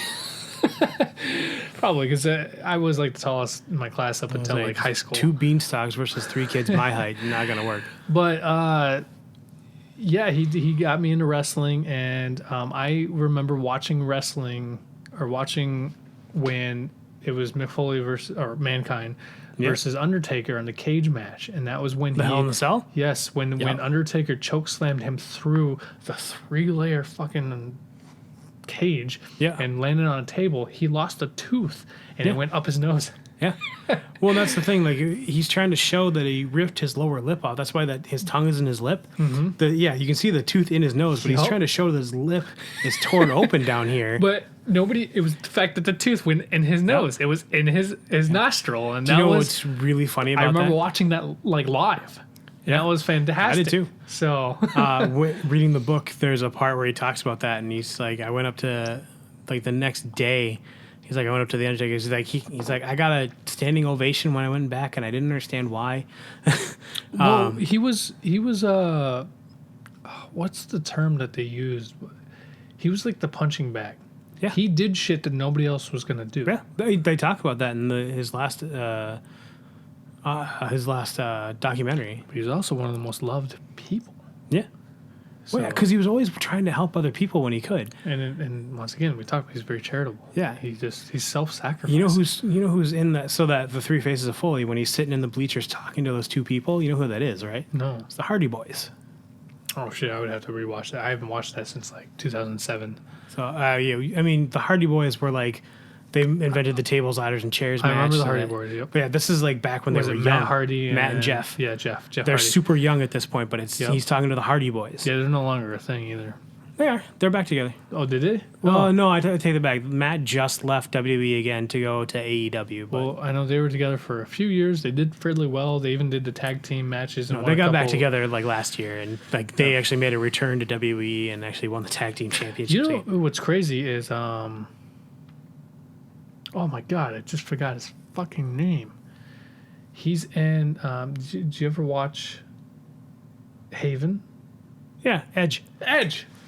Speaker 1: Probably, because I was like the tallest in my class up until like high school.
Speaker 2: 2 beanstalks versus 3 kids my height. Not going to work.
Speaker 1: But, yeah, he got me into wrestling. And I remember watching wrestling, or watching when it was Mick Foley versus, or Mankind versus Undertaker in the cage match. And that was when
Speaker 2: the Hell in the Cell?
Speaker 1: Yes, when Undertaker chokeslammed him through the 3-layer fucking cage and landed on a table. He lost a tooth and it went up his nose.
Speaker 2: Yeah. Well, that's the thing. Like, he's trying to show that he ripped his lower lip off. That's why that his tongue is in his lip. Mm-hmm. You can see the tooth in his nose, but he's trying to show that his lip is torn open down here.
Speaker 1: But it was the fact that the tooth went in his nose. It was in his nostril. And
Speaker 2: Do you know what's really funny about that?
Speaker 1: I remember watching that like live. Yeah, that was fantastic.
Speaker 2: I did too.
Speaker 1: So,
Speaker 2: reading the book, there's a part where he talks about that, and he's like, I went up to, like, the next day. He's like, I went up to the Undertaker. He's like, I got a standing ovation when I went back, and I didn't understand why.
Speaker 1: Well, he was. What's the term that they used? He was like the punching bag. Yeah. He did shit that nobody else was gonna do.
Speaker 2: Yeah, they talk about that in his last documentary.
Speaker 1: But he was also one of the most loved people.
Speaker 2: Yeah.
Speaker 1: So,
Speaker 2: because he was always trying to help other people when he could.
Speaker 1: And once again, we talked about he's very charitable.
Speaker 2: Yeah.
Speaker 1: He's self-sacrificing.
Speaker 2: You know who's in that? So that the 3 Faces of Foley, when he's sitting in the bleachers talking to those 2 people, you know who that is, right?
Speaker 1: No.
Speaker 2: It's the Hardy Boys.
Speaker 1: Oh shit! I would have to rewatch that. I haven't watched that since like 2007.
Speaker 2: So I mean, the Hardy Boys were like, they invented the tables, ladders, and chairs.
Speaker 1: I remember the Hardy Boys. Yep.
Speaker 2: But yeah, this is like back when they were young.
Speaker 1: Matt Hardy,
Speaker 2: Matt and Jeff.
Speaker 1: Yeah, Jeff.
Speaker 2: They're
Speaker 1: Hardy.
Speaker 2: super young at this point, but he's talking to the Hardy Boys.
Speaker 1: Yeah, they're no longer a thing either.
Speaker 2: They are. They're back together.
Speaker 1: Oh, did they?
Speaker 2: Well, no, I take it back. Matt just left WWE again to go to AEW. But
Speaker 1: well, I know they were together for a few years. They did fairly well. They even did the tag team matches.
Speaker 2: No, they got back together like last year, and like they actually made a return to WWE and actually won the tag team championship.
Speaker 1: You know what's crazy is, oh my god, I just forgot his fucking name. He's in. Did you ever watch Haven?
Speaker 2: Yeah, Edge.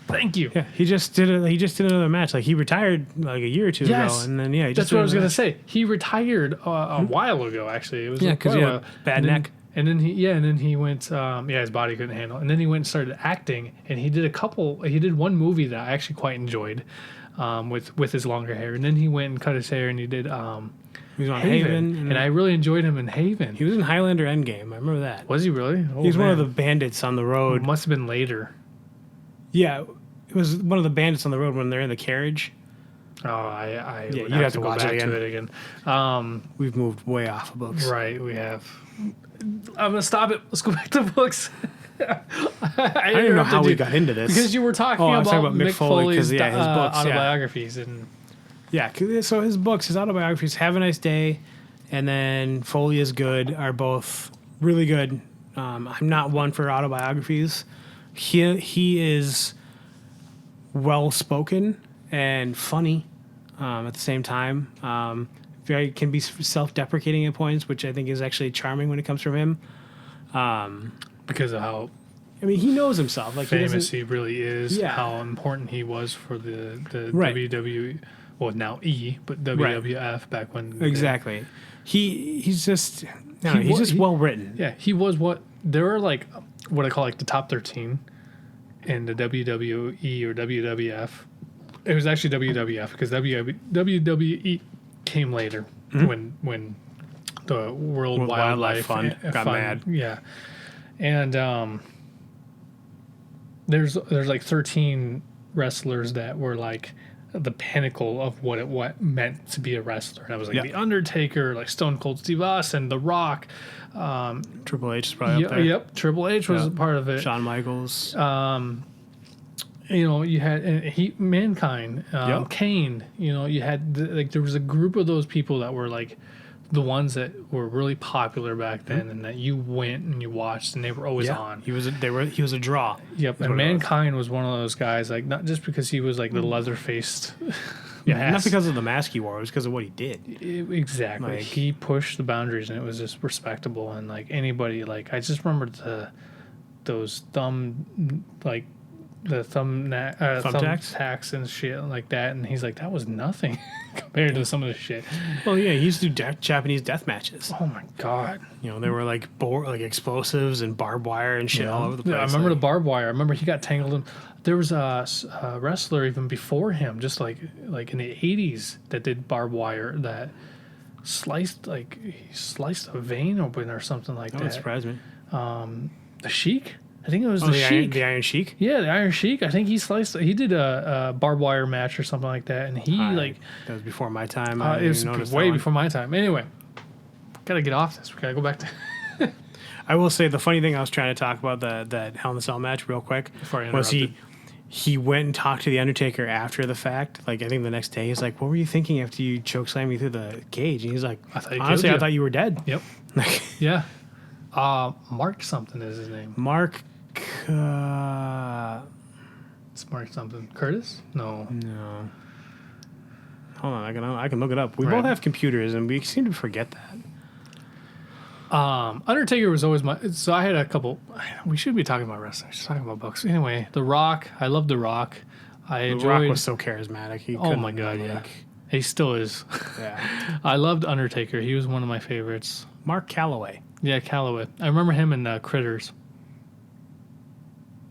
Speaker 1: Thank you.
Speaker 2: Yeah, he just did another match. Like, he retired like a year or 2 ago, and then
Speaker 1: that's what I was gonna say. He retired a while ago. Actually, it was
Speaker 2: because he had a bad neck.
Speaker 1: And then he went. His body couldn't handle it. And then he went and started acting. And he did one movie that I actually quite enjoyed, with his longer hair. And then he went and cut his hair and he did.
Speaker 2: He was on Haven,
Speaker 1: and I really enjoyed him in Haven.
Speaker 2: He was in Highlander Endgame. I remember that.
Speaker 1: Was he really? Oh,
Speaker 2: he was one of the bandits on the road.
Speaker 1: It must have been later.
Speaker 2: Yeah, it was one of the bandits on the road when they're in the carriage.
Speaker 1: Oh,
Speaker 2: you'd have to
Speaker 1: go
Speaker 2: watch
Speaker 1: back
Speaker 2: it
Speaker 1: to it again.
Speaker 2: We've moved way off of books.
Speaker 1: Right, we have. I'm gonna stop it. Let's go back to books.
Speaker 2: I don't even know how we got into this.
Speaker 1: Because you were talking
Speaker 2: I was
Speaker 1: about,
Speaker 2: talking about Mick Foley, 'cause,
Speaker 1: Foley's
Speaker 2: yeah, his books,
Speaker 1: autobiographies and
Speaker 2: Yeah, so his books, his autobiographies, Have a Nice Day, and then Foley is Good, are both really good. I'm not one for autobiographies. He is well spoken and funny at the same time. Very can be self-deprecating at points, which I think is actually charming when it comes from him.
Speaker 1: because of how
Speaker 2: I mean, he knows himself. Like
Speaker 1: famous he really is,
Speaker 2: Yeah.
Speaker 1: how important he was for the
Speaker 2: Right.
Speaker 1: WWE, well now but WWF back when
Speaker 2: exactly. He's just he's just well written.
Speaker 1: Yeah, he was there were like what I call like the top 13 in the WWE or WWF. It was actually WWF because WWE came later when the World Wildlife
Speaker 2: Fund got mad.
Speaker 1: Yeah, and there's like 13 wrestlers that were like the pinnacle of what it meant to be a wrestler. And that was like The Undertaker, like Stone Cold Steve Austin, The Rock.
Speaker 2: Triple H is probably up there.
Speaker 1: Yep, Triple H was a part of it.
Speaker 2: Shawn Michaels.
Speaker 1: You had Mankind, Kane. You had there was a group of those people that were like the ones that were really popular back then, and that you went and you watched, and they were always on.
Speaker 2: He was a draw.
Speaker 1: Yep, and Mankind was one of those guys. Like not just because he was like the leather faced.
Speaker 2: Not because of the mask he wore, it was because of what he did.
Speaker 1: Exactly.
Speaker 2: Like,
Speaker 1: he pushed the boundaries, and it was just respectable. And like anybody, like I just remember those thumbtacks and shit like that, and he's like, that was nothing compared to some of the shit.
Speaker 2: Well, yeah, he used to do Japanese death matches.
Speaker 1: Oh my god!
Speaker 2: There were like explosives and barbed wire and shit all over the place.
Speaker 1: Yeah, I remember the barbed wire. I remember he got tangled in. There was a wrestler even before him, just like in the 80s, that did barbed wire that sliced a vein open or something like that.
Speaker 2: That surprised me.
Speaker 1: The Sheik. I think it was the Sheik.
Speaker 2: The Iron Sheik?
Speaker 1: Yeah, the Iron Sheik. I think he did a barbed wire match or something like that, and
Speaker 2: that was before my time.
Speaker 1: It was way before my time. Anyway, gotta get off this. We gotta go back to.
Speaker 2: I will say the funny thing I was trying to talk about that Hell in a Cell match real quick was he went and talked to the Undertaker after the fact. Like I think the next day he's like, "What were you thinking after you chokeslammed me through the cage?" And he's like, "Honestly, I thought you were dead."
Speaker 1: Yep. Yeah. Mark something is his name.
Speaker 2: Mark.
Speaker 1: It's Mark something. Curtis? No.
Speaker 2: Hold on, I can look it up. We both have computers, and we seem to forget that.
Speaker 1: Undertaker was always so I had a couple. We should be talking about wrestling. Just talking about books. Anyway, The Rock. I love The Rock. The
Speaker 2: Rock was so charismatic.
Speaker 1: Oh my god, yeah. He still is.
Speaker 2: Yeah.
Speaker 1: I loved Undertaker. He was one of my favorites.
Speaker 2: Mark Calloway.
Speaker 1: Yeah, Calloway. I remember him in Critters.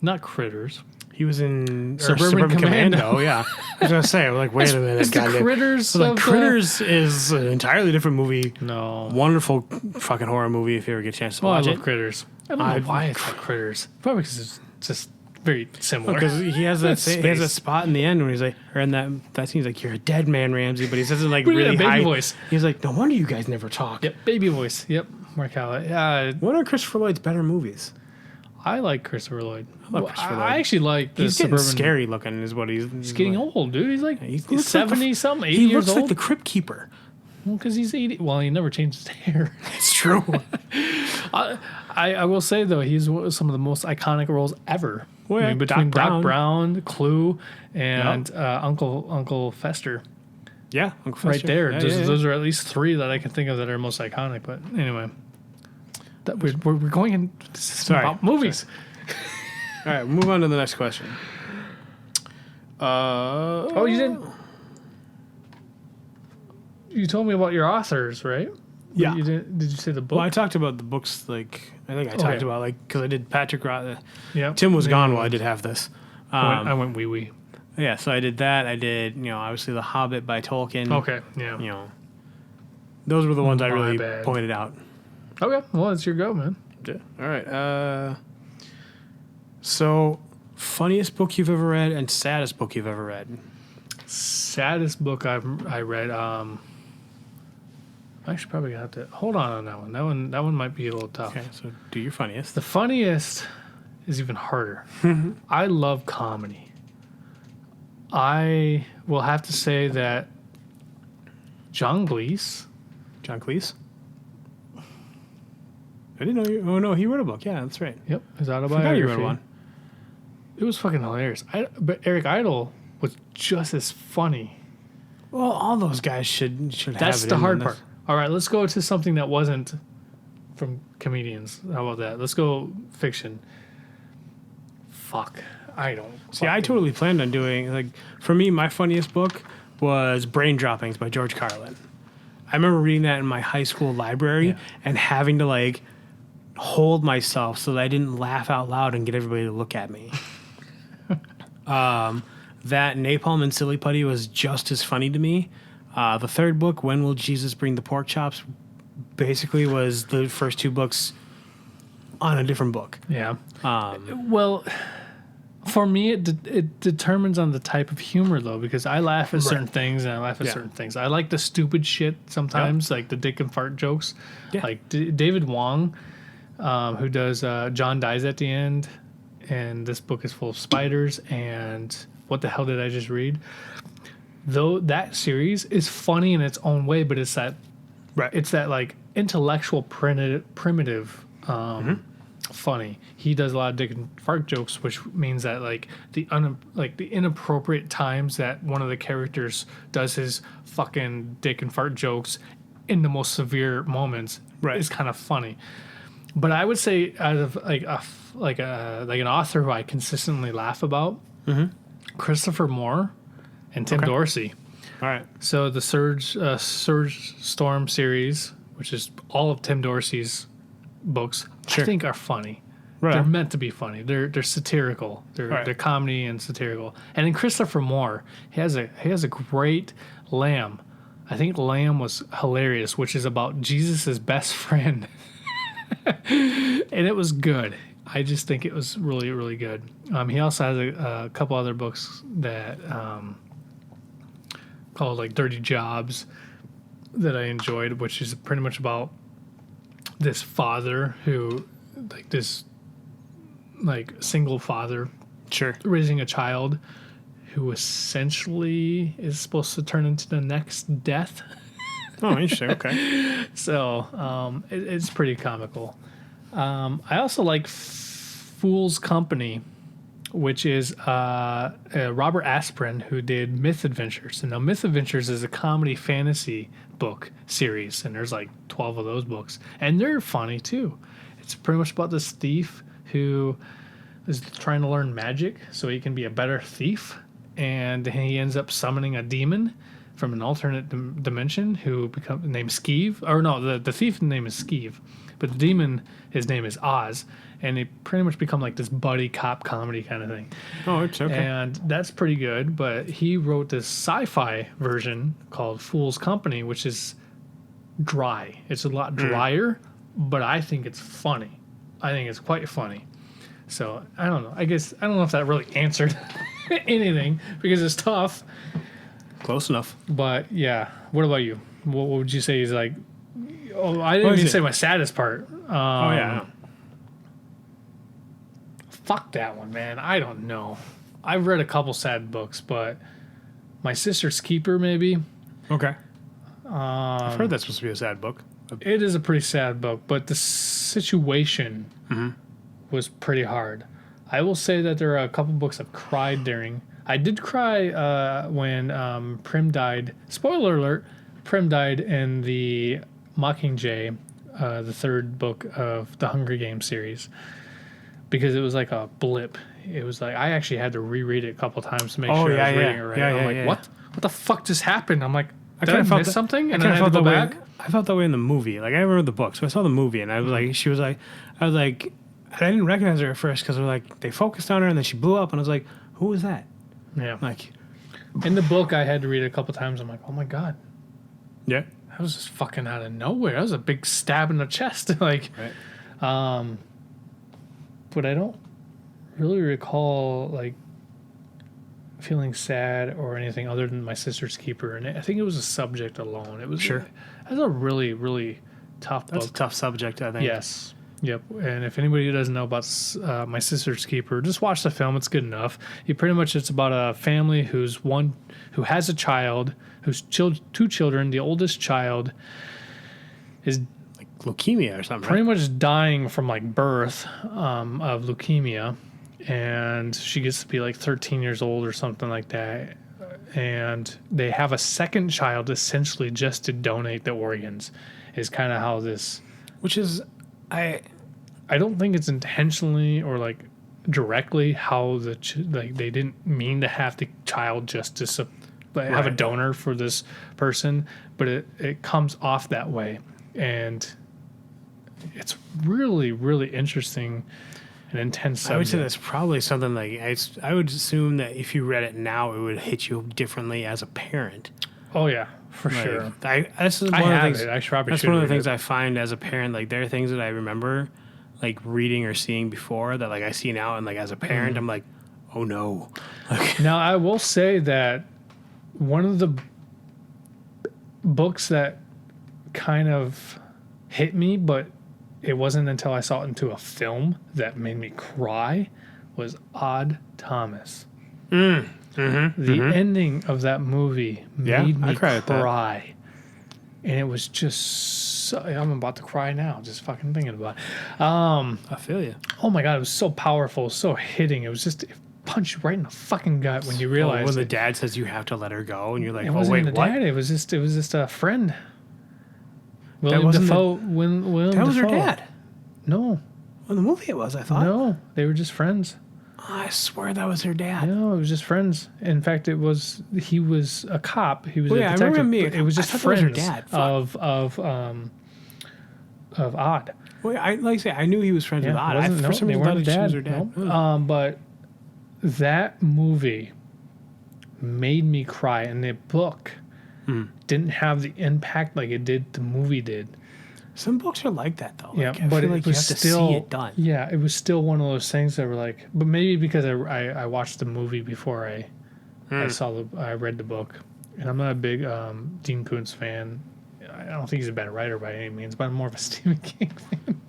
Speaker 1: Not Critters.
Speaker 2: He was in
Speaker 1: Suburban Commando.
Speaker 2: Yeah, I was gonna say, I'm like, wait a minute,
Speaker 1: Critters.
Speaker 2: Critters is an entirely different movie.
Speaker 1: No,
Speaker 2: wonderful fucking horror movie. If you ever get a chance to watch
Speaker 1: I
Speaker 2: it.
Speaker 1: love Critters. I don't know why it's called Critters. Probably because it's just very similar.
Speaker 2: Because he has that spot in the end when he's like, or in that scene, he's like, "You're a dead man, Ramsey," but he says it like really
Speaker 1: baby
Speaker 2: high
Speaker 1: voice.
Speaker 2: He's like, "No wonder you guys never talk."
Speaker 1: Yep, baby voice. Yep, Mark Calloway.
Speaker 2: What are Christopher Lloyd's better movies?
Speaker 1: I like Christopher Lloyd.
Speaker 2: I
Speaker 1: actually like the
Speaker 2: he's
Speaker 1: Suburban.
Speaker 2: Getting scary looking is what he's
Speaker 1: getting old, dude. He's like
Speaker 2: he's
Speaker 1: 70-something, 80
Speaker 2: he
Speaker 1: years
Speaker 2: looks
Speaker 1: old.
Speaker 2: like the Crypt Keeper.
Speaker 1: Well, because he's 80. Well, he never changed his hair.
Speaker 2: It's true.
Speaker 1: I will say, though, he's some of the most iconic roles ever.
Speaker 2: Well, yeah,
Speaker 1: between Doc Brown, Clue, and Uncle Fester.
Speaker 2: Yeah, Uncle Fester.
Speaker 1: Right there.
Speaker 2: Yeah,
Speaker 1: those are at least three that I can think of that are most iconic. But anyway, we're going in about movies.
Speaker 2: All right, move on to the next question.
Speaker 1: You didn't. You told me about your authors, right?
Speaker 2: Yeah.
Speaker 1: You didn't, did you say the book?
Speaker 2: Well, I talked about the books. Like I think I talked about because I did Patrick Rothfuss.
Speaker 1: Yeah.
Speaker 2: Tim was gone while I did half this.
Speaker 1: I went wee wee.
Speaker 2: Yeah, so I did that. I did obviously The Hobbit by Tolkien.
Speaker 1: Okay. Yeah.
Speaker 2: Those were the ones I really pointed out.
Speaker 1: Okay. Well, it's your go, man.
Speaker 2: Yeah. All right. So, funniest book you've ever read and saddest book you've ever read?
Speaker 1: Saddest book I read. I actually probably got to hold on that one. That one might be a little tough.
Speaker 2: Okay, so do your funniest.
Speaker 1: The funniest is even harder. I love comedy. I will have to say that John Cleese.
Speaker 2: John Cleese? I didn't know you. Oh, no, he wrote a book. Yeah, that's right.
Speaker 1: Yep, his
Speaker 2: I
Speaker 1: autobiography.
Speaker 2: forgot you wrote one.
Speaker 1: It was fucking hilarious. But Eric Idle was just as funny.
Speaker 2: Well, all those guys should have
Speaker 1: That's
Speaker 2: it
Speaker 1: the
Speaker 2: in
Speaker 1: hard
Speaker 2: them.
Speaker 1: part. All right, let's go to something that wasn't from comedians. How about that? Let's go fiction. Fuck. I don't.
Speaker 2: See, I totally planned on doing, like, for me, my funniest book was Brain Droppings by George Carlin. I remember reading that in my high school library and having to, like, hold myself so that I didn't laugh out loud and get everybody to look at me. That Napalm and Silly Putty was just as funny to me. The third book, When Will Jesus Bring the Pork Chops, basically was the first two books on a different book.
Speaker 1: Yeah. Well, for me, it determines on the type of humor, though, because I laugh at certain things and I laugh at certain things. I like the stupid shit sometimes, like the dick and fart jokes.
Speaker 2: Yeah.
Speaker 1: Like David Wong, who does John Dies at the End, and this book is full of spiders, and what the hell did I just read? Though that series is funny in its own way, but it's that like intellectual primitive funny. He does a lot of dick and fart jokes, which means that like the inappropriate times that one of the characters does his fucking dick and fart jokes in the most severe moments is kind of funny. But I would say out of like an author who I consistently laugh about, Christopher Moore and Tim Dorsey.
Speaker 2: All right.
Speaker 1: So the Surge Storm series, which is all of Tim Dorsey's books, I think are funny.
Speaker 2: Right.
Speaker 1: They're meant to be funny. They're satirical. They're comedy and satirical. And then Christopher Moore, he has a great Lamb. I think Lamb was hilarious, which is about Jesus' best friend. And it was good. I just think it was really, really good. He also has a couple other books that called like Dirty Jobs that I enjoyed, which is pretty much about this father who, like this, like single father, raising a child who essentially is supposed to turn into the next death.
Speaker 2: Oh, interesting. Okay.
Speaker 1: So it's pretty comical. I also like Fool's Company, which is Robert Asprin, who did Myth Adventures. And now Myth Adventures is a comedy fantasy book series, and there's like 12 of those books. And they're funny, too. It's pretty much about this thief who is trying to learn magic so he can be a better thief. And he ends up summoning a demon from an alternate dimension who becomes named Skeeve. Or no, the thief's name is Skeeve. But the demon, his name is Oz. And they pretty much become like this buddy cop comedy kind of thing.
Speaker 2: Oh, it's okay.
Speaker 1: And that's pretty good. But he wrote this sci-fi version called Fool's Company, which is dry. It's a lot drier, but I think it's funny. I think it's quite funny. So, I don't know. I don't know if that really answered anything because it's tough.
Speaker 2: Close enough.
Speaker 1: But, yeah. What about you? What would you say is like... Oh, I didn't even say my saddest part.
Speaker 2: Oh, yeah.
Speaker 1: Fuck that one, man. I don't know. I've read a couple sad books, but My Sister's Keeper, maybe.
Speaker 2: Okay. I've heard that's supposed to be a sad book.
Speaker 1: It is a pretty sad book, but the situation was pretty hard. I will say that there are a couple books I've cried during. I did cry when Prim died. Spoiler alert, Prim died in the Mockingjay, the third book of the Hunger Games series, because it was like a blip. It was like I actually had to reread it a couple times to make sure I was reading it right. I'm like, what the fuck just happened? I'm like, did I miss something? And I had to go back.
Speaker 2: I felt that way in the movie. Like I remember the book, so I saw the movie, and I was like, I didn't recognize her at first because like they focused on her, and then she blew up, and I was like, who was that?
Speaker 1: Yeah.
Speaker 2: Like
Speaker 1: in the book, I had to read it a couple times. I'm like, oh my god.
Speaker 2: Yeah.
Speaker 1: That was just fucking out of nowhere. That was a big stab in the chest. Like, but I don't really recall like feeling sad or anything other than My Sister's Keeper, and I think it was a subject alone. It was that's a really, really tough book.
Speaker 2: That's a tough subject, I think.
Speaker 1: Yes. Yep. And if anybody doesn't know about My Sister's Keeper, just watch the film. It's good enough. It's about a family who has a child, who's two children. The oldest child is
Speaker 2: Like leukemia or something.
Speaker 1: pretty much dying from like birth of leukemia, and she gets to be like 13 years old or something like that. And they have a second child essentially just to donate the organs. Is kind of how this.
Speaker 2: Which is, I
Speaker 1: don't think it's intentionally or like directly how they didn't mean to have the child just to have a donor for this person, but it comes off that way, and it's really, really interesting and intense subject.
Speaker 2: I would say that's probably something like I would assume that if you read it now, it would hit you differently as a parent.
Speaker 1: Oh yeah, for sure.
Speaker 2: That's one of the things I find as a parent. Like there are things that I remember, like reading or seeing before that like I see now, and like as a parent, I'm like, oh no.
Speaker 1: Now I will say that one of the books that kind of hit me, but it wasn't until I saw it into a film that made me cry, was Odd Thomas. The ending of that movie made me cry. And it was just I'm about to cry now, just fucking thinking about it.
Speaker 2: I feel you.
Speaker 1: Oh my God, it was so powerful, so hitting. It was just, it punched you right in the fucking gut when you realize
Speaker 2: when the dad says you have to let her go, and you're like,
Speaker 1: it
Speaker 2: oh
Speaker 1: wasn't
Speaker 2: wait,
Speaker 1: even the
Speaker 2: what?
Speaker 1: dad, it was just a friend.
Speaker 2: William
Speaker 1: Dafoe.
Speaker 2: That was her dad.
Speaker 1: No.
Speaker 2: In the movie it was, I thought.
Speaker 1: No, they were just friends.
Speaker 2: I swear that was her dad.
Speaker 1: No, it was just friends. In fact, he was a cop. He was a detective.
Speaker 2: I remember
Speaker 1: it was just friends
Speaker 2: her dad.
Speaker 1: of Odd.
Speaker 2: Well, I say I knew he was friends with Odd.
Speaker 1: For some reason, I thought she was her dad.
Speaker 2: No.
Speaker 1: But that movie made me cry, and the book didn't have the impact like it did. The movie did.
Speaker 2: Some books are like that though.
Speaker 1: Yeah,
Speaker 2: but
Speaker 1: it
Speaker 2: like
Speaker 1: was
Speaker 2: you have
Speaker 1: still
Speaker 2: to see it done.
Speaker 1: Yeah, it was still one of those things that were like, but maybe because I watched the movie before I read the book, and I'm not a big Dean Koontz fan. I don't think he's a bad writer by any means, but I'm more of a Stephen King fan.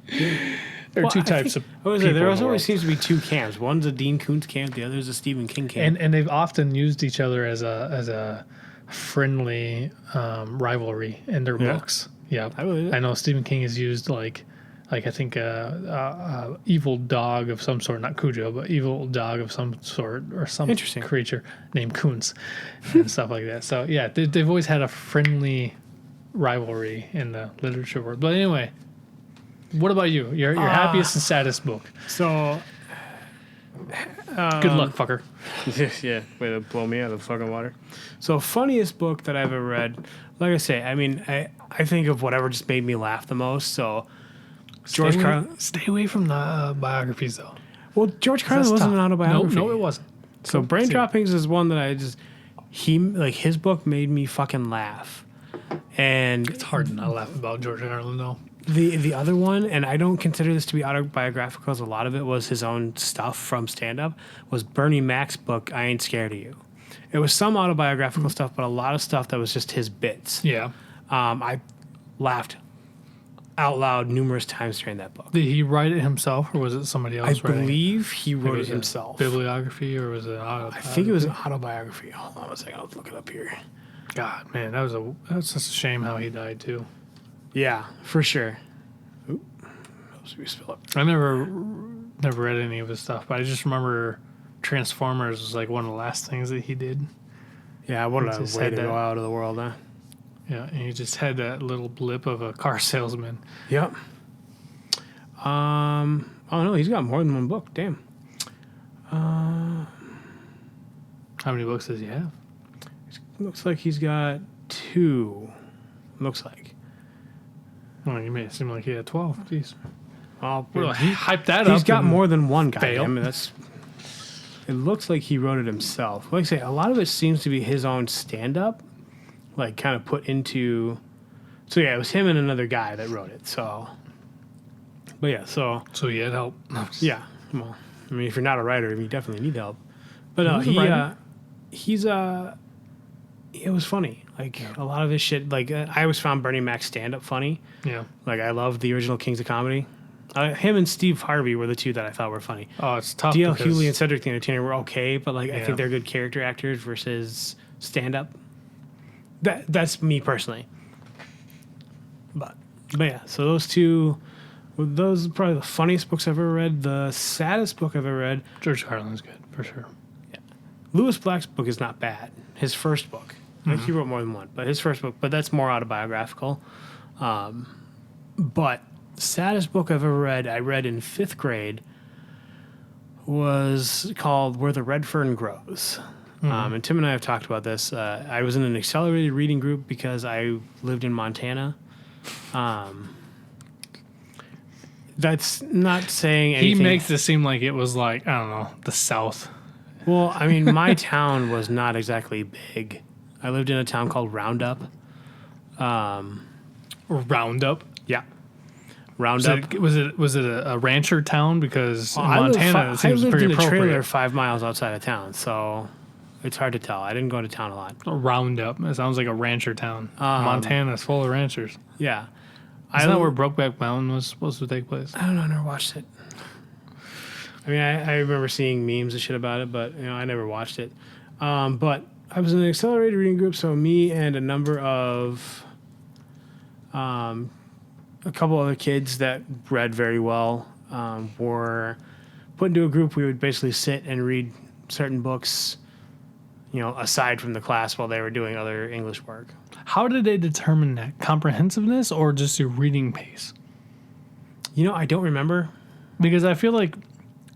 Speaker 1: There are two types of people.
Speaker 2: There always seems to be two camps. One's a Dean Koontz camp, the other's a Stephen King camp.
Speaker 1: And they've often used each other as a friendly rivalry in their books. Yeah, I know Stephen King has used like I think evil dog of some sort, not Cujo, but evil dog of some sort or some creature named Koontz and stuff like that. So yeah, they've always had a friendly rivalry in the literature world. But anyway, what about you? Your happiest and saddest book?
Speaker 2: So,
Speaker 1: good luck, fucker.
Speaker 2: Yeah, way to blow me out of the fucking water. So, funniest book that I've ever read. Like I say, I mean, I think of whatever just made me laugh the most. So, George Carlin.
Speaker 1: Stay away from the biographies, though.
Speaker 2: Well, George Carlin wasn't an autobiography.
Speaker 1: No, it wasn't.
Speaker 2: So, Brain Droppings is one that his book made me fucking laugh. And
Speaker 1: it's hard to not laugh about George Carlin, though.
Speaker 2: The other one, and I don't consider this to be autobiographical because a lot of it was his own stuff from stand-up, was Bernie Mac's book, I Ain't Scared of You. It was some autobiographical stuff, but a lot of stuff that was just his bits.
Speaker 1: Yeah.
Speaker 2: I laughed out loud numerous times during that book.
Speaker 1: Did he write it himself, or was it somebody else writing?
Speaker 2: I believe he wrote it himself.
Speaker 1: Bibliography, or was it autobiography?
Speaker 2: I think it was an autobiography. Hold on a second, I'll look it up here.
Speaker 1: God, man, that was just a shame how he died, too.
Speaker 2: Yeah, for sure. Oop. We spill up.
Speaker 1: I never read any of his stuff, but I just remember Transformers was like one of the last things that he did.
Speaker 2: Yeah, what a way to go out of the world, huh?
Speaker 1: Yeah, and he just had that little blip of a car salesman.
Speaker 2: Yep. Oh no, he's got more than one book. Damn.
Speaker 1: How many books does he have?
Speaker 2: Looks like he's got 2. Looks like.
Speaker 1: Well, you made it seem like he had 12. Jeez.
Speaker 2: Oh,
Speaker 1: well, he hyped that up.
Speaker 2: He's got more than one guy. I mean, it looks like he wrote it himself. Like I say, a lot of it seems to be his own stand-up, like kind of put into. So yeah, it was him and another guy that wrote it. So, but yeah, so
Speaker 1: he had help.
Speaker 2: Yeah, well, I mean, if you're not a writer, you definitely need help. But no, it was funny. Like a lot of his shit. Like I always found Bernie Mac's stand-up funny.
Speaker 1: Yeah.
Speaker 2: Like I love the original Kings of Comedy. Him and Steve Harvey were the two that I thought were funny.
Speaker 1: Oh, it's tough.
Speaker 2: D.L.
Speaker 1: because-
Speaker 2: Hewley and Cedric the Entertainer were okay, but like I
Speaker 1: Yeah.
Speaker 2: think they're good character actors versus stand-up. That's me personally. But yeah, so those are probably the funniest books I've ever read. The saddest book I've ever read.
Speaker 1: George Carlin's good for sure.
Speaker 2: Lewis Black's book is not bad. His first book. I think he wrote more than one, but his first book, but that's more autobiographical. But saddest book I've ever read, I read in 5th grade, was called Where the Red Fern Grows. And Tim and I have talked about this. I was in an accelerated reading group because I lived in Montana. That's not saying anything.
Speaker 1: He makes it seem like it was like, I don't know, the South.
Speaker 2: Well, I mean, my town was not exactly big. I lived in a town called Roundup.
Speaker 1: Roundup.
Speaker 2: Yeah. Roundup.
Speaker 1: Was it a rancher town? Because in
Speaker 2: I lived
Speaker 1: Montana, it seems
Speaker 2: I lived
Speaker 1: pretty
Speaker 2: in a
Speaker 1: appropriate.
Speaker 2: trailer 5 miles outside of town, so it's hard to tell. I didn't go to town a lot.
Speaker 1: Roundup. It sounds like a rancher town. Montana's full of ranchers.
Speaker 2: Yeah.
Speaker 1: Isn't that where Brokeback Mountain was supposed to take place?
Speaker 2: I don't know. I never watched it. I mean, I remember seeing memes and shit about it, but I never watched it. But I was in an accelerated reading group, so me and a number of a couple other kids that read very well were put into a group. We would basically sit and read certain books, aside from the class while they were doing other English work.
Speaker 1: How did they determine that? Comprehensiveness or just your reading pace?
Speaker 2: I don't remember.
Speaker 1: Because I feel like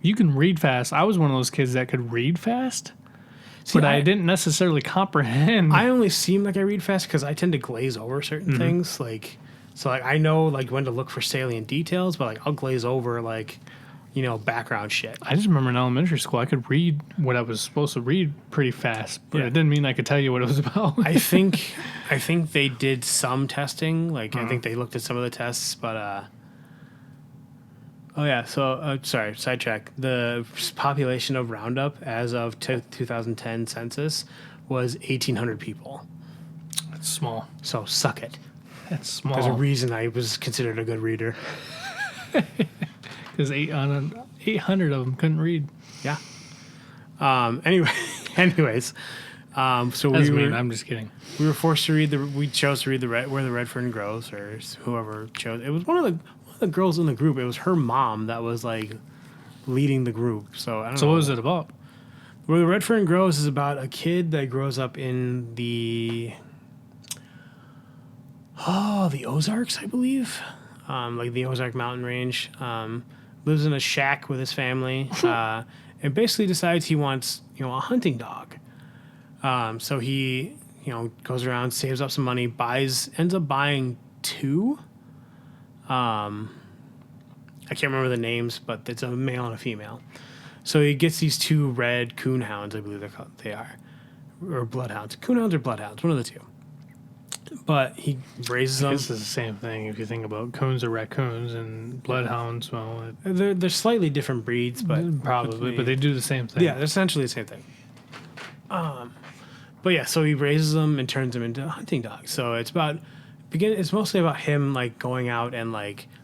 Speaker 1: you can read fast. I was one of those kids that could read fast, but I didn't necessarily comprehend.
Speaker 2: I only seem like I read fast because I tend to glaze over certain things. So I know when to look for salient details, but I'll glaze over background shit.
Speaker 1: I just remember in elementary school, I could read what I was supposed to read pretty fast, but it didn't mean I could tell you what it was about.
Speaker 2: I think they did some testing. I think they looked at some of the tests, but oh yeah. So sorry, sidetrack. The population of Roundup as of 2010 census was 1,800 people.
Speaker 1: That's small.
Speaker 2: So suck it.
Speaker 1: That's small.
Speaker 2: There's a reason I was considered a good reader.
Speaker 1: Because 800 of them couldn't read.
Speaker 2: Yeah. Anyways, so
Speaker 1: That's mean. I'm just kidding.
Speaker 2: We were forced to read we chose to read Where the Red Fern Grows, or whoever chose. It was one of the girls in the group. It was her mom that was leading the group. So I don't know.
Speaker 1: So what was it about?
Speaker 2: Where the Red Fern Grows is about a kid that grows up in the Ozarks, I believe. The Ozark mountain range. Lives in a shack with his family. And basically decides he wants, a hunting dog. So he, goes around, saves up some money, ends up buying 2. I can't remember the names, but it's a male and a female. So he gets these 2 red coon hounds, I believe they are. Or bloodhounds. Coon hounds or bloodhounds, one of the 2. But he raises them.
Speaker 1: This is the same thing if you think about coons or raccoons and bloodhounds. Well,
Speaker 2: They're slightly different breeds, but
Speaker 1: probably, but they do the same thing.
Speaker 2: yeah, they're essentially the same thing. But yeah, so he raises them and turns them into hunting dogs. So it's mostly about him going out and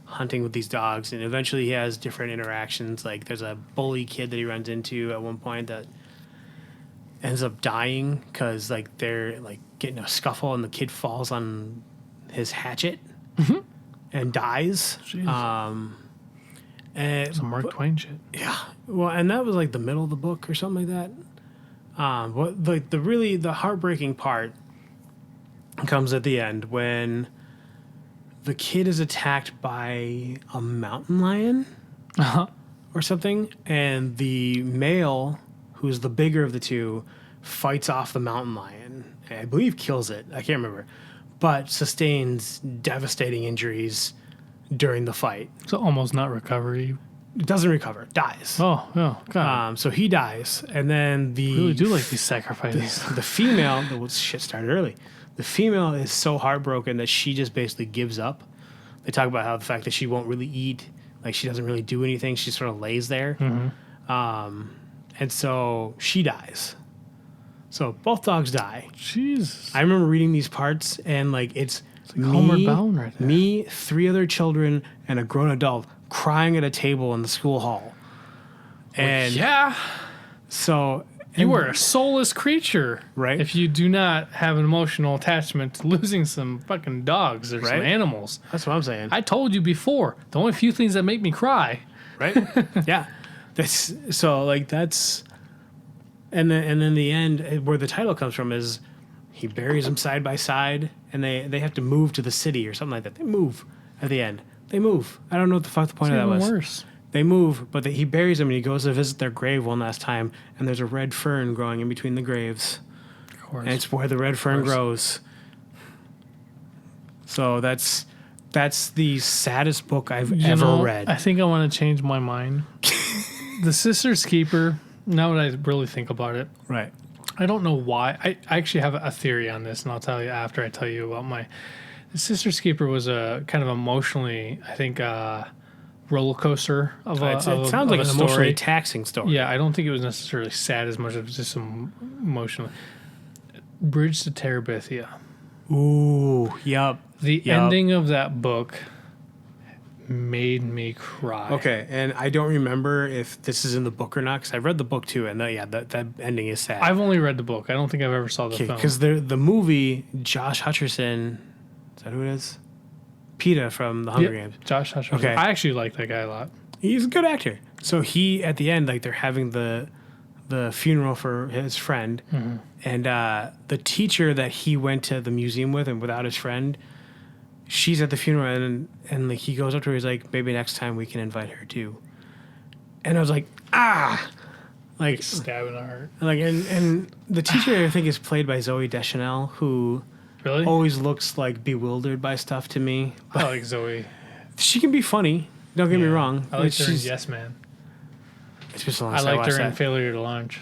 Speaker 2: hunting with these dogs, and eventually he has different interactions. There's a bully kid that he runs into at one point that ends up dying because they're getting a scuffle and the kid falls on his hatchet and dies. And
Speaker 1: Some Mark Twain shit.
Speaker 2: yeah, well, and that was the middle of the book or something like that. What the heartbreaking part comes at the end when the kid is attacked by a mountain lion or something, and the male, who's the bigger of the 2, fights off the mountain lion. I believe kills it. I can't remember, but sustains devastating injuries during the fight.
Speaker 1: So almost not recovery.
Speaker 2: It doesn't recover. Dies.
Speaker 1: Oh, God.
Speaker 2: So he dies, and then
Speaker 1: I really do like these sacrifices.
Speaker 2: the female. Shit started early. The female is so heartbroken that she just basically gives up. They talk about how the fact that she won't really eat, she doesn't really do anything. She sort of lays there, and so she dies. So both dogs die.
Speaker 1: Jesus.
Speaker 2: I remember reading these parts, and it's
Speaker 1: like Homeward Bound right there.
Speaker 2: me, 3 other children, and a grown adult crying at a table in the school hall. And
Speaker 1: yeah.
Speaker 2: so
Speaker 1: You are a soulless creature.
Speaker 2: Right.
Speaker 1: If you do not have an emotional attachment to losing some fucking dogs or some
Speaker 2: Right.
Speaker 1: animals.
Speaker 2: That's what I'm saying.
Speaker 1: I told you before, the only few things that make me cry.
Speaker 2: Right? Yeah. That's so like that's and then the end where the title comes from is he buries them side by side and they have to move to the city or something like that. They move at the end. They move. I don't know what the fuck the point of that
Speaker 1: Even
Speaker 2: was.
Speaker 1: worse.
Speaker 2: They move, but he buries them and he goes to visit their grave one last time and there's a red fern growing in between the graves.
Speaker 1: Of course.
Speaker 2: And it's where the red fern grows. So that's the saddest book I've ever read.
Speaker 1: I think I want to change my mind. The Sister's Keeper, now that I really think about it,
Speaker 2: Right.
Speaker 1: I don't know why. I actually have a theory on this, and I'll tell you after I tell you about my... The Sister's Keeper was a kind of emotionally, I think, roller coaster of a
Speaker 2: It sounds
Speaker 1: of
Speaker 2: like
Speaker 1: a
Speaker 2: an
Speaker 1: story.
Speaker 2: emotionally taxing story.
Speaker 1: Yeah, I don't think it was necessarily sad as much as just some emotional. Bridge to Terabithia.
Speaker 2: Ooh, yup.
Speaker 1: The
Speaker 2: Yup.
Speaker 1: ending of that book made me cry.
Speaker 2: Okay, and I don't remember if this is in the book or not because I read the book too, and that ending is sad.
Speaker 1: I've only read the book. I don't think I've ever saw the film.
Speaker 2: Because the movie, Josh Hutcherson, is that who it is? PETA from The Hunger Games.
Speaker 1: Josh Hutcherson.
Speaker 2: Okay.
Speaker 1: I actually like that guy a lot.
Speaker 2: He's a good actor. So he, at the end, like they're having the funeral for his friend, and the teacher that he went to the museum with and without his friend, she's at the funeral and like he goes up to her, he's like, maybe next time we can invite her too. And I was like, like
Speaker 1: Stab in the heart.
Speaker 2: like and the teacher I think is played by Zoe Deschanel, who
Speaker 1: Really?
Speaker 2: always looks like bewildered by stuff to me.
Speaker 1: I like Zoe.
Speaker 2: She can be funny. Don't get me wrong.
Speaker 1: I liked her in
Speaker 2: She's-
Speaker 1: Yes Man.
Speaker 2: It's been so long
Speaker 1: I
Speaker 2: since
Speaker 1: liked her
Speaker 2: watched
Speaker 1: in
Speaker 2: that.
Speaker 1: Failure to Launch.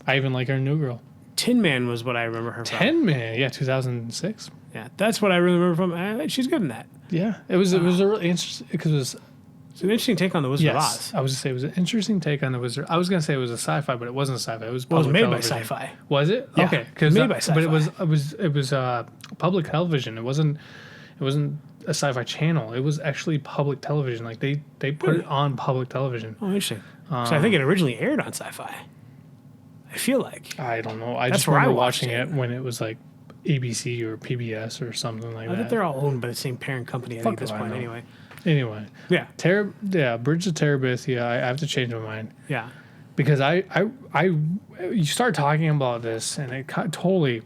Speaker 1: I even like her in New Girl.
Speaker 2: Tin Man was what I remember her from.
Speaker 1: 10 Man. Yeah, 2006.
Speaker 2: Yeah, that's what I really remember from. She's good in that.
Speaker 1: Yeah. It was a really interesting because it was
Speaker 2: It's an interesting take on the Wizard of
Speaker 1: yes.
Speaker 2: Oz.
Speaker 1: I was gonna say it was an interesting take on the Wizard. I was gonna say it was a sci-fi, but it wasn't a sci-fi. It was
Speaker 2: Well, it was
Speaker 1: public
Speaker 2: made
Speaker 1: television.
Speaker 2: by Sci-Fi.
Speaker 1: Was it?
Speaker 2: Yeah,
Speaker 1: Okay,
Speaker 2: made by
Speaker 1: but it
Speaker 2: Sci-Fi.
Speaker 1: was public television. It wasn't a sci-fi channel. It was actually public television. Like they put it on public television.
Speaker 2: Oh, interesting. So I think it originally aired on Sci-Fi. I feel like.
Speaker 1: I don't know. I
Speaker 2: That's
Speaker 1: just
Speaker 2: where I
Speaker 1: remember
Speaker 2: watched
Speaker 1: watching
Speaker 2: it.
Speaker 1: it when it was like ABC or PBS or something like
Speaker 2: I think
Speaker 1: that.
Speaker 2: they're all owned by the same parent company, I think,
Speaker 1: Fuck
Speaker 2: at this
Speaker 1: if I
Speaker 2: point,
Speaker 1: know.
Speaker 2: anyway.
Speaker 1: Anyway,
Speaker 2: Yeah.
Speaker 1: Bridge to Terabithia. I have to change my mind.
Speaker 2: Yeah.
Speaker 1: Because you start talking about this, and I completely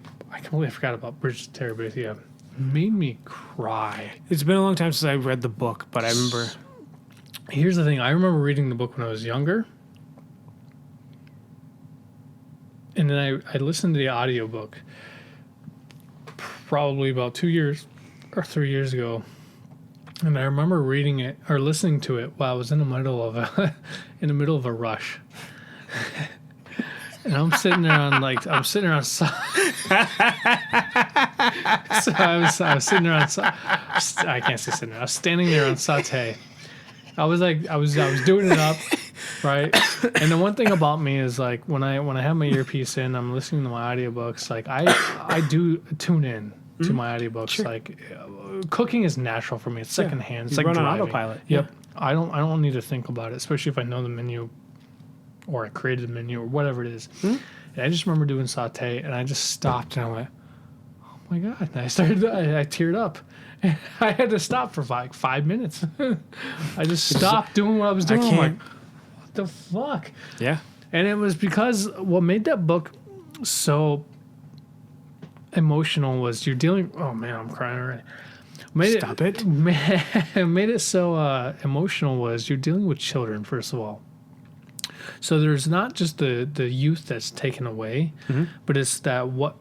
Speaker 1: forgot about Bridge to Terabithia. Made me cry.
Speaker 2: It's been a long time since I read the book, but I remember.
Speaker 1: Here's the thing: I remember reading the book when I was younger, and then I listened to the audiobook probably about 2 years or 3 years ago, and I remember reading it or listening to it while I was in the middle of a rush. And I'm sitting there on so I was sitting there on I can't say sitting there. I was standing there on saute. I was doing it up, right? And the one thing about me is like when I have my earpiece in, I'm listening to my audiobooks, like I do tune in to my audiobooks.
Speaker 2: Sure.
Speaker 1: Like cooking is natural for me. It's secondhand. It's
Speaker 2: You
Speaker 1: like
Speaker 2: run on
Speaker 1: driving.
Speaker 2: autopilot.
Speaker 1: Yep. I don't need to think about it, especially if I know the menu or I created the menu or whatever it is. And I just remember doing saute and I just stopped and I went, oh my God. And I teared up. And I had to stop for like 5 minutes. I just stopped doing what I was doing. I'm like, what the fuck?
Speaker 2: Yeah.
Speaker 1: And it was because what made that book so emotional was you're dealing. Oh man, I'm crying already.
Speaker 2: Stop it.
Speaker 1: Made it so emotional was you're dealing with children, first of all. So there's not just the youth that's taken away, but it's that what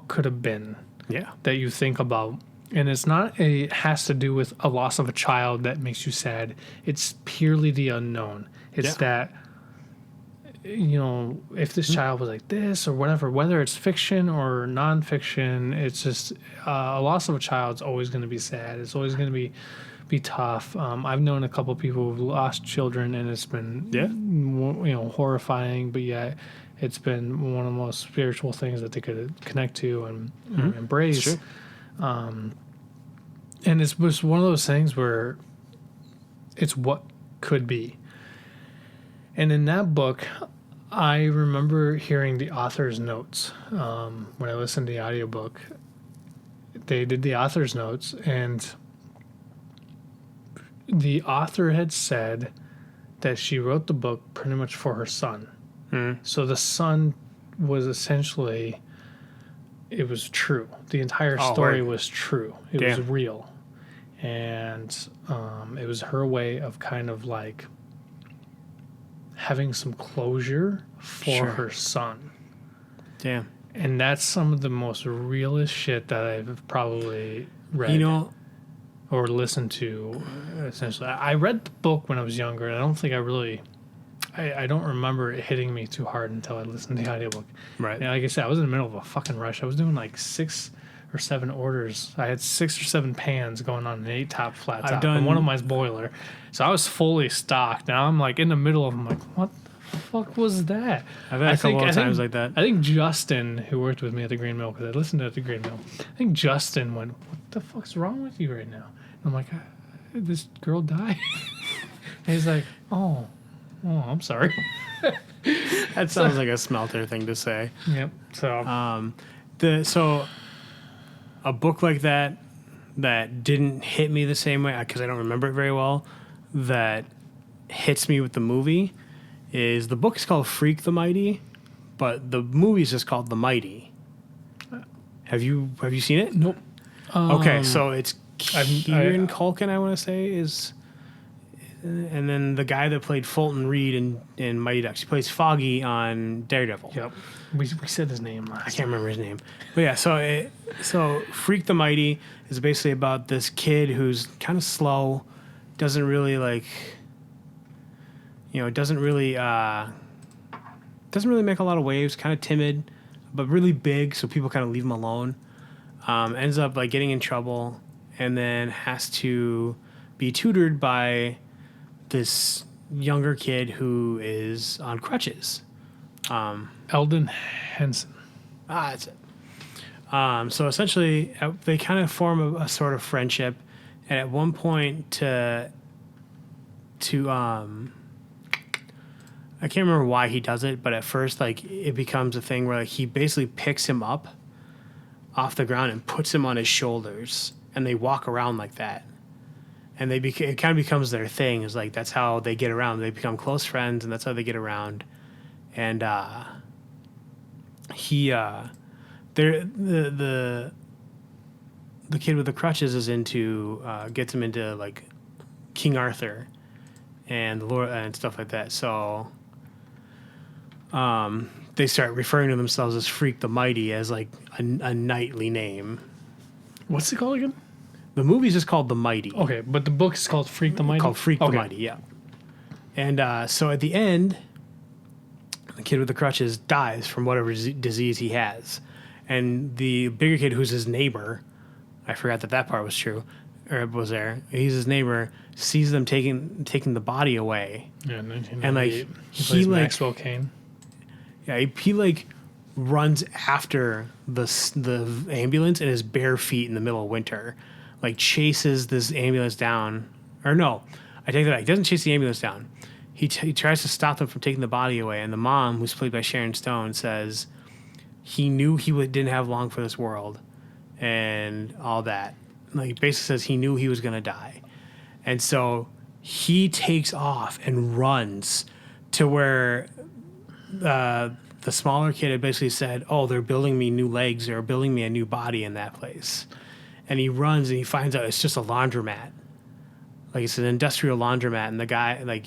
Speaker 1: could have been
Speaker 2: Yeah.
Speaker 1: that you think about. And it's not has to do with a loss of a child that makes you sad. It's purely the unknown. It's that, if this child was like this or whatever, whether it's fiction or nonfiction, it's just a loss of a child's always going to be sad. It's always going to be tough. I've known a couple people who've lost children, and it's been horrifying, but yet it's been one of the most spiritual things that they could connect to and embrace.
Speaker 2: Sure.
Speaker 1: And it was one of those things where it's what could be. And in that book, I remember hearing the author's notes when I listened to the audiobook. They did the author's notes, and the author had said that she wrote the book pretty much for her son. So the son was essentially, it was true. The entire story was true. It was real. And it was her way of kind of like having some closure for her son.
Speaker 2: Damn.
Speaker 1: And that's some of the most realist shit that I've probably read.
Speaker 2: You know,
Speaker 1: or listened to, essentially. I read the book when I was younger, and I don't think I don't remember it hitting me too hard until I listened to the audiobook.
Speaker 2: Right.
Speaker 1: And like I said, I was in the middle of a fucking rush. I was doing like 6 or 7 orders. I had 6 or 7 pans going on an 8-top flat top, and one of mine's boiler. So I was fully stocked. Now I'm like in the middle of them, like, what the fuck was that?
Speaker 2: I've had a couple of times like that.
Speaker 1: I think Justin, who worked with me at the Green Mill, because I listened to it at the Green Mill, I think Justin went, what the fuck's wrong with you right now? And I'm like, this girl died. And he's like, oh, I'm sorry.
Speaker 2: That sounds like a smelter thing to say.
Speaker 1: Yep. So,
Speaker 2: so a book like that didn't hit me the same way because I don't remember it very well. That hits me with the movie is the book is called Freak the Mighty, but the movie is just called The Mighty. Have you seen it?
Speaker 1: Nope.
Speaker 2: Okay, so it's Kieran Culkin, I want to say, is, and then the guy that played Fulton Reed in Mighty Ducks. He plays Foggy on Daredevil.
Speaker 1: Yep. We said his name last.
Speaker 2: I can't remember his name, but yeah. So Freak the Mighty is basically about this kid who's kind of slow, doesn't really doesn't really make a lot of waves, kind of timid, but really big, so people kind of leave him alone. Ends up like getting in trouble, and then has to be tutored by this younger kid who is on crutches.
Speaker 1: Eldon Henson.
Speaker 2: That's it. So essentially, they kind of form a sort of friendship, and at one point, I can't remember why he does it, but at first, like, it becomes a thing where like, he basically picks him up off the ground and puts him on his shoulders, and they walk around like that. And it kind of becomes their thing. Is like that's how they get around. They become close friends, and that's how they get around. And the kid with the crutches is gets him into like King Arthur and the Lord and stuff like that. So they start referring to themselves as Freak the Mighty as like a knightly name.
Speaker 1: What's it called again?
Speaker 2: The movie's just called The Mighty.
Speaker 1: Okay, but the book is called Freak the Mighty?
Speaker 2: Called Freak the Mighty, yeah. And so at the end, the kid with the crutches dies from whatever disease he has. And the bigger kid, who's his neighbor, I forgot that part was true, or was there. He's his neighbor, sees them taking the body away.
Speaker 1: Yeah, 1998.
Speaker 2: And like
Speaker 1: he plays Maxwell Cain.
Speaker 2: Yeah, he like runs after the ambulance in his bare feet in the middle of winter, like chases this ambulance down. Or no, I take that back. He doesn't chase the ambulance down. He tries to stop them from taking the body away, and the mom, who's played by Sharon Stone, says he knew he didn't have long for this world, and all that. Like basically says he knew he was gonna die, and so he takes off and runs to where the smaller kid had basically said, "Oh, they're building me new legs. They're building me a new body in that place," and he runs and he finds out it's just a laundromat, like it's an industrial laundromat, and the guy like.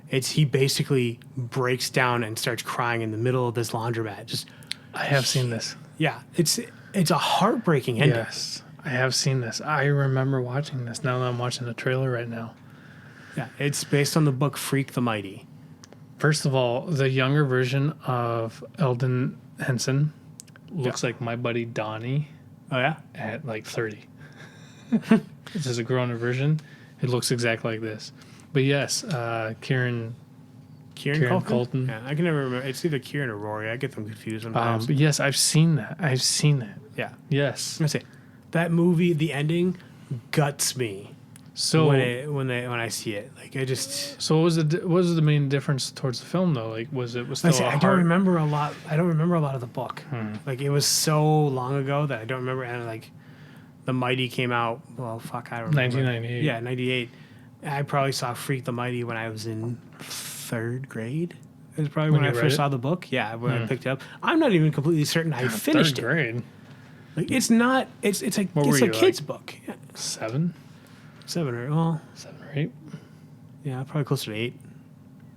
Speaker 2: He basically breaks down and starts crying in the middle of this laundromat.
Speaker 1: I have seen this.
Speaker 2: Yeah, it's a heartbreaking ending.
Speaker 1: Yes, I have seen this. I remember watching this. Now that I'm watching the trailer right now.
Speaker 2: Yeah, it's based on the book Freak the Mighty.
Speaker 1: First of all, the younger version of Eldon Henson looks like my buddy Donnie.
Speaker 2: Oh yeah,
Speaker 1: at like 30. This is a grown-up version. It looks exactly like this. But yes, Kieran Culkin.
Speaker 2: Yeah, I can never remember. It's either Kieran or Rory. I get them confused sometimes.
Speaker 1: But yes, I've seen that.
Speaker 2: Yeah.
Speaker 1: Yes.
Speaker 2: I say that movie, the ending, guts me
Speaker 1: So
Speaker 2: when I see it. Like I just
Speaker 1: So what was the main difference towards the film though? Like was still
Speaker 2: I don't remember a lot. I don't remember a lot of the book. Like it was so long ago that I don't remember. And like the Mighty came out. Well, fuck, I don't remember.
Speaker 1: 1998.
Speaker 2: Yeah, 98. I probably saw Freak the Mighty when I was in 3rd grade. It was probably when I first saw the book. Yeah, when I picked it up. I'm not even completely certain I finished
Speaker 1: 3rd grade.
Speaker 2: Like it's not. It's a kid's book. Yeah.
Speaker 1: 7?
Speaker 2: 7 or
Speaker 1: 7 or 8.
Speaker 2: Yeah, probably closer to 8.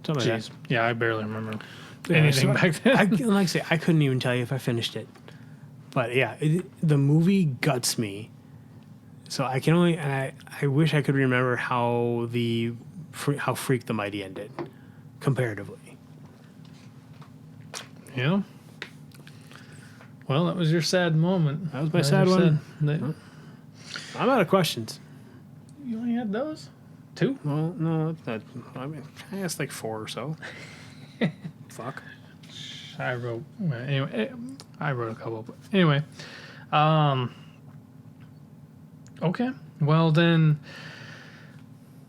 Speaker 2: Something like that.
Speaker 1: Yeah, I barely remember anything back then.
Speaker 2: Like I say, I couldn't even tell you if I finished it. But yeah, the movie guts me. So I can only, and I wish I could remember how Freak the Mighty ended, comparatively.
Speaker 1: Yeah. Well, that was your sad moment.
Speaker 2: That was my sad one. I'm out of questions.
Speaker 1: You only had those? 2?
Speaker 2: Well, no, I mean, I asked like 4 or so. Fuck.
Speaker 1: I wrote a couple. But anyway, okay. Well then,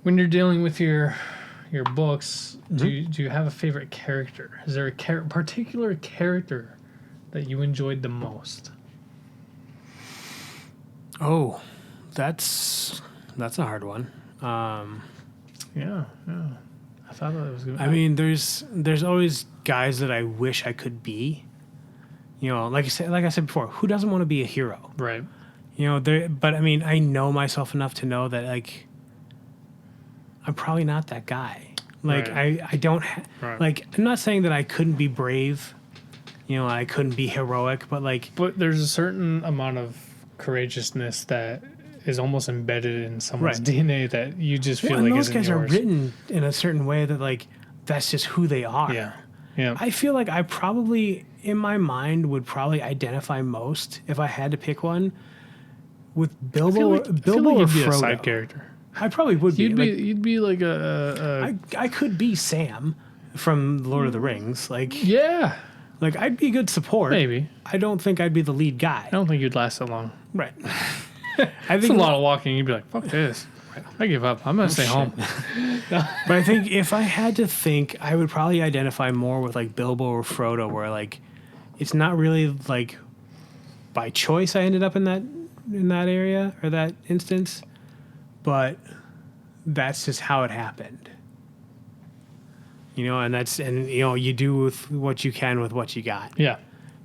Speaker 1: when you're dealing with your books, do you have a favorite character? Is there a particular character that you enjoyed the most?
Speaker 2: Oh, that's a hard one.
Speaker 1: Yeah. I thought that was good.
Speaker 2: I mean, there's always guys that I wish I could be. You know, like I said before, who doesn't want to be a hero?
Speaker 1: Right.
Speaker 2: You know, but I mean, I know myself enough to know that like I'm probably not that guy. Like
Speaker 1: right.
Speaker 2: I don't
Speaker 1: right.
Speaker 2: like I'm not saying that I couldn't be brave. You know, I couldn't be heroic, but
Speaker 1: there's a certain amount of courageousness that is almost embedded in someone's DNA that you just feel like
Speaker 2: those
Speaker 1: isn't
Speaker 2: guys
Speaker 1: yours.
Speaker 2: are written in a certain way that like that's just who they are.
Speaker 1: Yeah.
Speaker 2: I feel like I probably in my mind would probably identify most if I had to pick one with Bilbo or Frodo.
Speaker 1: A side character.
Speaker 2: I probably would be.
Speaker 1: You'd be like
Speaker 2: I could be Sam from Lord of the Rings. Like
Speaker 1: yeah.
Speaker 2: Like I'd be good support.
Speaker 1: Maybe.
Speaker 2: I don't think I'd be the lead guy.
Speaker 1: I don't think you'd last that long.
Speaker 2: Right.
Speaker 1: I think a lot of walking. You'd be like, "Fuck this! I give up. I'm gonna stay home."
Speaker 2: But I think if I had to think, I would probably identify more with like Bilbo or Frodo, where like it's not really like by choice I ended up in that area or that instance, but that's just how it happened. You know, and you know, you do with what you can with what you got.
Speaker 1: Yeah.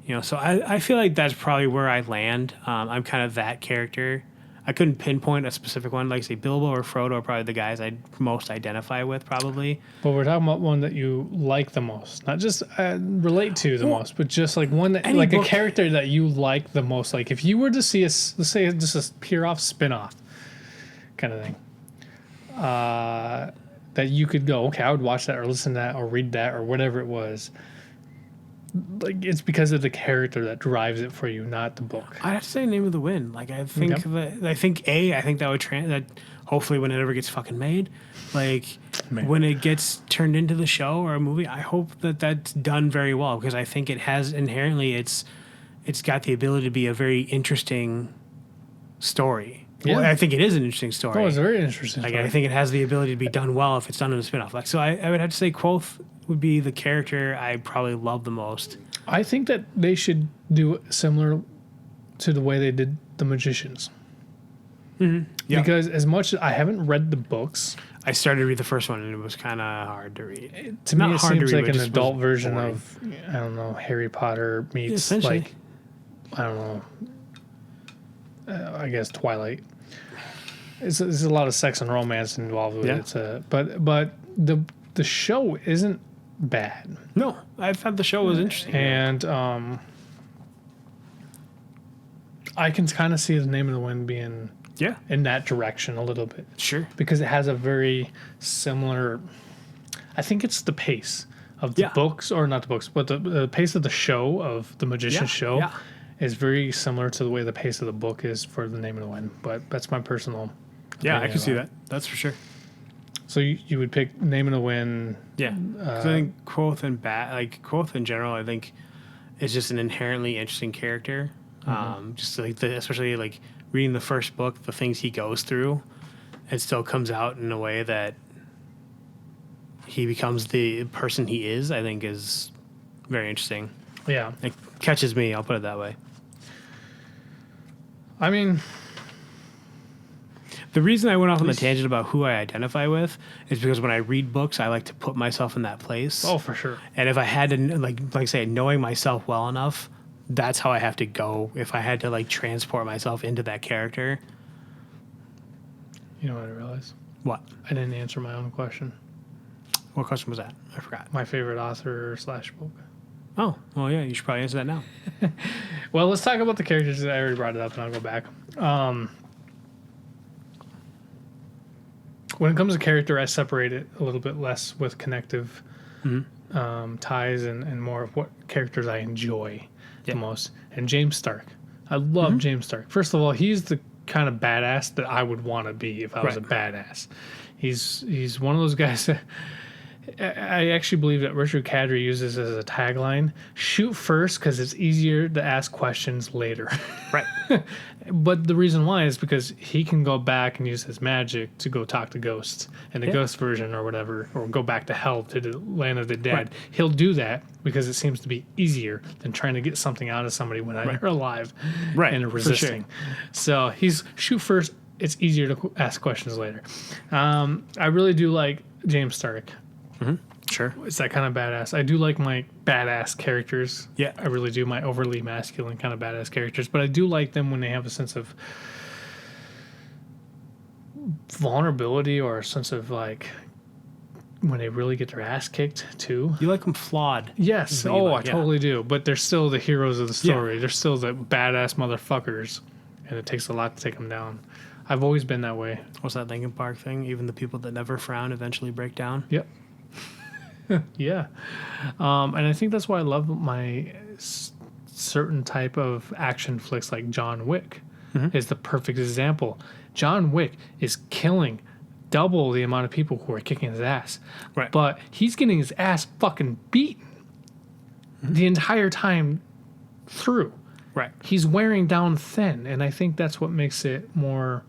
Speaker 2: You know, so I feel like that's probably where I land. I'm kind of that character. I couldn't pinpoint a specific one. Like, say, Bilbo or Frodo are probably the guys I'd most identify with, probably.
Speaker 1: But we're talking about one that you like the most. Not just relate to the most, but just like one that, like a character that you like the most. Like, if you were to see let's say just a pure-off spin-off kind of thing, that you could go, okay, I would watch that or listen to that or read that or whatever it was. Like it's because of the character that drives it for you, not the book.
Speaker 2: I'd have to say Name of the Wind. Like I think that would that hopefully when it ever gets fucking made, like when it gets turned into the show or a movie, I hope that that's done very well because I think it has inherently it's got the ability to be a very interesting story. Yeah. Well, I think it is an interesting story.
Speaker 1: Oh, it's a very interesting story.
Speaker 2: I think it has the ability to be done well if it's done in a spinoff. Like so I would have to say Quoth would be the character I probably love the most.
Speaker 1: I think that they should do similar to the way they did The Magicians.
Speaker 2: Mm-hmm. Yeah.
Speaker 1: Because as much as I haven't read the books,
Speaker 2: I started to read the first one and it was kind of hard to read.
Speaker 1: To me, it seems like an adult version of, I don't know, Harry Potter meets like, I don't know, I guess Twilight. There's a lot of sex and romance involved with it. But the show isn't bad.
Speaker 2: No, I thought the show was interesting.
Speaker 1: And I can kind of see the Name of the Wind being in that direction a little bit.
Speaker 2: Sure.
Speaker 1: Because it has a very similar, I think it's the pace of the books, or not the books, but the pace of the show, of the Magician's show, is very similar to the way the pace of the book is for the Name of the Wind. But that's my personal
Speaker 2: opinion. I can see that. That's for sure.
Speaker 1: So you would pick Name of the Wind.
Speaker 2: Yeah. I think Quoth Quoth in general, I think is just an inherently interesting character. Mm-hmm. Just like especially like reading the first book, the things he goes through, it still comes out in a way that he becomes the person he is, I think is very interesting.
Speaker 1: Yeah.
Speaker 2: It catches me, I'll put it that way.
Speaker 1: I mean,
Speaker 2: the reason I went off on the tangent about who I identify with is because when I read books, I like to put myself in that place.
Speaker 1: oh, for sure.
Speaker 2: And if I had to, like I say, knowing myself well enough, that's how I have to go. If I had to, like, transport myself into that character.
Speaker 1: You know what I realized?
Speaker 2: What?
Speaker 1: I didn't answer my own question.
Speaker 2: What question was that? I forgot.
Speaker 1: My favorite author / book.
Speaker 2: Oh, well, yeah, you should probably answer that now.
Speaker 1: Well, let's talk about the characters. I already brought it up, and I'll go back. When it comes to character, I separate it a little bit less with connective ties and more of what characters I enjoy the most. And James Stark. I love James Stark. First of all, he's the kind of badass that I would want to be if I was a badass. He's one of those guys that I actually believe that Richard Cadre uses as a tagline: shoot first because it's easier to ask questions later.
Speaker 2: Right.
Speaker 1: But the reason why is because he can go back and use his magic to go talk to ghosts in the ghost version or whatever, or go back to hell to the land of the dead.
Speaker 2: Right.
Speaker 1: He'll do that because it seems to be easier than trying to get something out of somebody when they're alive and resisting. Sure. So he's shoot first. It's easier to ask questions later. I really do like James Stark.
Speaker 2: Mm-hmm. Sure.
Speaker 1: It's that kind of badass. I do like my badass characters.
Speaker 2: Yeah.
Speaker 1: I really do, my overly masculine kind of badass characters. But I do like them when they have a sense of vulnerability or a sense of, like, when they really get their ass kicked, too.
Speaker 2: You like them flawed.
Speaker 1: Yes. Oh, I totally do. But they're still the heroes of the story. Yeah. They're still the badass motherfuckers. And it takes a lot to take them down. I've always been that way.
Speaker 2: What's that Linkin Park thing? Even the people that never frown eventually break down?
Speaker 1: Yep. Yeah. And I think that's why I love my certain type of action flicks like John Wick is the perfect example. John Wick is killing double the amount of people who are kicking his ass.
Speaker 2: Right.
Speaker 1: But he's getting his ass fucking beaten the entire time through.
Speaker 2: Right.
Speaker 1: He's wearing down thin, and I think that's what makes it more,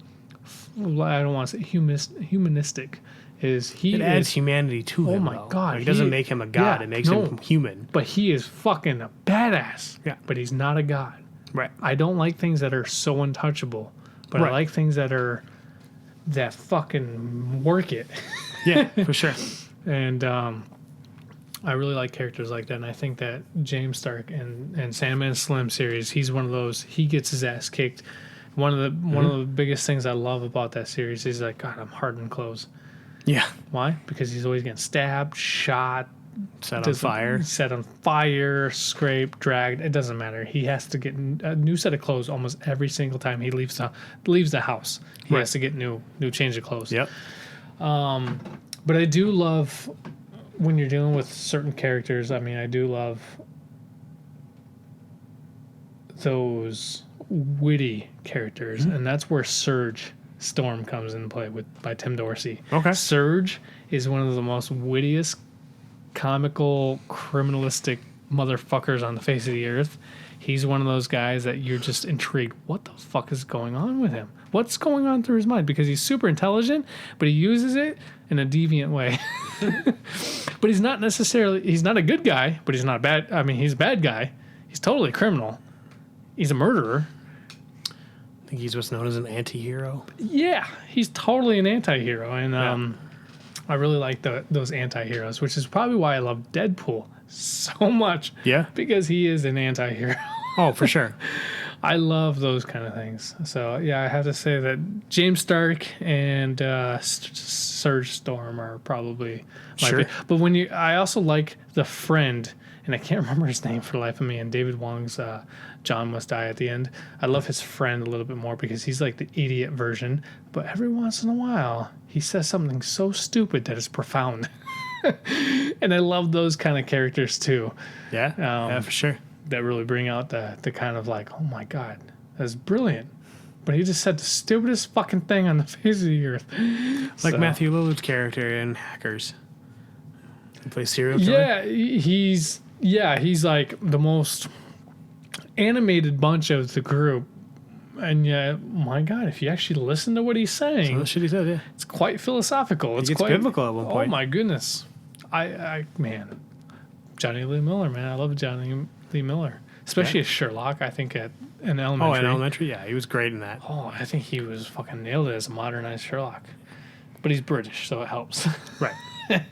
Speaker 1: I don't want to say humanistic. It adds
Speaker 2: humanity to him.
Speaker 1: Oh my God!
Speaker 2: Like, it doesn't make him a god; it makes him human.
Speaker 1: But he is fucking a badass.
Speaker 2: Yeah.
Speaker 1: But he's not a god.
Speaker 2: Right.
Speaker 1: I don't like things that are so untouchable, but I like things that fucking work it.
Speaker 2: Yeah, for sure.
Speaker 1: And I really like characters like that, and I think that James Stark and Sandman Slim series, he's one of those. He gets his ass kicked. One of the biggest things I love about that series is, like, God, I'm hardened clothes.
Speaker 2: Yeah.
Speaker 1: Why? Because he's always getting stabbed, shot,
Speaker 2: set on
Speaker 1: fire, scraped, dragged. It doesn't matter. He has to get a new set of clothes almost every single time he leaves the house. He has to get new change of clothes.
Speaker 2: Yep.
Speaker 1: But I do love when you're dealing with certain characters. I mean, I do love those witty characters, and that's where Surge Storm comes into play by Tim Dorsey.
Speaker 2: Okay.
Speaker 1: Surge is one of the most wittiest, comical, criminalistic motherfuckers on the face of the earth. He's one of those guys that you're just intrigued. What the fuck is going on with him? What's going on through his mind? Because he's super intelligent, but he uses it in a deviant way. But he's not a good guy, but he's not bad. I mean, he's a bad guy. He's totally a criminal. He's a murderer.
Speaker 2: I think he's what's known as an anti-hero.
Speaker 1: Yeah, he's totally an anti-hero. And I really like those anti-heroes, which is probably why I love Deadpool so much.
Speaker 2: Yeah.
Speaker 1: Because he is an anti-hero.
Speaker 2: Oh, for sure.
Speaker 1: I love those kind of things. So, yeah, I have to say that James Stark and Surge Storm are probably my favorite. But I also like the friend, and I can't remember his name for the life of me, and David Wong's John Must Die at the end. I love his friend a little bit more because he's like the idiot version, but every once in a while he says something so stupid that it's profound. And I love those kind of characters too.
Speaker 2: Yeah, yeah, for sure.
Speaker 1: That really bring out the kind of like, oh my God, that's brilliant. But he just said the stupidest fucking thing on the face of the earth.
Speaker 2: Like Matthew Lillard's character in Hackers. He plays serial killer.
Speaker 1: Yeah, he's like the most animated bunch of the group, And yeah, my God, if you actually listen to what he's saying,
Speaker 2: Some of the shit he said, yeah.
Speaker 1: it's quite philosophical. It's
Speaker 2: He gets
Speaker 1: quite
Speaker 2: biblical at one point.
Speaker 1: Oh my goodness, man, Johnny Lee Miller, man, I love Johnny Lee Miller, especially as Sherlock. I think in elementary.
Speaker 2: Oh, in elementary, yeah, he was great in that.
Speaker 1: Oh, I think he was fucking nailed it as a modernized Sherlock. But he's British, so it helps.
Speaker 2: Right.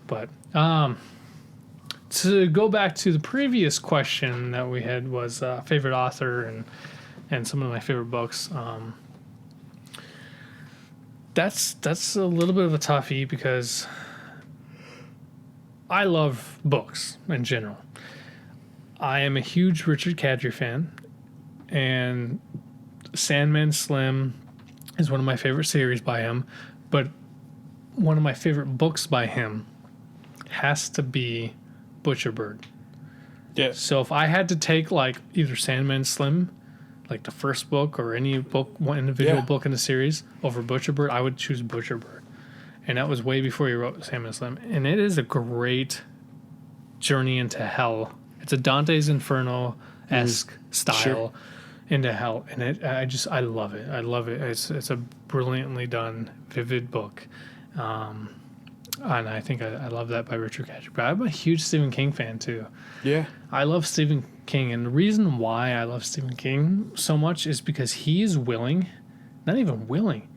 Speaker 1: But to go back to the previous question that we had was favorite author and some of my favorite books. That's a little bit of a toughie because I love books in general. I am a huge Richard Kadrey fan, and Sandman Slim is one of my favorite series by him, but one of my favorite books by him has to be Butcher Bird.
Speaker 2: Yeah.
Speaker 1: So if I had to take like either Sandman Slim, like the first book, or any book, one individual book in the series over Butcher Bird, I would choose Butcher Bird. And that was way before he wrote Sandman Slim. And it is a great journey into hell. It's a Dante's Inferno-esque style into hell. And I love it. I love it. It's a brilliantly done, vivid book. And I think I love that by Richard Kadrey. But I'm a huge Stephen King fan too.
Speaker 2: Yeah.
Speaker 1: I love Stephen King, and the reason why I love Stephen King so much is because he is willing, not even willing,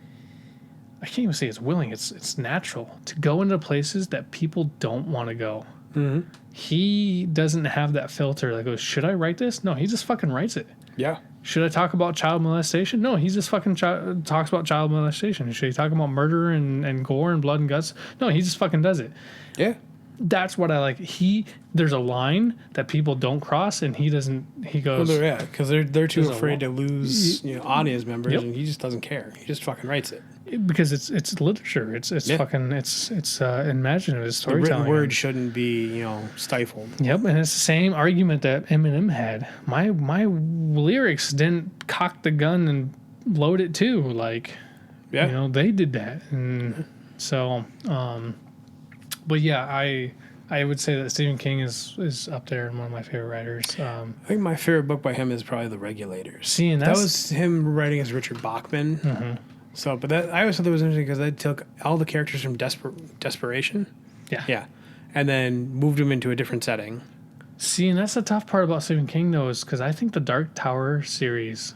Speaker 1: I can't even say it's willing, it's natural, to go into places that people don't want to go.
Speaker 2: Mm-hmm.
Speaker 1: He doesn't have that filter that goes, should I write this? No, he just fucking writes it.
Speaker 2: Yeah.
Speaker 1: Should I talk about child molestation? No, he just fucking talks about child molestation. Should he talk about murder and gore and blood and guts? No, he just fucking does it.
Speaker 2: Yeah.
Speaker 1: That's what I like. There's a line that people don't cross, and he doesn't. He goes,
Speaker 2: Well, because they're too afraid to lose audience members,
Speaker 1: Yep.
Speaker 2: and he just doesn't care. He just fucking writes it.
Speaker 1: because it's literature. It's fucking it's imaginative. It's
Speaker 2: The written
Speaker 1: storytelling.
Speaker 2: word shouldn't be stifled.
Speaker 1: Yep, and it's the same argument that Eminem had. My lyrics didn't cock the gun and load it too. Like, they did that, and so. But yeah, I would say that Stephen King is up there and one of my favorite writers.
Speaker 2: I think my favorite book by him is probably The Regulators.
Speaker 1: See, and
Speaker 2: that was him writing as Richard Bachman.
Speaker 1: Mm-hmm.
Speaker 2: So, but I always thought that was interesting because they took all the characters from Desperation. Yeah. And then moved them into a different setting.
Speaker 1: See, and that's the tough part about Stephen King, though, is because I think the Dark Tower series...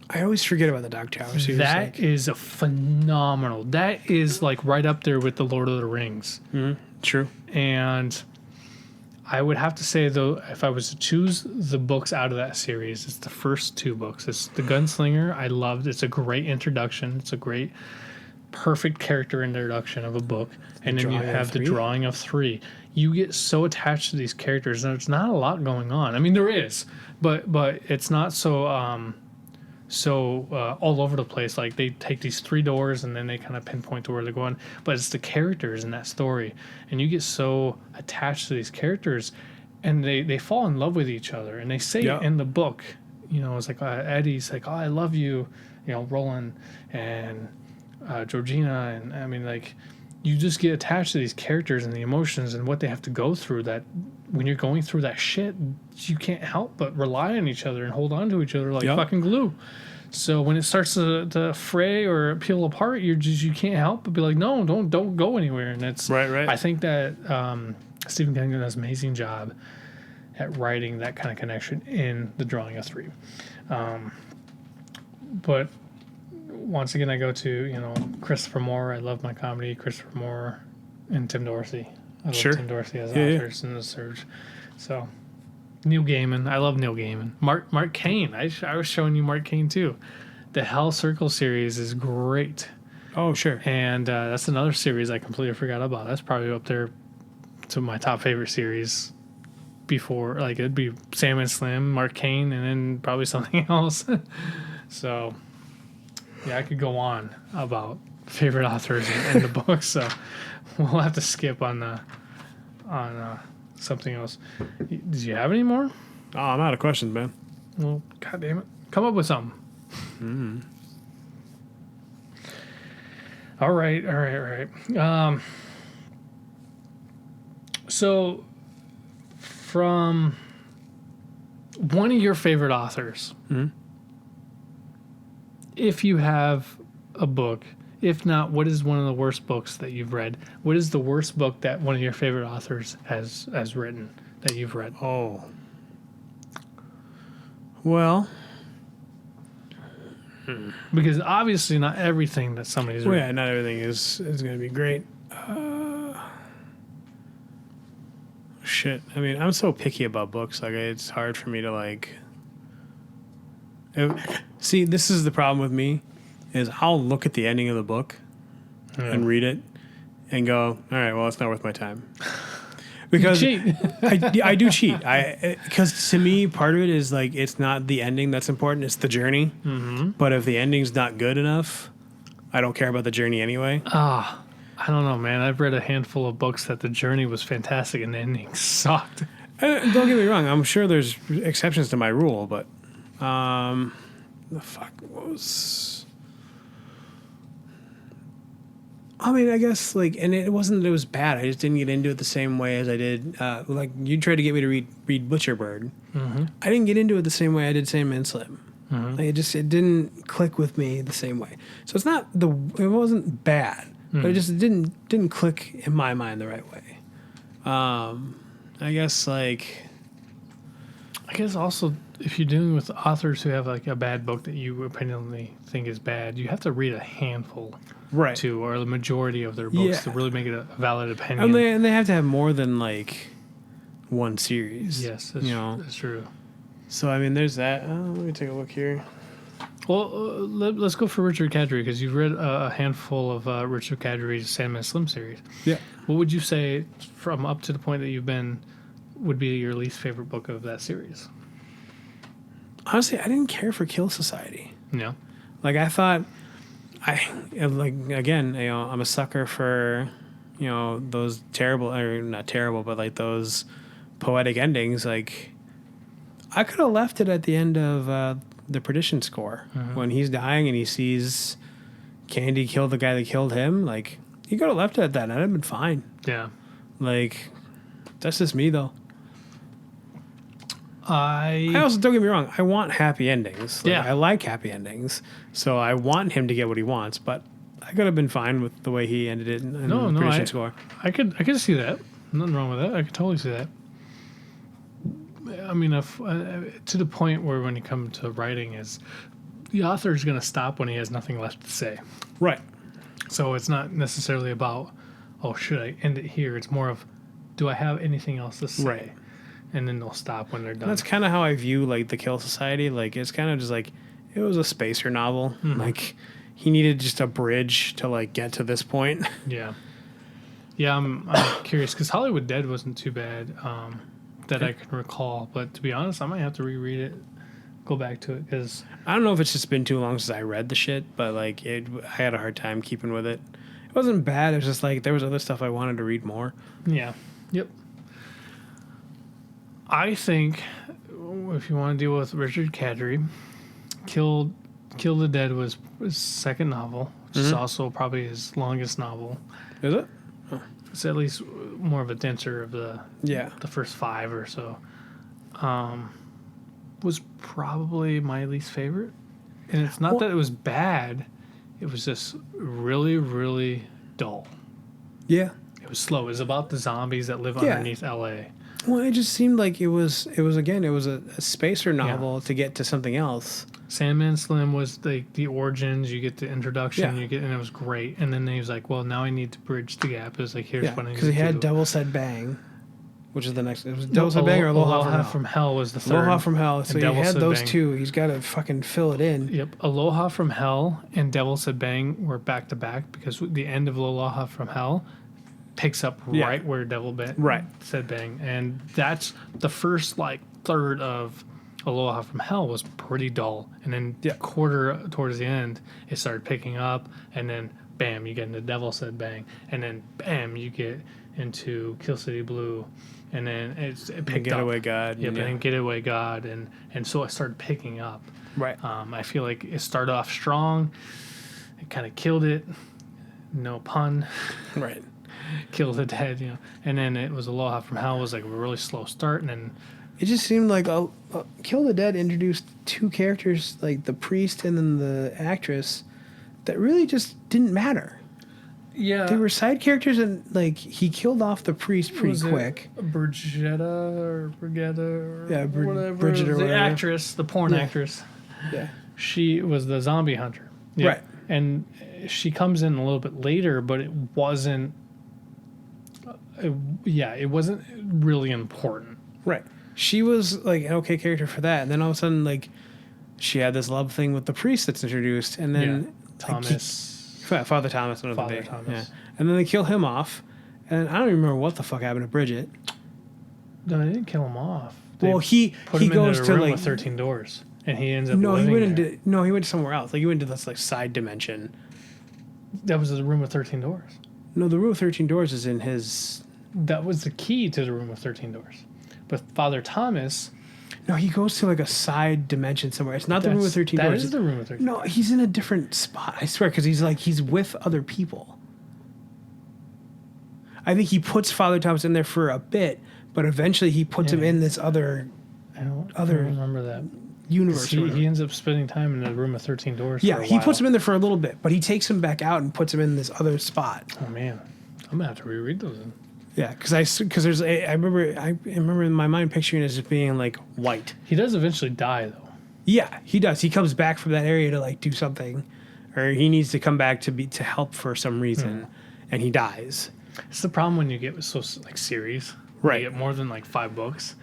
Speaker 2: I always forget about the Dark Tower series.
Speaker 1: That is a phenomenal... That is, like, right up there with the Lord of the Rings.
Speaker 2: Mm-hmm. True.
Speaker 1: And I would have to say, though, if I was to choose the books out of that series, it's the first two books. It's The Gunslinger. I loved. It's a great introduction. It's a great, perfect character introduction of a book. And then you have The Drawing of Three. You get so attached to these characters, and there's not a lot going on. I mean, there is, but it's not so all over the place. Like, they take these three doors and then they kind of pinpoint to where they're going, but it's the characters in that story, and you get so attached to these characters, and they fall in love with each other, and they say it in the book. It's like Eddie's like, oh, I love you, Roland and Georgina, and I mean, like, you just get attached to these characters and the emotions and what they have to go through, that when you're going through that shit, you can't help but rely on each other and hold on to each other like fucking glue. So when it starts to fray or peel apart, you can't help but be like, no, don't go anywhere. And it's
Speaker 2: right.
Speaker 1: I think that Stephen King does an amazing job at writing that kind of connection in The Drawing of Three. But once again, I go to Christopher Moore. I love my comedy, Christopher Moore and Tim Dorsey. I love Tim Dorsey as authors in The Surge. So Neil Gaiman. I love Neil Gaiman. Mark Cain. I was showing you Mark Cain too. The Hell Circle series is great.
Speaker 2: Oh, sure.
Speaker 1: And that's another series I completely forgot about. That's probably up there to my top favorite series before. Like, it'd be Sam and Slim, Mark Cain, and then probably something else. So, yeah, I could go on about favorite authors in the book. So we'll have to skip on something else. Did you have any more?
Speaker 2: Oh, I'm out of questions, man.
Speaker 1: Well, God damn it. Come up with something.
Speaker 2: Mm-hmm.
Speaker 1: All right. So from one of your favorite authors.
Speaker 2: Mm-hmm.
Speaker 1: If you have a book, if not, what is one of the worst books that you've read? What is the worst book that one of your favorite authors has written that you've read?
Speaker 2: Oh. Well.
Speaker 1: Because obviously not everything that somebody's
Speaker 2: Well,
Speaker 1: written.
Speaker 2: yeah, not everything is going to be great. Shit. I mean, I'm so picky about books. Like, it's hard for me to, like... See, this is the problem with me, is I'll look at the ending of the book and read it and go, all right, well, it's not worth my time. Because
Speaker 1: You cheat.
Speaker 2: I do cheat. Because to me, part of it is, like, it's not the ending that's important, it's the journey.
Speaker 1: Mm-hmm.
Speaker 2: But if the ending's not good enough, I don't care about the journey anyway.
Speaker 1: I don't know, man. I've read a handful of books that the journey was fantastic and the ending sucked.
Speaker 2: Don't get me wrong. I'm sure there's exceptions to my rule, but the fuck was... I mean, I guess, like, and it wasn't that it was bad. I just didn't get into it the same way as I did. Like, you tried to get me to read Butcher Bird.
Speaker 1: Mm-hmm.
Speaker 2: I didn't get into it the same way I did Sandman Slim.
Speaker 1: Mm-hmm.
Speaker 2: Like, it didn't click with me the same way. So it wasn't bad, but it just didn't click in my mind the right way. I guess, like...
Speaker 1: I guess also, if you're dealing with authors who have like a bad book that you opinionatively think is bad, you have to read a handful,
Speaker 2: Right.
Speaker 1: to, or the majority of their books to really make it a valid opinion.
Speaker 2: And they have to have more than like one series.
Speaker 1: Yes, that's true.
Speaker 2: So I mean, there's that. Let me take a look here.
Speaker 1: Well, let's go for Richard Kadri, because you've read a handful of Richard Kadri's Sandman Slim series.
Speaker 2: Yeah.
Speaker 1: What would you say, from up to the point that you've been, would be your least favorite book of that series?
Speaker 2: Honestly, I didn't care for Kill Society.
Speaker 1: Yeah.
Speaker 2: Like, I thought, again, I'm a sucker for, those terrible, or not terrible, but like those poetic endings. Like, I could have left it at the end of the Perdition Score, when he's dying and he sees Candy kill the guy that killed him. Like, he could have left it at that and I'd have been fine.
Speaker 1: Yeah.
Speaker 2: Like, that's just me, though.
Speaker 1: I
Speaker 2: also, don't get me wrong, I want happy endings. Like,
Speaker 1: Yeah.
Speaker 2: I like happy endings. So I want him to get what he wants, but I could have been fine with the way he ended it in Perdition Score.
Speaker 1: I could see that. Nothing wrong with that. I could totally see that. I mean, if to the point where when you come to writing, is the author is going to stop when he has nothing left to say.
Speaker 2: Right.
Speaker 1: So it's not necessarily about, oh, should I end it here? It's more of, do I have anything else to say?
Speaker 2: Right.
Speaker 1: And then they'll stop when they're done.
Speaker 2: That's kind of how I view, like, the Kill Society. Like, it's kind of just like, it was a spacer novel.
Speaker 1: Mm-hmm.
Speaker 2: Like, he needed just a bridge to, like, get to this point.
Speaker 1: Yeah. Yeah, I'm curious, because Hollywood Dead wasn't too bad that I can recall. But to be honest, I might have to reread it, go back to it, because...
Speaker 2: I don't know if it's just been too long since I read the shit, but, like, I had a hard time keeping with it. It wasn't bad. It was just, like, there was other stuff I wanted to read more.
Speaker 1: Yeah. Yep. I think if you want to deal with Richard Kadri, Kill the Dead was his second novel, which is also probably his longest novel.
Speaker 2: Is it?
Speaker 1: It's at least more of a denser of the first five or so. Was probably my least favorite. And it's not that it was bad. It was just really, really dull.
Speaker 2: Yeah.
Speaker 1: It was slow. It was about the zombies that live underneath L.A.
Speaker 2: Well, it just seemed like it was a spacer novel to get to something else.
Speaker 1: Sandman Slim was the origins. You get the introduction.
Speaker 2: Yeah.
Speaker 1: And it was great. And then he was like, "Well, now I need to bridge the gap." It was like, "Here's what I need to do."
Speaker 2: Because he had Devil Said Bang, which is the next. It was Devil Said Bang or Aloha
Speaker 1: from Hell was the third.
Speaker 2: Aloha from Hell. So
Speaker 1: And
Speaker 2: you
Speaker 1: Devil
Speaker 2: had
Speaker 1: Said
Speaker 2: those
Speaker 1: Bang.
Speaker 2: two. He's got to fucking fill it in.
Speaker 1: Yep, Aloha from Hell and Devil Said Bang were back to back, because the end of Aloha from Hell picks up right where Said Bang, and that's the first third of Aloha from Hell was pretty dull, and then quarter towards the end it started picking up, and then bam, you get into Devil Said Bang, and then bam, you get into Kill City Blue, and then it picked up.
Speaker 2: Getaway God.
Speaker 1: Yep, and then Getaway God, and so it started picking up.
Speaker 2: Right.
Speaker 1: I feel like it started off strong, it kind of killed it, no pun.
Speaker 2: Right.
Speaker 1: Kill the Dead, and then it was Aloha from Hell was like a really slow start, and then
Speaker 2: it just seemed like Kill the Dead introduced two characters, like the priest and then the actress, that really just didn't matter.
Speaker 1: Yeah.
Speaker 2: They were side characters, and like he killed off the priest pretty quick.
Speaker 1: Brigetta or
Speaker 2: Yeah,
Speaker 1: whatever.
Speaker 2: Bridget or
Speaker 1: the
Speaker 2: whatever.
Speaker 1: actress, the porn actress.
Speaker 2: Yeah.
Speaker 1: She was the zombie hunter. Yeah.
Speaker 2: Right.
Speaker 1: And she comes in a little bit later, but it wasn't. It wasn't really important.
Speaker 2: Right. She was like an okay character for that, and then all of a sudden, like, she had this love thing with the priest that's introduced, and then
Speaker 1: Thomas.
Speaker 2: Father Thomas, another
Speaker 1: Father
Speaker 2: big.
Speaker 1: Thomas.
Speaker 2: Yeah. And then they kill him off, and I don't even remember what the fuck happened to Bridget.
Speaker 1: No, they didn't kill him off.
Speaker 2: Well, he
Speaker 1: into
Speaker 2: goes
Speaker 1: a
Speaker 2: to
Speaker 1: room
Speaker 2: like
Speaker 1: with 13 doors, and he ends up.
Speaker 2: no, he
Speaker 1: living
Speaker 2: went
Speaker 1: there.
Speaker 2: into he went somewhere else. Like he went to this like side dimension.
Speaker 1: That was the room with 13 doors.
Speaker 2: No, the room with 13 doors is in his.
Speaker 1: That was the key to the room with 13 doors. But Father Thomas.
Speaker 2: No, he goes to like a side dimension somewhere. It's not the room with 13
Speaker 1: That
Speaker 2: doors.
Speaker 1: is the room with 13
Speaker 2: No, he's in a different spot. I swear, because he's with other people. I think he puts Father Thomas in there for a bit, but eventually he puts him in this other
Speaker 1: I don't remember that.
Speaker 2: universe.
Speaker 1: He ends up spending time in the room with 13 doors.
Speaker 2: Yeah,
Speaker 1: for a
Speaker 2: he
Speaker 1: while.
Speaker 2: puts him in there for a little bit, but he takes him back out and puts him in this other spot.
Speaker 1: Oh man, I'm gonna have to reread those. Then.
Speaker 2: Yeah, because there's I remember in my mind picturing it as just being like white.
Speaker 1: He does eventually die though.
Speaker 2: Yeah, he does. He comes back from that area to like do something, or he needs to come back to help for some reason, and he dies.
Speaker 1: It's the problem when you get so like series.
Speaker 2: Right.
Speaker 1: You get more than like 5 books.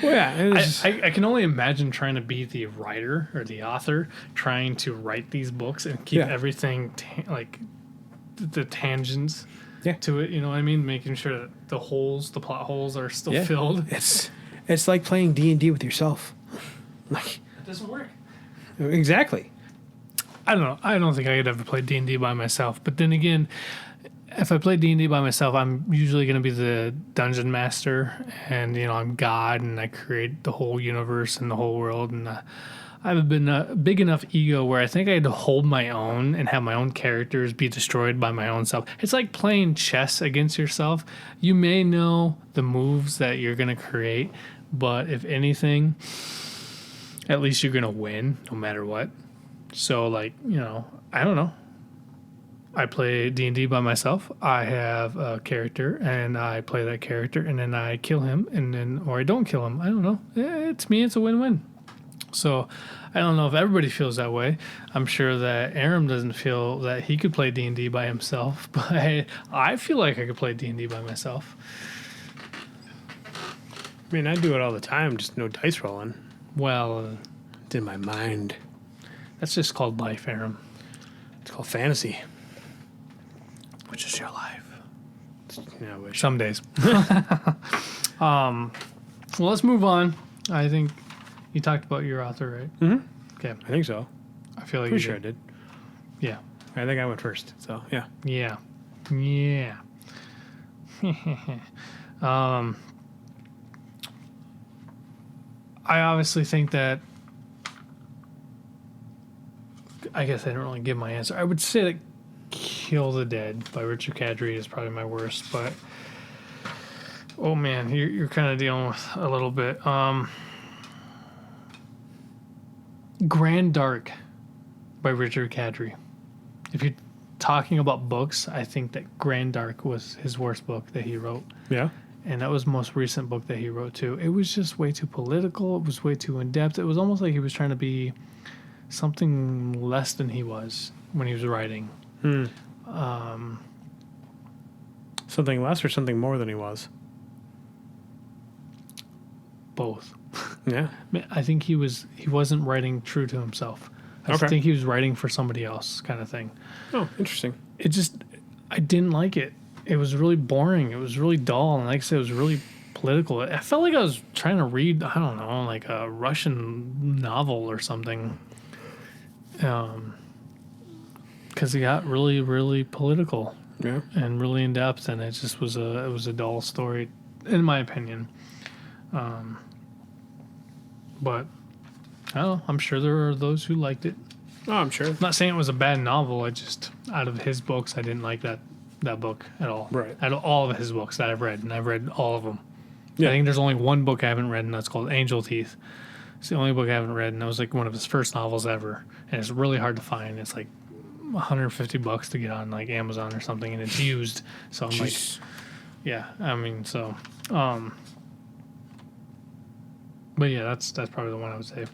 Speaker 2: Well, yeah,
Speaker 1: I can only imagine trying to be the writer or the author, trying to write these books and keep everything like the tangents to it. You know what I mean? Making sure that the plot holes are still filled.
Speaker 2: It's like playing D&D with yourself. Like
Speaker 1: It doesn't work.
Speaker 2: Exactly.
Speaker 1: I don't know. I don't think I could ever play D&D by myself. But then again, if I play D&D by myself, I'm usually going to be the dungeon master, and I'm God, and I create the whole universe and the whole world, and I have been a big enough ego where I think I had to hold my own and have my own characters be destroyed by my own self. It's like playing chess against yourself. You may know the moves that you're going to create, but if anything, at least you're going to win no matter what. So, I don't know. I play D&D by myself. I have a character, and I play that character, and then I kill him, or I don't kill him. I don't know. It's me. It's a win-win. So I don't know if everybody feels that way. I'm sure that Aram doesn't feel that he could play D&D by himself, but I feel like I could play D&D by myself.
Speaker 2: I mean, I do it all the time, just no dice rolling.
Speaker 1: Well,
Speaker 2: it's in my mind.
Speaker 1: That's just called life, Aram.
Speaker 2: It's called fantasy.
Speaker 1: Which is your life.
Speaker 2: Yeah, I wish.
Speaker 1: Some days. Well, let's move on. I think you talked about your author, right?
Speaker 2: Mm-hmm.
Speaker 1: Okay.
Speaker 2: I think so.
Speaker 1: I feel like
Speaker 2: Pretty
Speaker 1: you
Speaker 2: sure I did.
Speaker 1: Yeah.
Speaker 2: I think I went first. So, yeah.
Speaker 1: Yeah. Yeah. I obviously think that I guess I didn't really give my answer. I would say that Kill the Dead by Richard Kadri is probably my worst, but oh man, you're kind of dealing with a little bit. Grand Dark by Richard Kadri. If you're talking about books, I think that Grand Dark was his worst book that he wrote.
Speaker 2: Yeah.
Speaker 1: And that was the most recent book that he wrote too. It was just way too political. It was way too in-depth. It was almost like he was trying to be something less than he was when he was writing.
Speaker 2: Something less or something more than he was?
Speaker 1: Both.
Speaker 2: Yeah.
Speaker 1: I think he wasn't writing true to himself. I think he was writing for somebody else, kind of thing.
Speaker 2: Oh, interesting.
Speaker 1: I didn't like it. It was really boring. It was really dull. And like I said, it was really political. I felt like I was trying to read, I don't know, like a Russian novel or something. Because it got really, really political.
Speaker 2: Yeah.
Speaker 1: And really in depth, and it just was a dull story, in my opinion. But I don't know. I'm sure there are those who liked it.
Speaker 2: Oh, I'm sure.
Speaker 1: I'm not saying it was a bad novel. I just, out of his books, I didn't like that book at all.
Speaker 2: Right.
Speaker 1: Out of all of his books that I've read, and I've read all of them. I think there's only one book I haven't read, and that's called Angel Teeth. It's the only book I haven't read, and that was like one of his first novels ever. And it's really hard to find. It's like $150 to get on like Amazon or something, and it's used. So I'm like, yeah, I mean, so, but yeah, that's probably the one I would say.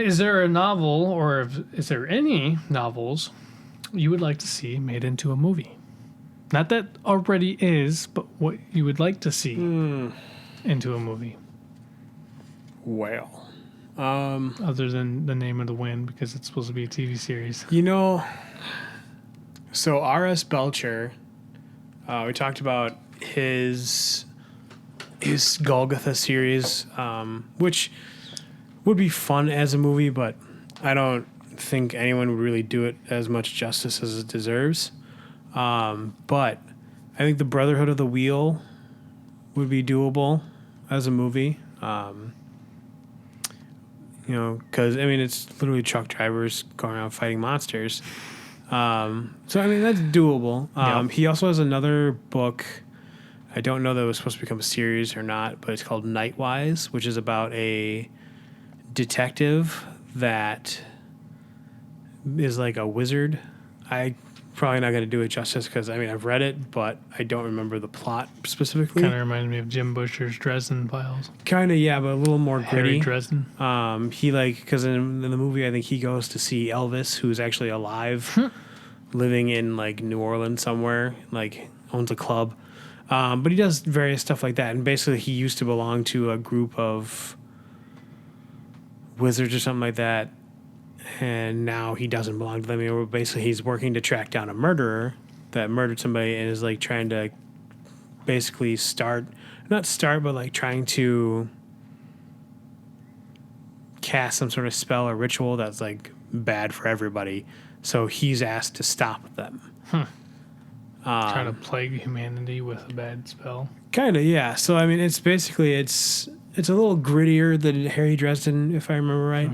Speaker 1: Is there a novel, or is there any novels you would like to see made into a movie? Not that already is, but what you would like to see into a movie.
Speaker 2: Well,
Speaker 1: other than The Name of the Wind, because it's supposed to be a TV series.
Speaker 2: You know, so R.S. Belcher, we talked about his Golgotha series, which would be fun as a movie, but I don't think anyone would really do it as much justice as it deserves. But I think The Brotherhood of the Wheel would be doable as a movie. You know, because, I mean, it's literally truck drivers going around fighting monsters. So, I mean, that's doable. He also has another book. I don't know that it was supposed to become a series or not, but it's called Nightwise, which is about a detective that is like a wizard. I probably not going to do it justice because, I mean, I've read it, but I don't remember the plot specifically.
Speaker 1: Kind of reminded me of Jim Butcher's Dresden Files.
Speaker 2: Kind of, yeah, but a little more gritty.
Speaker 1: Harry Dresden.
Speaker 2: He because in the movie, I think he goes to see Elvis, who's actually alive, living in like New Orleans somewhere, like owns a club. But he does various stuff like that. And basically he used to belong to a group of wizards or something like that. And now he doesn't belong to them anymore. Basically, he's working to track down a murderer that murdered somebody and is like trying to basically but like trying to cast some sort of spell or ritual that's like bad for everybody. So he's asked to stop them.
Speaker 1: Trying to plague humanity with a bad spell.
Speaker 2: Kind of, yeah. So, I mean, it's basically, it's a little grittier than Harry Dresden, if I remember right.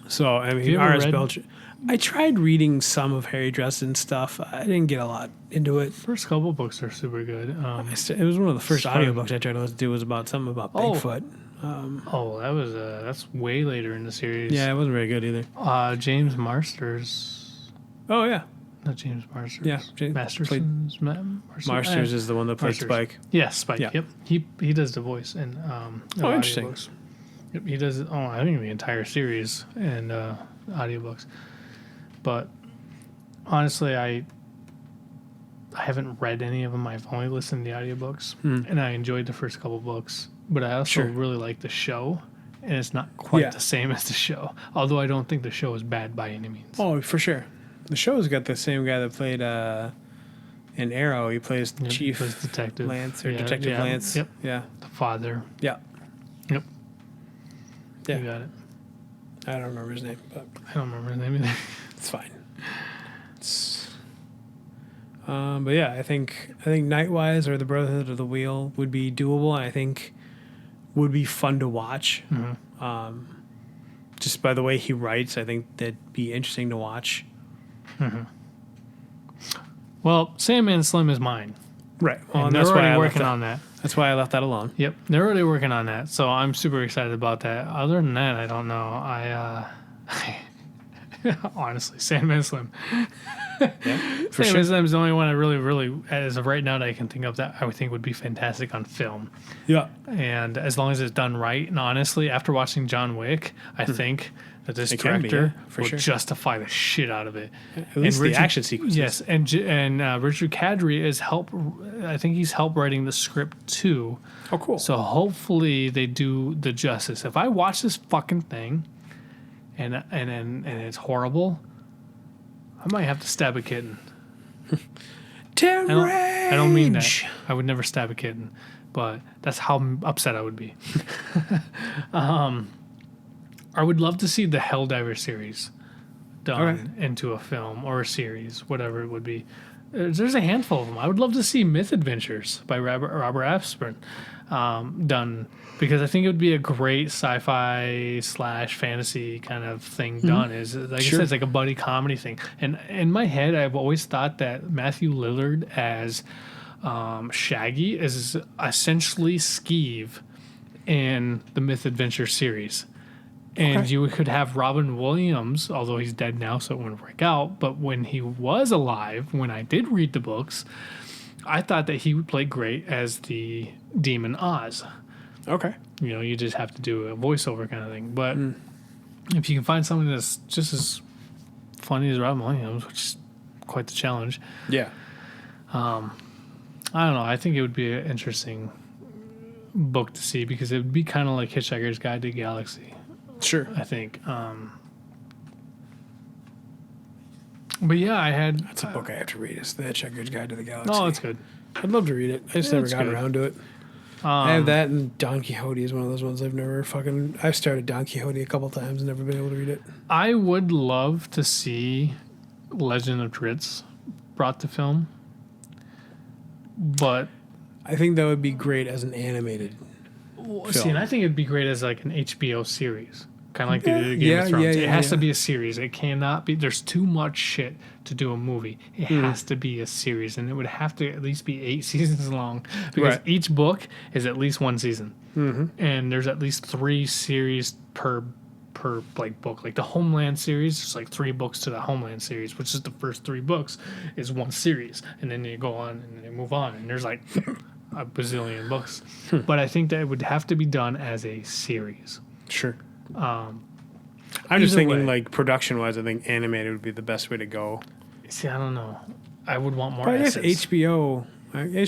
Speaker 2: So, I mean, R.S. Belcher. I tried reading some of Harry Dresden's stuff. I didn't get a lot into it.
Speaker 1: First couple books are super good.
Speaker 2: It was one of the first audiobooks I tried to listen to. Was about something about Bigfoot.
Speaker 1: That's way later in the series.
Speaker 2: Yeah, it wasn't very good either.
Speaker 1: James Marsters.
Speaker 2: Oh, yeah.
Speaker 1: Not James Marsters.
Speaker 2: Yeah, James
Speaker 1: Masterson's
Speaker 2: Marsters is the one that played Spike.
Speaker 1: Yeah, Spike. Yeah. Yep. He does the voice in
Speaker 2: interesting.
Speaker 1: audiobooks. Yep, he does. I think the entire series and audiobooks. But honestly, I haven't read any of them. I've only listened to the audiobooks, and I enjoyed the first couple books. But I also really like the show, and it's not quite the same as the show. Although I don't think the show is bad by any means.
Speaker 2: Oh, for sure. The show's got the same guy that played in Arrow. He plays the Chief
Speaker 1: he plays Detective
Speaker 2: Lance or Detective Lance.
Speaker 1: Yep.
Speaker 2: Yeah.
Speaker 1: The father.
Speaker 2: Yeah.
Speaker 1: Yep.
Speaker 2: Yeah.
Speaker 1: You got it.
Speaker 2: I don't remember his name, but
Speaker 1: I don't remember his name either.
Speaker 2: It's fine. But yeah, I think Nightwise or The Brotherhood of the Wheel would be doable. And I think would be fun to watch. Just by the way he writes, I think that'd be interesting to watch.
Speaker 1: Well, Sandman Slim is mine.
Speaker 2: Right.
Speaker 1: Well, and they're already working on that.
Speaker 2: That's why I left that alone.
Speaker 1: Yep. They're already working on that. So I'm super excited about that. Other than that, I don't know. I honestly, Sandman Slim. Sandman Slim is the only one I really, as of right now, that I can think of that I would think would be fantastic on film.
Speaker 2: Yeah.
Speaker 1: And as long as it's done right, and honestly, after watching John Wick, I think that this director will justify the shit out of it.
Speaker 2: At least the action sequences.
Speaker 1: Yes, and Richard Kadri is I think he's helped writing the script too.
Speaker 2: Oh, cool.
Speaker 1: So hopefully they do the justice. If I watch this fucking thing, and it's horrible, I might have to stab a kitten. I don't mean that. I would never stab a kitten, but that's how upset I would be. I would love to see the Helldiver series done into a film or a series, whatever it would be. There's a handful of them. I would love to see Myth Adventures by Robert Asprin done, because I think it would be a great sci-fi / fantasy kind of thing done. Is like I said, it's like a buddy comedy thing. And in my head, I've always thought that Matthew Lillard as Shaggy is essentially Skeeve in the Myth Adventure series. And you could have Robin Williams, although he's dead now, so it wouldn't work out. But when he was alive, when I did read the books, I thought that he would play great as the Demon Oz.
Speaker 2: Okay.
Speaker 1: You know, you just have to do a voiceover kind of thing. But if you can find something that's just as funny as Robin Williams, which is quite the challenge.
Speaker 2: Yeah.
Speaker 1: I don't know. I think it would be an interesting book to see because it would be kind of like Hitchhiker's Guide to the Galaxy.
Speaker 2: Sure.
Speaker 1: I think. But yeah, I had...
Speaker 2: That's a book I have to read. It's The Hitchhiker's Guide to the Galaxy.
Speaker 1: Oh, it's good.
Speaker 2: I'd love to read it. I just never got around to it. I have that, and Don Quixote is one of those ones I've started Don Quixote a couple times and never been able to read it.
Speaker 1: I would love to see Legend of Dritz brought to film, but...
Speaker 2: I think that would be great as an animated film.
Speaker 1: See, and I think it'd be great as like an HBO series. Kind of like they did Game of Thrones. It has to be a series. It cannot be... There's too much shit to do a movie. It has to be a series, and it would have to at least be 8 seasons long because each book is at least 1 season. And there's at least 3 series per like book. Like the Homeland series, there's like 3 books to the Homeland series, which is the first 3 books is 1 series. And then you go on and then you move on, and there's like a bazillion books. But I think that it would have to be done as a series.
Speaker 2: Sure. I'm just thinking, like, production-wise, I think animated would be the best way to go.
Speaker 1: See, I don't know. I would want more.
Speaker 2: But I guess HBO's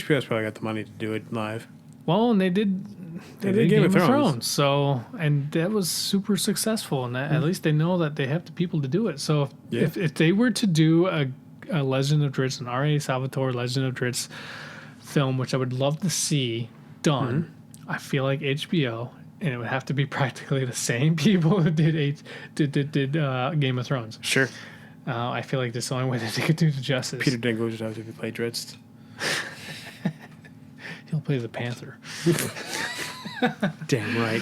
Speaker 2: probably got the money to do it live.
Speaker 1: Well, and they did Game of Thrones, so and that was super successful, and that, at least they know that they have the people to do it. So if they were to do a Legend of Dritz, an R.A. Salvatore Legend of Dritz film, which I would love to see done, I feel like HBO. And it would have to be practically the same people who did Game of Thrones.
Speaker 2: Sure.
Speaker 1: I feel like that's the only way that they could do the justice.
Speaker 2: Peter Dinklage would have to play Dritz.
Speaker 1: He'll play the Panther.
Speaker 2: Damn right.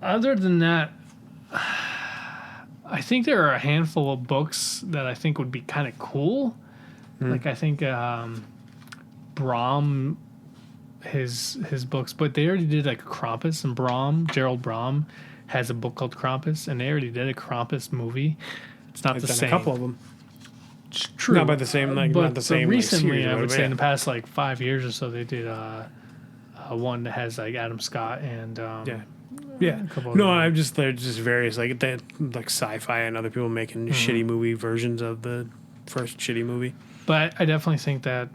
Speaker 1: Other than that, I think there are a handful of books that I think would be kind of cool. Like I think Brom... his books, but they already did like Krampus, and Gerald Brom has a book called Krampus, and they already did a Krampus movie. It's not the same.
Speaker 2: A couple of them.
Speaker 1: It's true.
Speaker 2: Not by the same, like,
Speaker 1: but
Speaker 2: not the same.
Speaker 1: Recently,
Speaker 2: like,
Speaker 1: I would say in the past like 5 years or so, they did one that has like Adam Scott and
Speaker 2: yeah. I'm just they're just various like sci-fi and other people making shitty movie versions of the first shitty movie.
Speaker 1: But I definitely think that.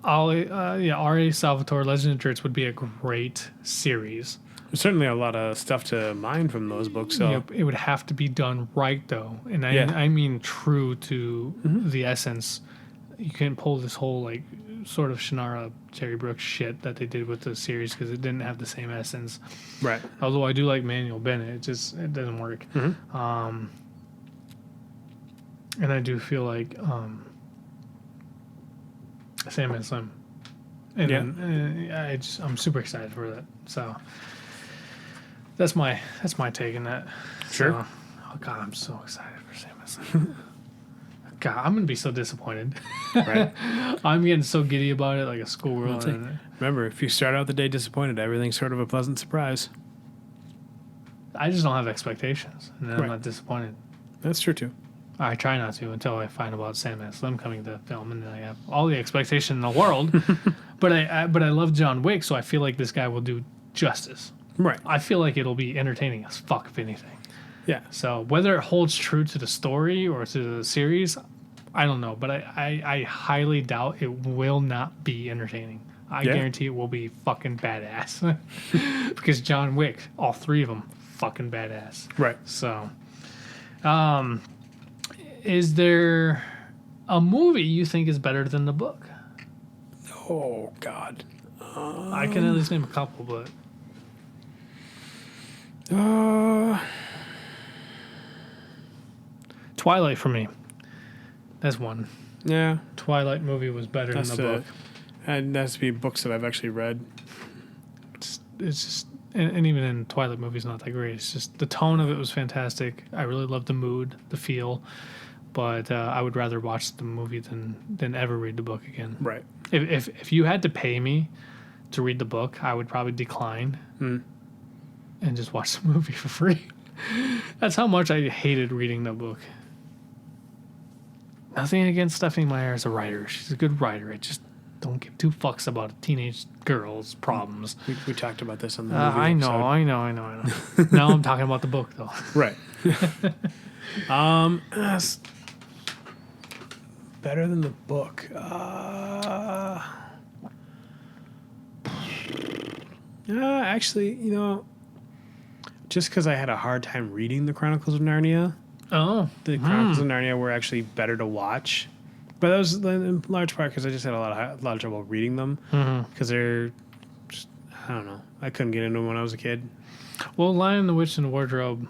Speaker 1: R.A. Salvatore Legend of Dritz would be a great series.
Speaker 2: There's certainly a lot of stuff to mine from those books. So
Speaker 1: it would have to be done right, though, and I mean true to the essence. You can't pull this whole like sort of Shannara Terry Brooks shit that they did with the series because it didn't have the same essence.
Speaker 2: Right.
Speaker 1: Although I do like Manuel Bennett, it doesn't work. And I do feel like. Sandman Slim, and I'm super excited for that. So that's my take on that.
Speaker 2: Sure.
Speaker 1: So, oh God, I'm so excited for Sandman Slim. God, I'm gonna be so disappointed.
Speaker 2: Right.
Speaker 1: I'm getting so giddy about it, like a schoolgirl.
Speaker 2: Remember, if you start out the day disappointed, everything's sort of a pleasant surprise.
Speaker 1: I just don't have expectations, and then I'm not disappointed.
Speaker 2: That's true too.
Speaker 1: I try not to until I find about Sandman Slim coming to film, and then I have all the expectation in the world. but I love John Wick, so I feel like this guy will do justice.
Speaker 2: Right.
Speaker 1: I feel like it'll be entertaining as fuck, if anything.
Speaker 2: Yeah.
Speaker 1: So whether it holds true to the story or to the series, I don't know. But I highly doubt it will not be entertaining. I guarantee it will be fucking badass. Because John Wick, all 3 of them, fucking badass.
Speaker 2: Right.
Speaker 1: So, is there a movie you think is better than the book?
Speaker 2: Oh, God.
Speaker 1: I can at least name a couple, but... Twilight for me. That's one.
Speaker 2: Yeah.
Speaker 1: Twilight movie was better than the book.
Speaker 2: And that has to be books that I've actually read.
Speaker 1: It's just... And even in Twilight movie, it's not that great. It's just the tone of it was fantastic. I really loved the mood, the feel. but I would rather watch the movie than ever read the book again.
Speaker 2: Right.
Speaker 1: If you had to pay me to read the book, I would probably decline and just watch the movie for free. That's how much I hated reading the book. Nothing against Stephanie Meyer as a writer. She's a good writer. I just don't give two fucks about a teenage girl's problems.
Speaker 2: We talked about this on the movie
Speaker 1: I know. Now I'm talking about the book, though.
Speaker 2: Right. Better than the book. Actually, just because I had a hard time reading the Chronicles of Narnia, the Chronicles of Narnia were actually better to watch. But that was in large part because I just had a lot of trouble reading them because they're just, I don't know. I couldn't get into them when I was a kid.
Speaker 1: Well, Lion, the Witch, and the Wardrobe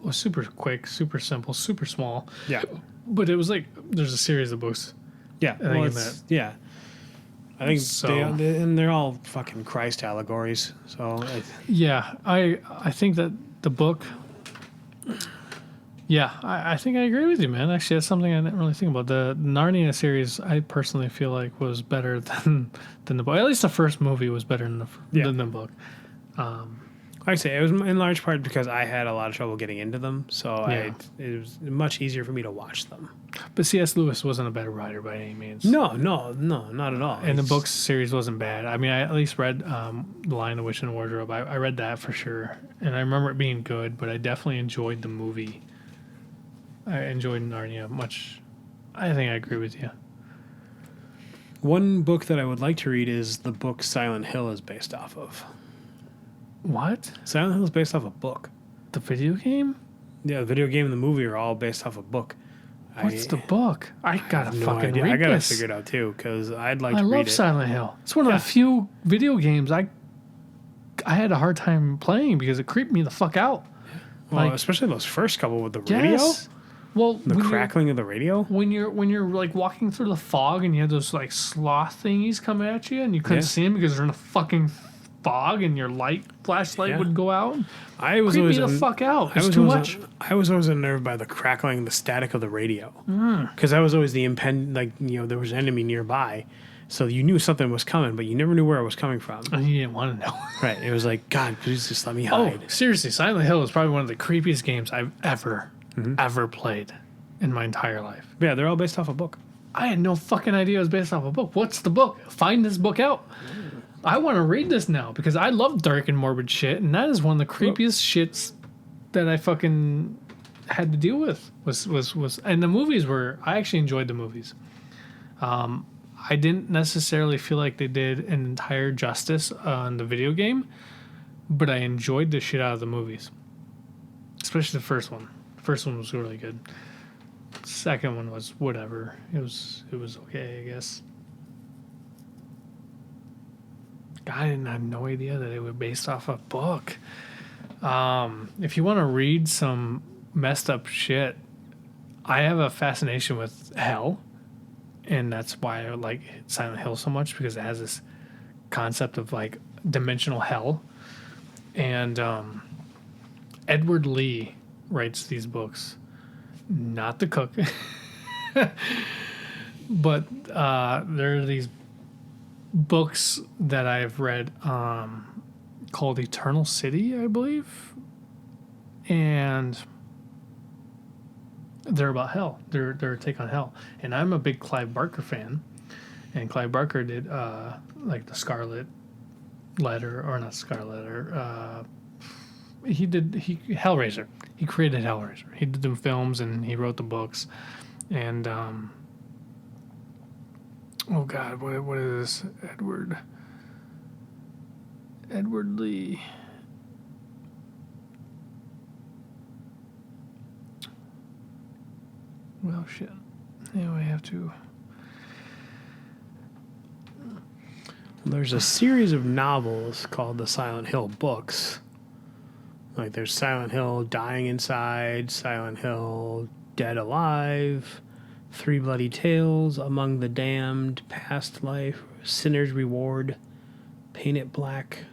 Speaker 1: was super quick, super simple, super small.
Speaker 2: Yeah.
Speaker 1: But it was like there's a series of books.
Speaker 2: Yeah. Yeah. I think
Speaker 1: So-
Speaker 2: they're all fucking Christ allegories. So
Speaker 1: Yeah, I think that the book. Yeah, I think I agree with you, man. Actually, that's something I didn't really think about. The Narnia series, I personally feel like was better than the book. At least the first movie was better than the book.
Speaker 2: like I say, it was in large part because I had a lot of trouble getting into them. So
Speaker 1: Yeah.
Speaker 2: it was much easier for me to watch them.
Speaker 1: But C.S. Lewis wasn't a better writer by any means.
Speaker 2: No, not at all.
Speaker 1: And the books series wasn't bad. I mean, I at least read The Lion, the Witch, and the Wardrobe. I read that for sure. And I remember it being good, but I definitely enjoyed the movie. I enjoyed Narnia much. I think I agree with you.
Speaker 2: One book that I would like to read is the book Silent Hill is based off of.
Speaker 1: What?
Speaker 2: Silent Hill is based off a book.
Speaker 1: The video game?
Speaker 2: Yeah, the video game and the movie are all based off a book.
Speaker 1: What's the book? I gotta
Speaker 2: No
Speaker 1: fucking
Speaker 2: idea.
Speaker 1: read
Speaker 2: I gotta
Speaker 1: this.
Speaker 2: figure it out too because I'd like
Speaker 1: I
Speaker 2: to read
Speaker 1: love
Speaker 2: it.
Speaker 1: Silent Hill. It's one of the few video games I had a hard time playing because it creeped me the fuck out.
Speaker 2: Well,
Speaker 1: like-
Speaker 2: especially those first couple with the radio,
Speaker 1: Yes. Well,
Speaker 2: the crackling of the radio.
Speaker 1: when you're like walking through the fog and you have those like sloth thingies coming at you and you couldn't
Speaker 2: Yeah.
Speaker 1: see them because they're in a fucking fog and your flashlight
Speaker 2: Yeah.
Speaker 1: would go out.
Speaker 2: I was
Speaker 1: Creep me
Speaker 2: always
Speaker 1: the fuck out.
Speaker 2: I
Speaker 1: It's
Speaker 2: was
Speaker 1: too
Speaker 2: always
Speaker 1: much.
Speaker 2: I was always unnerved by the crackling, the static of the radio, because that was always the there was an enemy nearby, so you knew something was coming, but you never knew where it was coming from.
Speaker 1: And you didn't want to know.
Speaker 2: Right? It was like, God, please just let me
Speaker 1: Oh,
Speaker 2: hide.
Speaker 1: seriously, Silent Hill is probably one of the creepiest games I've ever played in my entire life.
Speaker 2: Yeah, they're all based off a book.
Speaker 1: I had no fucking idea it was based off a book. What's the book? Find this book out. I want to read this now because I love dark and morbid shit, and that is one of the creepiest shits that I fucking had to deal with. Was and the movies were. I actually enjoyed the movies. I didn't necessarily feel like they did an entire justice on the video game, but I enjoyed the shit out of the movies, especially the first one. The first one was really good. Second one was whatever. It was okay, I guess. God, I didn't have no idea that it was based off a book. If you want to read some messed up shit, I have a fascination with hell, and that's why I like Silent Hill so much because it has this concept of like dimensional hell. And Edward Lee writes these books. Not the cook, but there are these books that I've read called Eternal City, I believe, and they're about hell. They're a take on hell, and I'm a big Clive Barker fan, and Clive Barker did like the Scarlet Letter, or not Scarlet Letter. He Hellraiser. He created Hellraiser. He did the films and he wrote the books. And oh God, what is this? Edward Lee. Well, shit. Anyway, I have to.
Speaker 2: There's a series of novels called the Silent Hill books. Like there's Silent Hill Dying Inside, Silent Hill Dead Alive, Three Bloody Tales, Among the Damned, Past Life, Sinner's Reward, Paint It Black.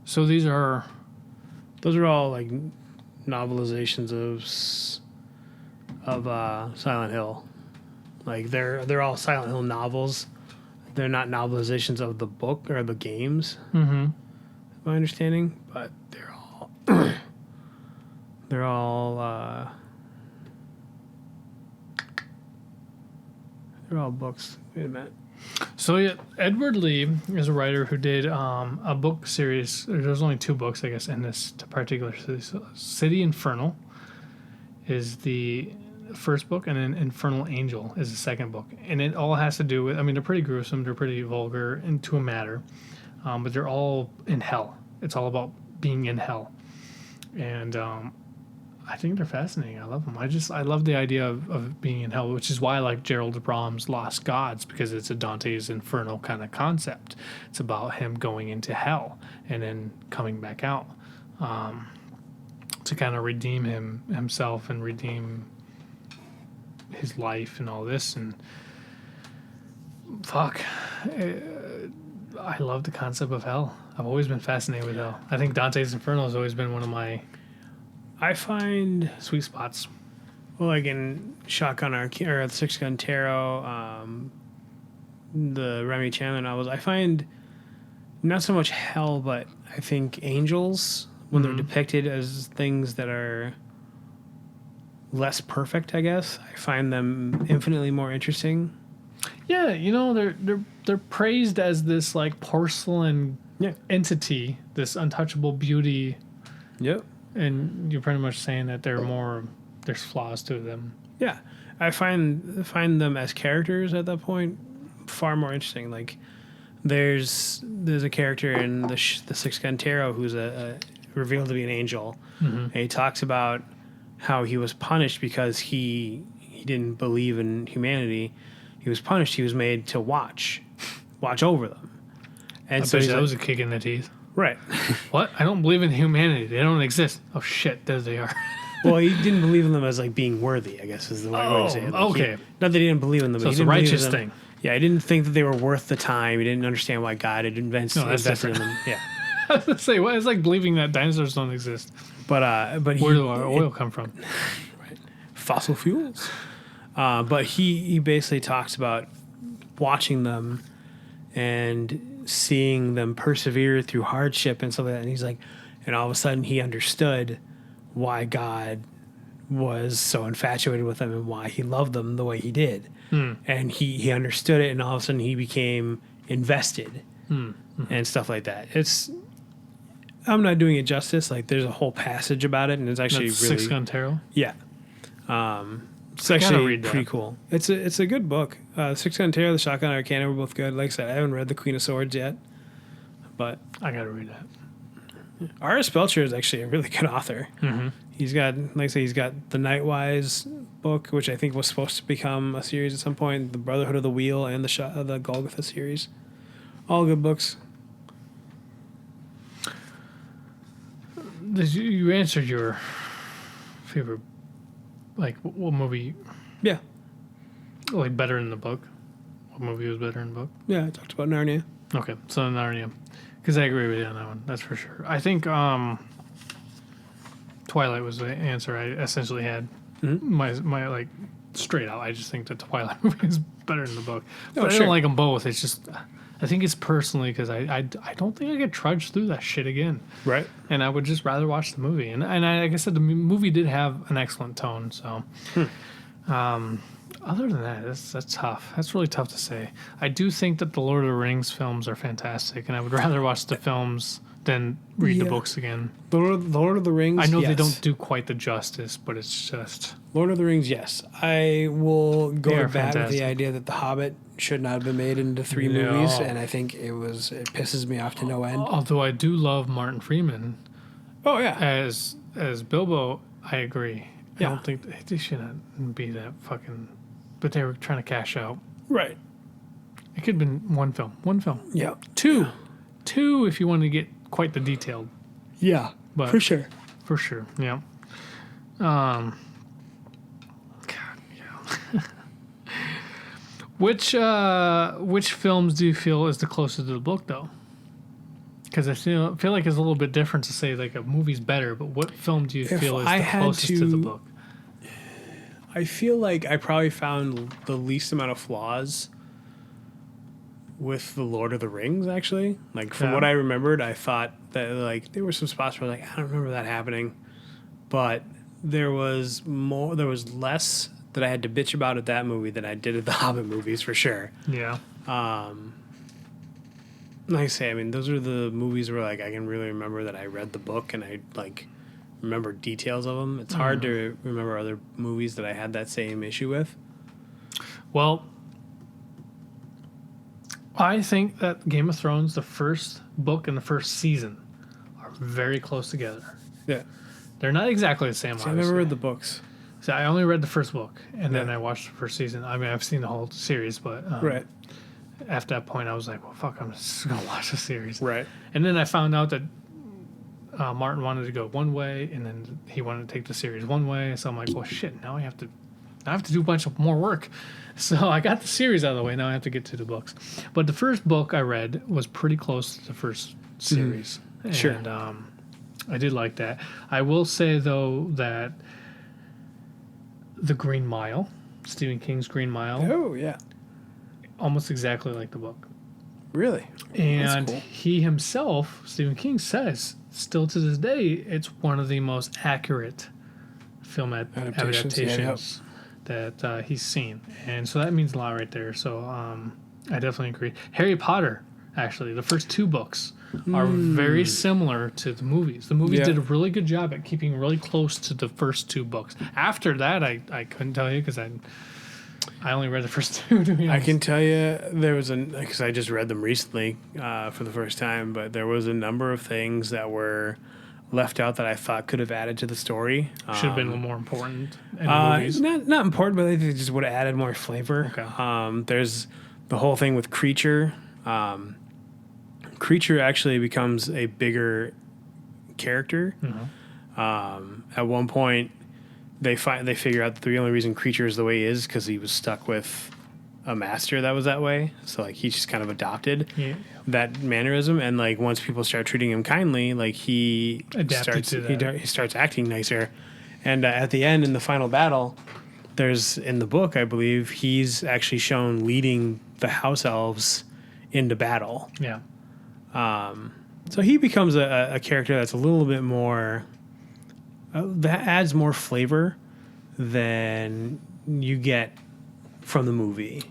Speaker 1: So those are
Speaker 2: all like novelizations of Silent Hill. Like they're all Silent Hill novels. They're not novelizations of the book or the games.
Speaker 1: Mm-hmm.
Speaker 2: My understanding, but they're all books. Wait a minute.
Speaker 1: So yeah, Edward Lee is a writer who did a book series. There's only 2 books, I guess, in this particular series. So City Infernal is the first book, and then Infernal Angel is the second book. And it all has to do with, I mean, they're pretty gruesome, they're pretty vulgar and to a matter, but they're all in hell. It's all about being in hell. And I think they're fascinating. I love them. I love the idea of being in hell, which is why I like Gerald Brahms' Lost Gods, because it's a Dante's Inferno kind of concept. It's about him going into hell and then coming back out to kind of redeem himself and redeem his life and all this. And fuck, I love the concept of hell. I've always been fascinated with hell. I think Dante's Inferno has always been one of my sweet spots.
Speaker 2: Well, like in Shotgun or the Six Gun Tarot, the Remy Chandler novels, I find not so much hell, but I think angels, when they're depicted as things that are less perfect, I guess, I find them infinitely more interesting.
Speaker 1: Yeah, you know, they're praised as this like porcelain entity, this untouchable beauty.
Speaker 2: Yep.
Speaker 1: And you're pretty much saying that there's flaws to them.
Speaker 2: Yeah, I find them as characters at that point far more interesting. Like, there's a character in the Six Gun Tarot who's revealed to be an angel, and he talks about how he was punished because he didn't believe in humanity. He was punished. He was made to watch over them, and so
Speaker 1: that was a kick in the teeth.
Speaker 2: Right.
Speaker 1: What? I don't believe in humanity. They don't exist. Oh, shit. There they are.
Speaker 2: Well, he didn't believe in them as, like, being worthy, I guess is the way to say it. Like,
Speaker 1: okay.
Speaker 2: Not that he didn't believe in them,
Speaker 1: So
Speaker 2: but
Speaker 1: it's
Speaker 2: he
Speaker 1: a
Speaker 2: didn't
Speaker 1: righteous thing.
Speaker 2: Yeah, he didn't think that they were worth the time. He didn't understand why God had invested in them. Yeah.
Speaker 1: I was going to say, well, it's like believing that dinosaurs don't exist.
Speaker 2: But
Speaker 1: where do our oil come from?
Speaker 2: Right. Fossil fuels. But he basically talks about watching them and seeing them persevere through hardship and stuff like that. And he's like, and all of a sudden he understood why God was so infatuated with them and why he loved them the way he did. And he understood it, and all of a sudden he became invested and stuff like that. I'm not doing it justice. Like, there's a whole passage about it, and it's actually
Speaker 1: That's
Speaker 2: really...
Speaker 1: Six Gun Tarot?
Speaker 2: Yeah. It's actually pretty cool. It's a good book. Six Gun Tarot, The Shotgun Arcana were both good. Like I said, I haven't read The Queen of Swords yet, but
Speaker 1: I gotta read that.
Speaker 2: R.S. Belcher is actually a really good author. He's got, like I say, he's got the Nightwise book, which I think was supposed to become a series at some point, the Brotherhood of the Wheel, and the Golgotha series. All good books.
Speaker 1: You answered your favorite, like, what movie?
Speaker 2: Yeah.
Speaker 1: Like, better in the book? What movie was better in the book?
Speaker 2: Yeah, I talked about Narnia.
Speaker 1: Okay, so Narnia. Because I agree with you on that one, that's for sure. I think Twilight was the answer I essentially had. My like, straight out, I just think that the Twilight movie is better in the book. But I don't like them both. It's just, I think it's personally because I don't think I could trudge through that shit again.
Speaker 2: Right.
Speaker 1: And I would just rather watch the movie. And like I said, the movie did have an excellent tone. So, other than that, that's tough. That's really tough to say. I do think that the Lord of the Rings films are fantastic, and I would rather watch the films than read the books again.
Speaker 2: The Lord of the Rings,
Speaker 1: I know they don't do quite the justice, but it's just...
Speaker 2: Lord of the Rings, yes. I will go to bat
Speaker 1: fantastic.
Speaker 2: with the idea that The Hobbit should not have been made into 3 movies, and I think it pisses me off to no end.
Speaker 1: Although I do love Martin Freeman.
Speaker 2: Oh, yeah.
Speaker 1: As Bilbo, I agree.
Speaker 2: Yeah.
Speaker 1: I don't think they shouldn't be that fucking... But they were trying to cash out.
Speaker 2: Right.
Speaker 1: It could have been one film.
Speaker 2: Yeah.
Speaker 1: Two if you want to get quite the detailed.
Speaker 2: Yeah,
Speaker 1: But
Speaker 2: for sure.
Speaker 1: For sure, yeah. God, yeah. Which films do you feel is the closest to the book, though? Because I feel like it's a little bit different to say like a movie's better, but what film do you feel is the closest to the book?
Speaker 2: I feel like I probably found the least amount of flaws with The Lord of the Rings, actually. Like, from what I remembered, I thought that, like, there were some spots where, like, I don't remember that happening. But there was less that I had to bitch about at that movie than I did at the Hobbit movies, for sure.
Speaker 1: Yeah.
Speaker 2: Like I say, I mean, those are the movies where, like, I can really remember that I read the book and I, like, remember details of them. It's hard to remember other movies that I had that same issue with.
Speaker 1: Well, I think that Game of Thrones, the first book and the first season, are very close together.
Speaker 2: Yeah.
Speaker 1: They're not exactly the same,
Speaker 2: See, I never read the books.
Speaker 1: So I only read the first book, and then I watched the first season. I mean, I've seen the whole series, but
Speaker 2: Right.
Speaker 1: after that point, I was like, well, fuck, I'm just going to watch the series.
Speaker 2: Right.
Speaker 1: And then I found out that Martin wanted to go one way, and then he wanted to take the series one way. So I'm like, well, shit, now I have to do a bunch of more work. So I got the series out of the way. Now I have to get to the books. But the first book I read was pretty close to the first series. And,
Speaker 2: sure.
Speaker 1: I did like that. I will say, though, that The Green Mile, Stephen King's Green Mile,
Speaker 2: Oh, yeah.
Speaker 1: almost exactly like the book.
Speaker 2: Really?
Speaker 1: And
Speaker 2: cool.
Speaker 1: he himself, Stephen King, says, still to this day, it's one of the most accurate film adaptations that he's seen. And so that means a lot right there. So I definitely agree. Harry Potter, actually, the first two books are very similar to the movies. The movies did a really good job at keeping really close to the first two books. After that, I couldn't tell you because I only read the first two, to be honest.
Speaker 2: I can tell you there was because I just read them recently for the first time, but there was a number of things that were left out that I thought could have added to the story.
Speaker 1: Should have been a little more important in the movies.
Speaker 2: Not important, but I think it just would have added more flavor.
Speaker 1: Okay.
Speaker 2: There's the whole thing with Creature. Creature actually becomes a bigger character. At one point, they figure out that the only reason Creature is the way he is because he was stuck with a master that was that way. So like he just kind of adopted that mannerism, and like once people start treating him kindly, like he starts acting nicer. And at the end, in the final battle, there's in the book, I believe, he's actually shown leading the house elves into battle.
Speaker 1: Yeah.
Speaker 2: So he becomes a character that's a little bit more that adds more flavor than you get from the movie.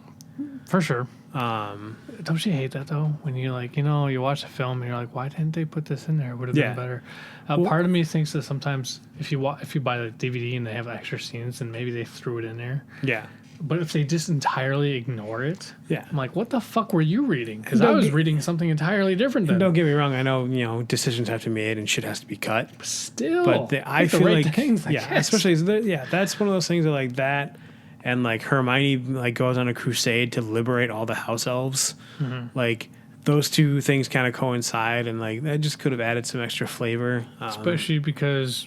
Speaker 1: For sure. Don't you hate that, though? When you you watch a film and you're like, why didn't they put this in there? It would have been better. Part of me thinks that sometimes if you buy the DVD and they have extra scenes, then maybe they threw it in there.
Speaker 2: Yeah.
Speaker 1: But if they just entirely ignore it,
Speaker 2: yeah,
Speaker 1: I'm like, what the fuck were you reading? Because I was reading something entirely different then.
Speaker 2: Don't get me wrong. I know, decisions have to be made and shit has to be cut.
Speaker 1: Still.
Speaker 2: But I feel like,
Speaker 1: things,
Speaker 2: especially, that's one of those things that like that. And like Hermione like goes on a crusade to liberate all the house elves. Mm-hmm. Like those two things kind of coincide, and like that just could have added some extra flavor.
Speaker 1: Especially because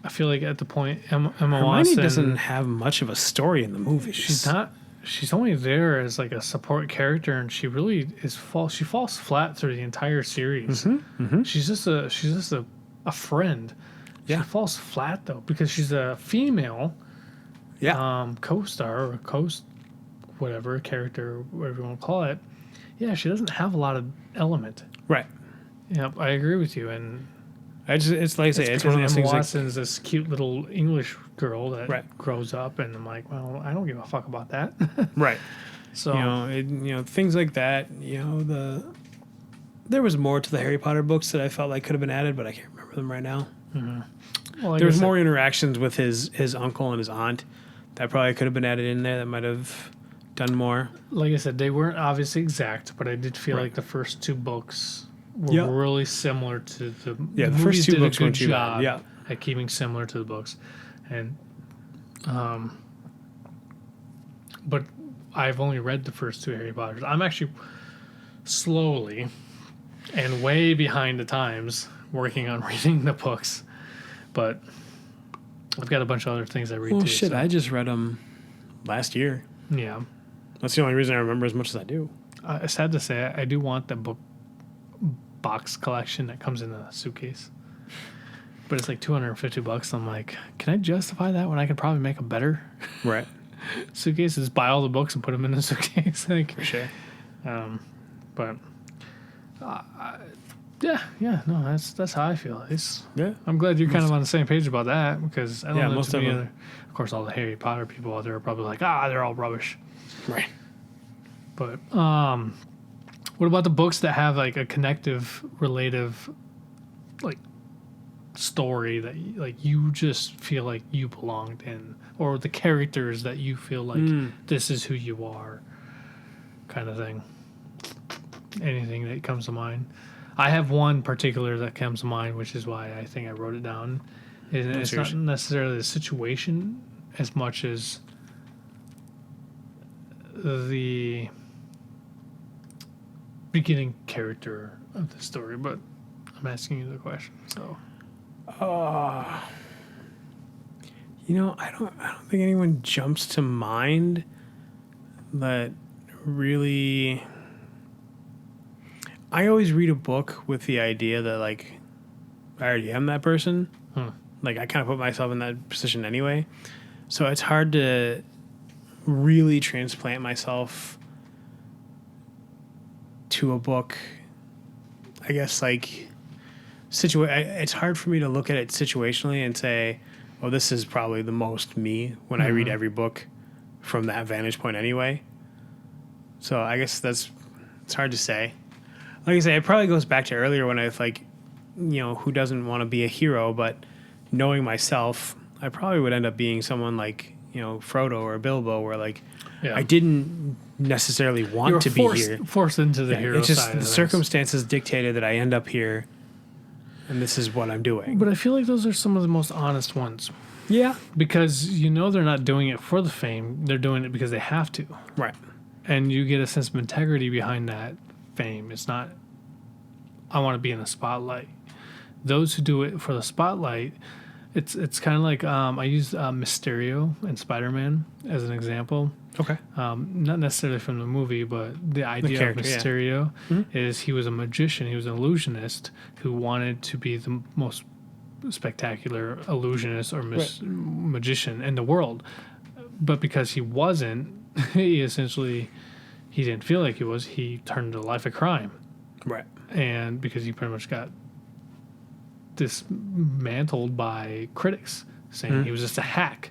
Speaker 1: I feel like at the point Emma
Speaker 2: Hermione
Speaker 1: Watson
Speaker 2: doesn't have much of a story in the movies.
Speaker 1: She's not. She's only there as like a support character, and she really is She falls flat through the entire series.
Speaker 2: Mm-hmm. Mm-hmm.
Speaker 1: She's just a friend.
Speaker 2: Yeah.
Speaker 1: She falls flat though because she's a female.
Speaker 2: Yeah.
Speaker 1: Co-star or whatever character, whatever you want to call it. Yeah, she doesn't have a lot of element.
Speaker 2: Right.
Speaker 1: Yeah, I agree with you, and
Speaker 2: it's like I say, it's one of those
Speaker 1: Emma
Speaker 2: things.
Speaker 1: Watson's this cute little English girl that
Speaker 2: right.
Speaker 1: grows up, and I'm like, well, I don't give a fuck about that.
Speaker 2: Right.
Speaker 1: So
Speaker 2: things like that. There was more to the Harry Potter books that I felt like could have been added, but I can't remember them right now.
Speaker 1: Mm-hmm. Well,
Speaker 2: there was more interactions with his uncle and his aunt. That probably could have been added in there. That might have done more.
Speaker 1: Like I said, they weren't obviously exact, but I did feel like the first two books were really similar to the
Speaker 2: the first two books
Speaker 1: did a
Speaker 2: weren't
Speaker 1: good
Speaker 2: too
Speaker 1: job
Speaker 2: bad.
Speaker 1: at keeping similar to the books. And but I've only read the first two Harry Potters. I'm actually slowly and way behind the times working on reading the books. But I've got a bunch of other things I read too.
Speaker 2: Well, shit, I just read them last year.
Speaker 1: Yeah.
Speaker 2: That's the only reason I remember as much as I do.
Speaker 1: Sad to say, I do want the box collection that comes in a suitcase. But it's like $250. I'm like, can I justify that when I could probably make a better
Speaker 2: Right.
Speaker 1: suitcase? Just buy all the books and put them in a suitcase. Like,
Speaker 2: For sure.
Speaker 1: but yeah, no, that's how I feel.
Speaker 2: Yeah.
Speaker 1: I'm glad you're kind of on the same page about that because I don't know
Speaker 2: most
Speaker 1: too many
Speaker 2: of them.
Speaker 1: other. Of course, all the Harry Potter people out there are probably like, they're all rubbish.
Speaker 2: Right.
Speaker 1: But what about the books that have like a connective, relative, like story that like you just feel like you belonged in, or the characters that you feel like this is who you are, kind of thing. Anything that comes to mind? I have one particular that comes to mind, which is why I think I wrote it down. It's not necessarily the situation as much as the beginning character of the story, but I'm asking you the question. So,
Speaker 2: I don't think anyone jumps to mind that really. I always read a book with the idea that like I already am that person. Like I kind of put myself in that position anyway, so it's hard to really transplant myself to a book. I guess like it's hard for me to look at it situationally and say, well, this is probably the most me when I read every book from that vantage point anyway. So I guess it's hard to say. Like I say, it probably goes back to earlier when I was like, who doesn't want to be a hero, but knowing myself, I probably would end up being someone like, Frodo or Bilbo, where like I didn't necessarily want to be here.
Speaker 1: Forced into the hero
Speaker 2: it's just
Speaker 1: side.
Speaker 2: the circumstances dictated that I end up here, and this is what I'm doing.
Speaker 1: But I feel like those are some of the most honest ones.
Speaker 2: Yeah.
Speaker 1: Because they're not doing it for the fame. They're doing it because they have to.
Speaker 2: Right.
Speaker 1: And you get a sense of integrity behind that fame. It's not, I want to be in the spotlight. Those who do it for the spotlight, it's kind of like I used Mysterio and Spider-Man as an example.
Speaker 2: Okay.
Speaker 1: Not necessarily from the movie, but the idea of Mysterio is he was a magician. He was an illusionist who wanted to be the most spectacular illusionist or magician in the world. But because he wasn't, he didn't feel like he was, he turned to a life of crime.
Speaker 2: Right.
Speaker 1: And because he pretty much got dismantled by critics saying he was just a hack.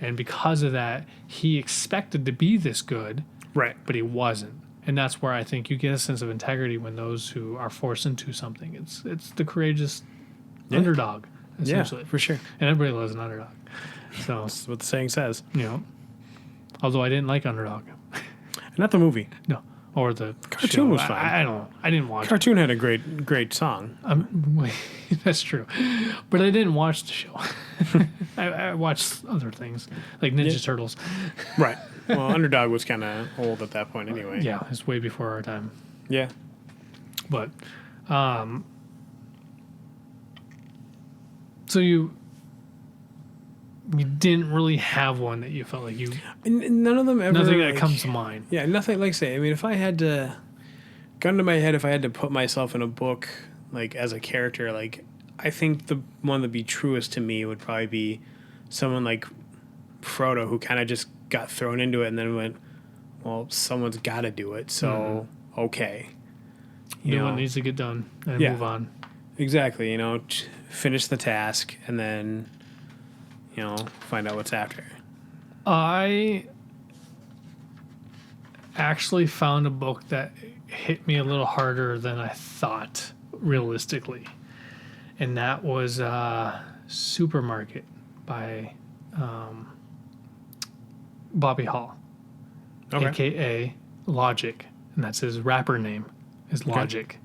Speaker 1: And because of that, he expected to be this good,
Speaker 2: right?
Speaker 1: But he wasn't. And that's where I think you get a sense of integrity when those who are forced into something. It's the courageous underdog, essentially.
Speaker 2: Yeah, for sure.
Speaker 1: And everybody loves an underdog. So
Speaker 2: that's what the saying says.
Speaker 1: Although I didn't like Underdog.
Speaker 2: Not the movie.
Speaker 1: No. Or the
Speaker 2: cartoon
Speaker 1: show.
Speaker 2: was fine.
Speaker 1: I don't know. I didn't watch
Speaker 2: cartoon had a great song.
Speaker 1: That's true. But I didn't watch the show. I watched other things, like Ninja Turtles.
Speaker 2: Right. Well, Underdog was kind of old at that point anyway.
Speaker 1: Yeah, it's way before our time.
Speaker 2: Yeah.
Speaker 1: But, so you didn't really have one that you felt like you...
Speaker 2: None of them ever...
Speaker 1: Nothing that comes to mind.
Speaker 2: Yeah, nothing, like say, I mean, if I had to... Gun to my head, if I had to put myself in a book, like, as a character, like, I think the one that'd be truest to me would probably be someone like Frodo, who kind of just got thrown into it and then went, well, someone's got to do it, so, okay.
Speaker 1: Do what needs to get done and move on.
Speaker 2: Exactly, finish the task and then... find out what's after.
Speaker 1: I actually found a book that hit me a little harder than I thought, realistically. And that was Supermarket by Bobby Hall, a.k.a. Logic. And that's his rapper name, is Logic.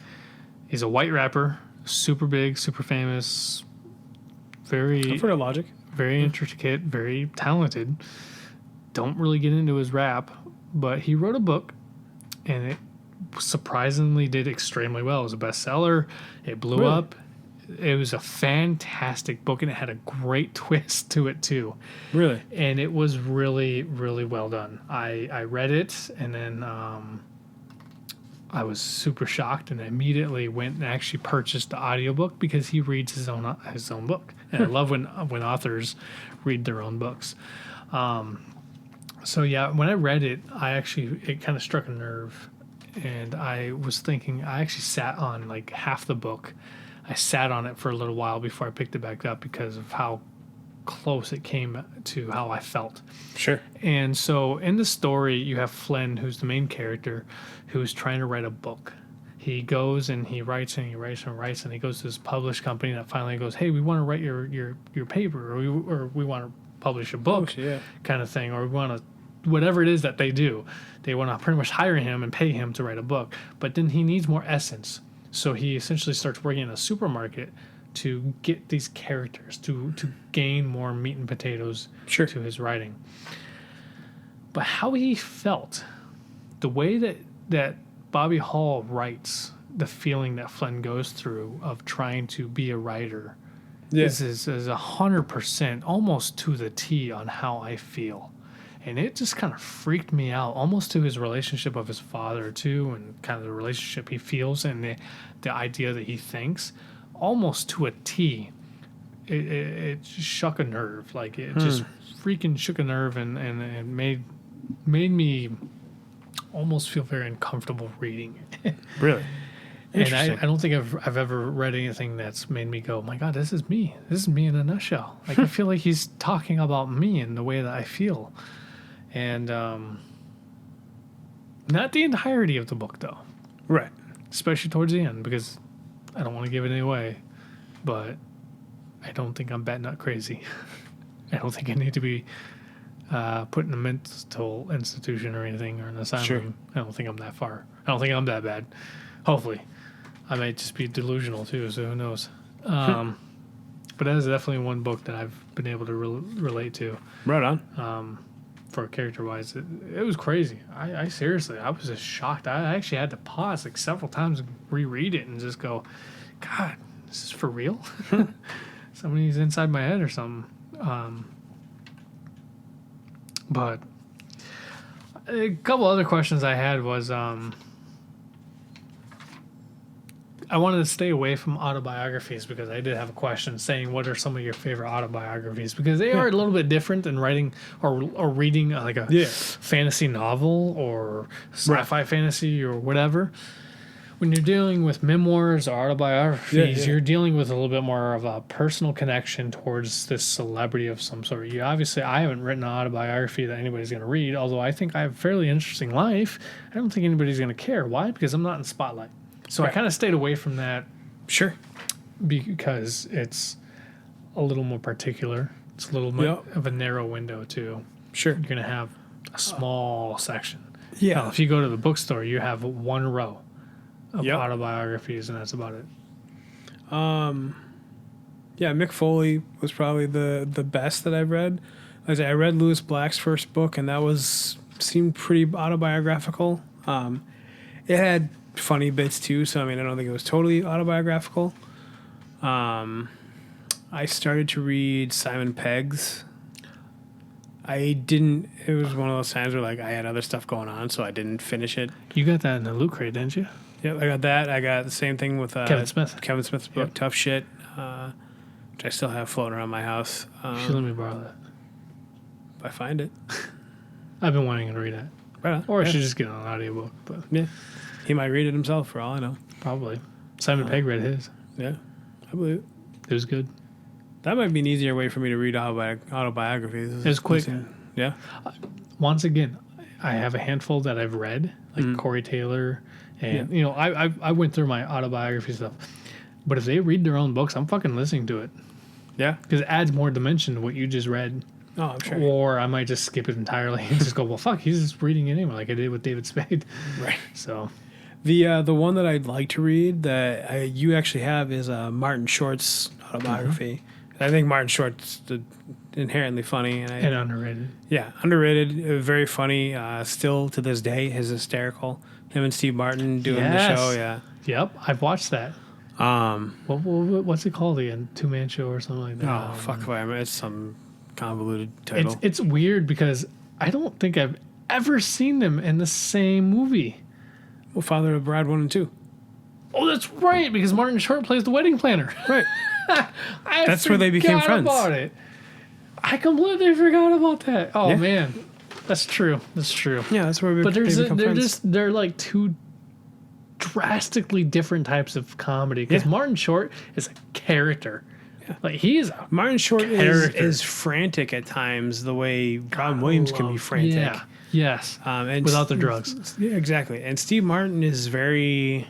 Speaker 1: He's a white rapper, super big, super famous, very...
Speaker 2: I've heard of Logic.
Speaker 1: Very intricate, very talented. Don't really get into his rap, but he wrote a book, and it surprisingly did extremely well. It was a bestseller. It blew up. It was a fantastic book, and it had a great twist to it, too.
Speaker 2: Really?
Speaker 1: And it was really, really well done. I read it, and then I was super shocked and I immediately went and actually purchased the audiobook because he reads his own book. And I love when authors read their own books. So yeah, when I read it, it kind of struck a nerve. And I was thinking, I actually sat on like half the book. I sat on it for a little while before I picked it back up because of how close it came to how I felt.
Speaker 2: Sure.
Speaker 1: And so in the story, you have Flynn, who's the main character, who's trying to write a book. He goes and he writes and he writes and writes, and he goes to this published company that finally goes, hey, we want to write your paper, or we want to publish a book, kind of thing, or we want to, whatever it is that they do. They want to pretty much hire him and pay him to write a book. But then he needs more essence. So he essentially starts working in a supermarket to get these characters, to gain more meat and potatoes to his writing. But how he felt, the way that Bobby Hall writes, the feeling that Flynn goes through of trying to be a writer is 100%, almost to the T on how I feel. And it just kind of freaked me out, almost to his relationship of his father, too, and kind of the relationship he feels and the idea that he thinks, almost to a T. It just shook a nerve. Like, it just freaking shook a nerve and made me almost feel very uncomfortable reading it.
Speaker 2: Really?
Speaker 1: And I don't think I've ever read anything that's made me go, my God, this is me. This is me in a nutshell. Like, I feel like he's talking about me in the way that I feel. And not the entirety of the book, though.
Speaker 2: Right.
Speaker 1: Especially towards the end, because I don't want to give it away. But I don't think I'm bat nut crazy. I don't think I need to be put in a mental institution or anything, or an asylum.
Speaker 2: Sure.
Speaker 1: I don't think I'm that far. I don't think I'm that bad. Hopefully. I might just be delusional, too, so who knows. But that is definitely one book that I've been able to relate to.
Speaker 2: Right on.
Speaker 1: For character-wise, it was crazy. I seriously, I was just shocked. I actually had to pause like several times and reread it and just go, God, this is for real? Somebody's inside my head or something. But a couple other questions I had was, I wanted to stay away from autobiographies because I did have a question saying, what are some of your favorite autobiographies? Because they are a little bit different than writing or reading like a fantasy novel or sci-fi fantasy or whatever. When you're dealing with memoirs or autobiographies, you're dealing with a little bit more of a personal connection towards this celebrity of some sort. I haven't written an autobiography that anybody's going to read, although I think I have a fairly interesting life. I don't think anybody's going to care. Why? Because I'm not in spotlight. So I kind of stayed away from that.
Speaker 2: Sure.
Speaker 1: Because it's a little more particular. It's a little more of a narrow window, too. Sure. You're going to have a small section. Yeah. Now, if you go to the bookstore, you have one row of autobiographies, and that's about it.
Speaker 2: Yeah, Mick Foley was probably the best that I've read. Like I said, I read Lewis Black's first book, and that seemed pretty autobiographical. It had funny bits too, so I don't think it was totally autobiographical. I started to read Simon Pegg's. It was one of those times where like I had other stuff going on, so I didn't finish it.
Speaker 1: You got that in the Loot Crate, didn't you?
Speaker 2: Yeah, I got that. I got the same thing with Kevin Smith's book, Tough Shit, which I still have floating around my house.
Speaker 1: You should let me borrow that.
Speaker 2: If I find it.
Speaker 1: I've been wanting to read it. Right. Or I should just get an audiobook. But
Speaker 2: yeah. He might read it himself, for all I know.
Speaker 1: Probably. Simon Pegg read his.
Speaker 2: Yeah, I believe it.
Speaker 1: It was good.
Speaker 2: That might be an easier way for me to read autobiographies.
Speaker 1: It's quick.
Speaker 2: Yeah.
Speaker 1: Once again, I have a handful that I've read, like Corey Taylor, and I went through my autobiography stuff. But if they read their own books, I'm fucking listening to it.
Speaker 2: Yeah.
Speaker 1: Because it adds more dimension to what you just read.
Speaker 2: Oh, I'm sure.
Speaker 1: Or I might just skip it entirely and just go, well, fuck, he's just reading it anyway, like I did with David Spade.
Speaker 2: Right.
Speaker 1: So.
Speaker 2: The one that I'd like to read that you actually have is Martin Short's autobiography. I think Martin Short's inherently funny. And
Speaker 1: underrated.
Speaker 2: Yeah, underrated, very funny. Still to this day is hysterical. Him and Steve Martin doing the show, yeah.
Speaker 1: Yep, I've watched that. What's it called again? Two-man show or something like that?
Speaker 2: Oh, fuck if I remember. It's some convoluted title.
Speaker 1: It's weird because I don't think I've ever seen them in the same movie.
Speaker 2: Well, Father of Bride 1 and 2.
Speaker 1: Oh, that's right, because Martin Short plays the wedding planner.
Speaker 2: Right.
Speaker 1: That's
Speaker 2: where they became friends.
Speaker 1: About it. I completely forgot about that. Oh,
Speaker 2: Yeah.
Speaker 1: man. That's true. That's true.
Speaker 2: Yeah, that's where
Speaker 1: But
Speaker 2: they become friends.
Speaker 1: they're like two drastically different types of comedy. Because Martin Short is a character. Yeah. Like, he is a
Speaker 2: Martin Short
Speaker 1: character.
Speaker 2: is frantic at times the way Robin Williams can be frantic.
Speaker 1: Yeah. Yes.
Speaker 2: And
Speaker 1: without the drugs.
Speaker 2: Yeah, exactly. And Steve Martin is very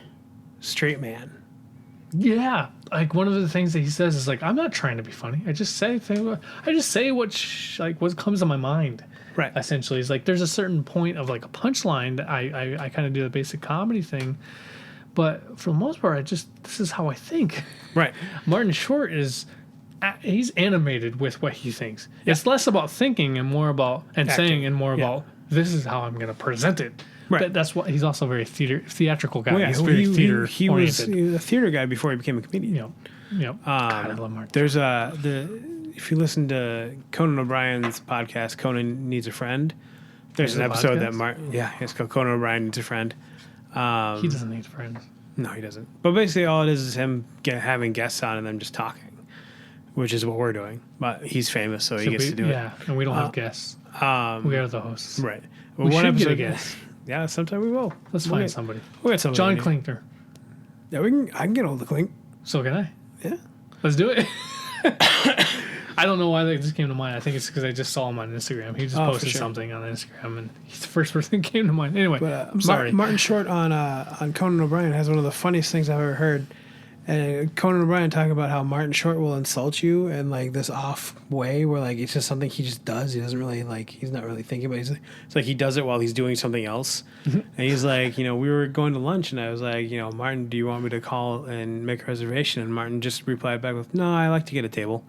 Speaker 2: straight man.
Speaker 1: Yeah, like one of the things that he says is like, I'm not trying to be funny. I just say what comes to my mind.
Speaker 2: Right.
Speaker 1: Essentially, it's like there's a certain point of like a punchline that I kind of do the basic comedy thing, but for the most part, this is how I think.
Speaker 2: Right.
Speaker 1: Martin Short he's animated with what he thinks. Yeah. It's less about thinking and more about saying and more about this is how I'm going to present it. Right. That's what he's also a very theatrical guy. Well, yeah, he's very theater
Speaker 2: he oriented. Was a theater guy before he became a comedian.
Speaker 1: Yep. God, I love Martin.
Speaker 2: There's if you listen to Conan O'Brien's podcast, Conan Needs a Friend. There's an episode it's called Conan O'Brien Needs a Friend.
Speaker 1: He doesn't need friends.
Speaker 2: No, he doesn't. But basically, all it is him having guests on and them just talking, which is what we're doing. But he's famous, so he gets to do it.
Speaker 1: Yeah, and we don't have guests. We are the hosts.
Speaker 2: Right.
Speaker 1: Well, we should get a guest.
Speaker 2: Yeah, sometime we will.
Speaker 1: Let's find somebody.
Speaker 2: We'll get somebody.
Speaker 1: John Klinkner.
Speaker 2: Yeah, I can get hold of Klink.
Speaker 1: So can I.
Speaker 2: Yeah.
Speaker 1: Let's do it. I don't know why that just came to mind. I think it's because I just saw him on Instagram. He just posted something on Instagram, and he's the first person that came to mind. Anyway, I'm sorry.
Speaker 2: Martin Short on Conan O'Brien has one of the funniest things I've ever heard. And Conan O'Brien talking about how Martin Short will insult you in like this off way where like it's just something he just does. He doesn't really he's not really thinking about it. It's like he does it while he's doing something else. Mm-hmm. And he's like, we were going to lunch and I was like, Martin, do you want me to call and make a reservation? And Martin just replied back with, no, I like to get a table.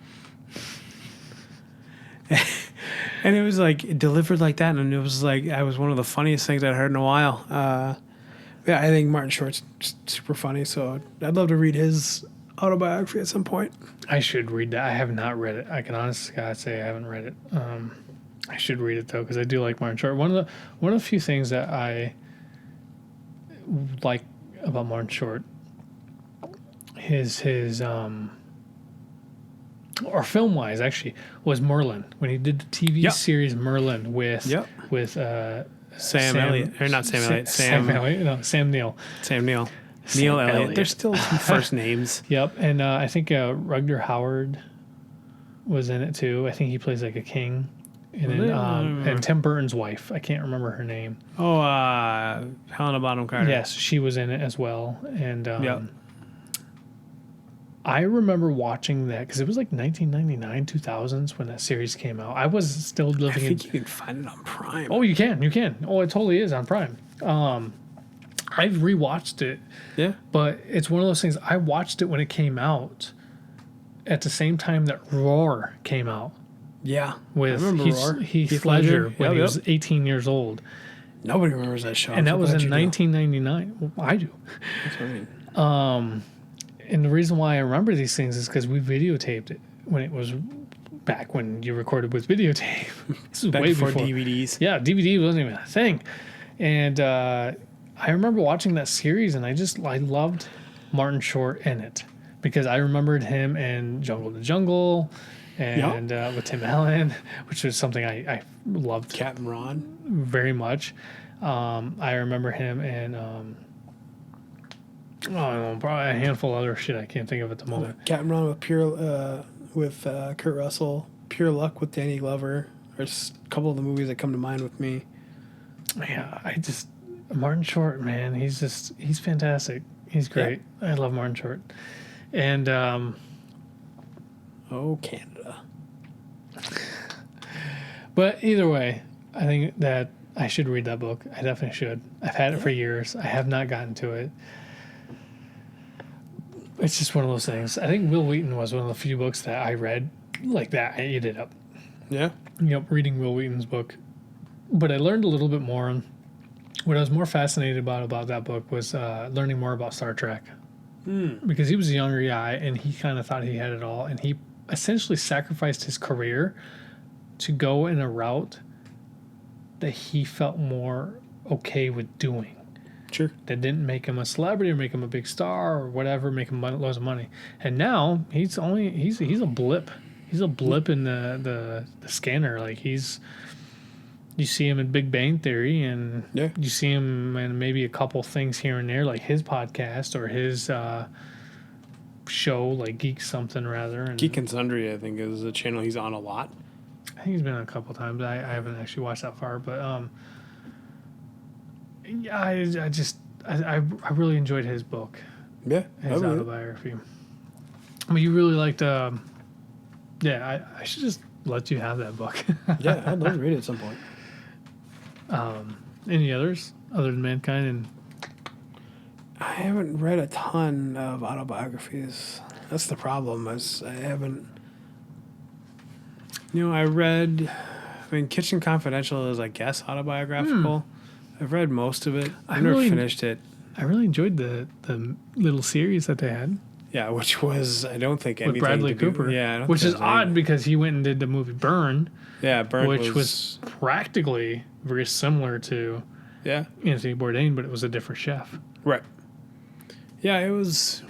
Speaker 2: And it was like delivered like that. And it was like, I was one of the funniest things I'd heard in a while. Yeah, I think Martin Short's super funny, so I'd love to read his autobiography at some point.
Speaker 1: I should read that. I have not read it. I can honestly say I haven't read it. I should read it though because I do like Martin Short. One of the few things that I like about Martin Short his or film wise actually was Merlin when he did the TV series Merlin with Sam Elliott. Or not Sam Elliott. Sam Elliott. No, Sam Neill.
Speaker 2: Sam Neill. Neil Elliott. There's still some first names.
Speaker 1: Yep. And I think Rutger Hauer was in it too. I think he plays like a king. And Tim Burton's wife. I can't remember her name.
Speaker 2: Oh, Helena Bonham Carter.
Speaker 1: Yes, she was in it as well. And I remember watching that because it was like 1999, 2000s when that series came out. I was still living.
Speaker 2: I think you can find it on Prime.
Speaker 1: Oh, you can. Oh, it totally is on Prime. I've rewatched it. Yeah. But it's one of those things. I watched it when it came out, at the same time that Roar came out.
Speaker 2: Yeah.
Speaker 1: With Heath Ledger when he was 18 years old.
Speaker 2: Nobody remembers that show.
Speaker 1: And that was in 1999. Well, I do.
Speaker 2: That's what I mean.
Speaker 1: And the reason why I remember these things is because we videotaped it when it was back when you recorded with videotape. This is
Speaker 2: back
Speaker 1: way
Speaker 2: before DVDs.
Speaker 1: Yeah, DVD wasn't even a thing. And I remember watching that series, and I loved Martin Short in it because I remembered him in Jungle to Jungle and with Tim Allen, which was something I loved.
Speaker 2: Captain Ron.
Speaker 1: Very much. I remember him in... probably a handful of other shit I can't think of at the moment.
Speaker 2: Captain Ron with Kurt Russell, Pure Luck with Danny Glover. There's a couple of the movies that come to mind with me.
Speaker 1: Yeah, Martin Short, man, he's fantastic. He's great. Yeah. I love Martin Short. And
Speaker 2: Canada.
Speaker 1: But either way, I think that I should read that book. I definitely should. I've had it for years. I have not gotten to it. It's just one of those things. I think Will Wheaton was one of the few books that I read like that. I ate it up.
Speaker 2: Yeah?
Speaker 1: Yep, reading Will Wheaton's book. But I learned a little bit more. What I was more fascinated about that book was learning more about Star Trek. Because he was a younger guy, and he kind of thought he had it all. And he essentially sacrificed his career to go in a route that he felt more okay with doing.
Speaker 2: Sure.
Speaker 1: that didn't make him a celebrity or make him a big star or whatever, make him loads of money. And now he's a blip. He's a blip in the scanner. Like you see him in Big Bang Theory, and you see him in maybe a couple things here and there, like his podcast or his show, like Geek something rather. And
Speaker 2: Geek and Sundry, I think, is a channel he's on a lot.
Speaker 1: I think he's been on a couple times. I haven't actually watched that far, but yeah, I really enjoyed his book.
Speaker 2: Yeah,
Speaker 1: his autobiography. I mean, you really liked. Yeah, I should just let you have that book.
Speaker 2: Yeah, I'd love to read it at some point.
Speaker 1: Any others other than Mankind? And
Speaker 2: I haven't read a ton of autobiographies. That's the problem. I haven't. I read. I mean, Kitchen Confidential is, I guess, autobiographical. I've read most of it. I've never finished it.
Speaker 1: I really enjoyed the little series that they had.
Speaker 2: Yeah, which was, I don't think anything
Speaker 1: with Bradley Cooper.
Speaker 2: Yeah,
Speaker 1: which is odd because he went and did the movie Burn.
Speaker 2: Yeah, Burn,
Speaker 1: which was practically very similar to Anthony Bourdain, but it was a different chef.
Speaker 2: Right. Yeah, it was.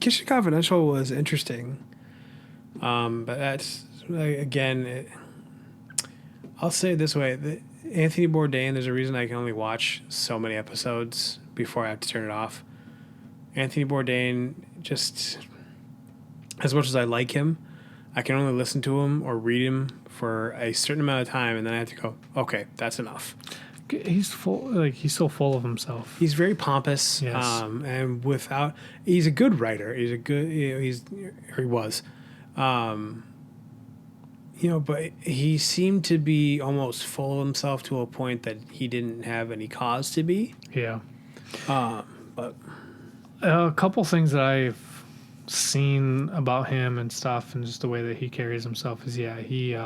Speaker 2: Kitchen Confidential was interesting, but that's again. I'll say it this way: Anthony Bourdain. There's a reason I can only watch so many episodes before I have to turn it off. Anthony Bourdain, just as much as I like him, I can only listen to him or read him for a certain amount of time, and then I have to go, okay, that's enough.
Speaker 1: He's he's so full of himself.
Speaker 2: He's very pompous, and he's a good writer. He's a good, he was, but he seemed to be almost full of himself to a point that he didn't have any cause to be.
Speaker 1: Yeah.
Speaker 2: But
Speaker 1: a couple things that I've seen about him and stuff, and just the way that he carries himself is, he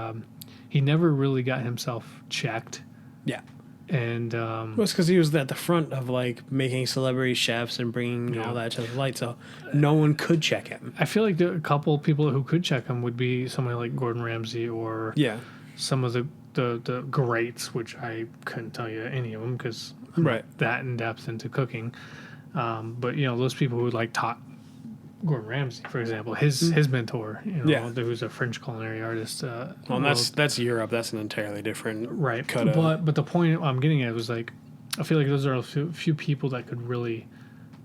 Speaker 1: never really got himself checked.
Speaker 2: Yeah.
Speaker 1: And
Speaker 2: well, it's because he was at the front of like making celebrity chefs and bringing all that to the light, so no one could check him.
Speaker 1: I feel like a couple of people who could check him would be somebody like Gordon Ramsay or some of the greats, which I couldn't tell you any of them because I'm not that in depth into cooking. But those people who like taught Gordon Ramsay, for example, his mentor, who's a French culinary artist.
Speaker 2: Well, that's Europe. That's an entirely different
Speaker 1: But the point I'm getting at was like, I feel like those are a few people that could really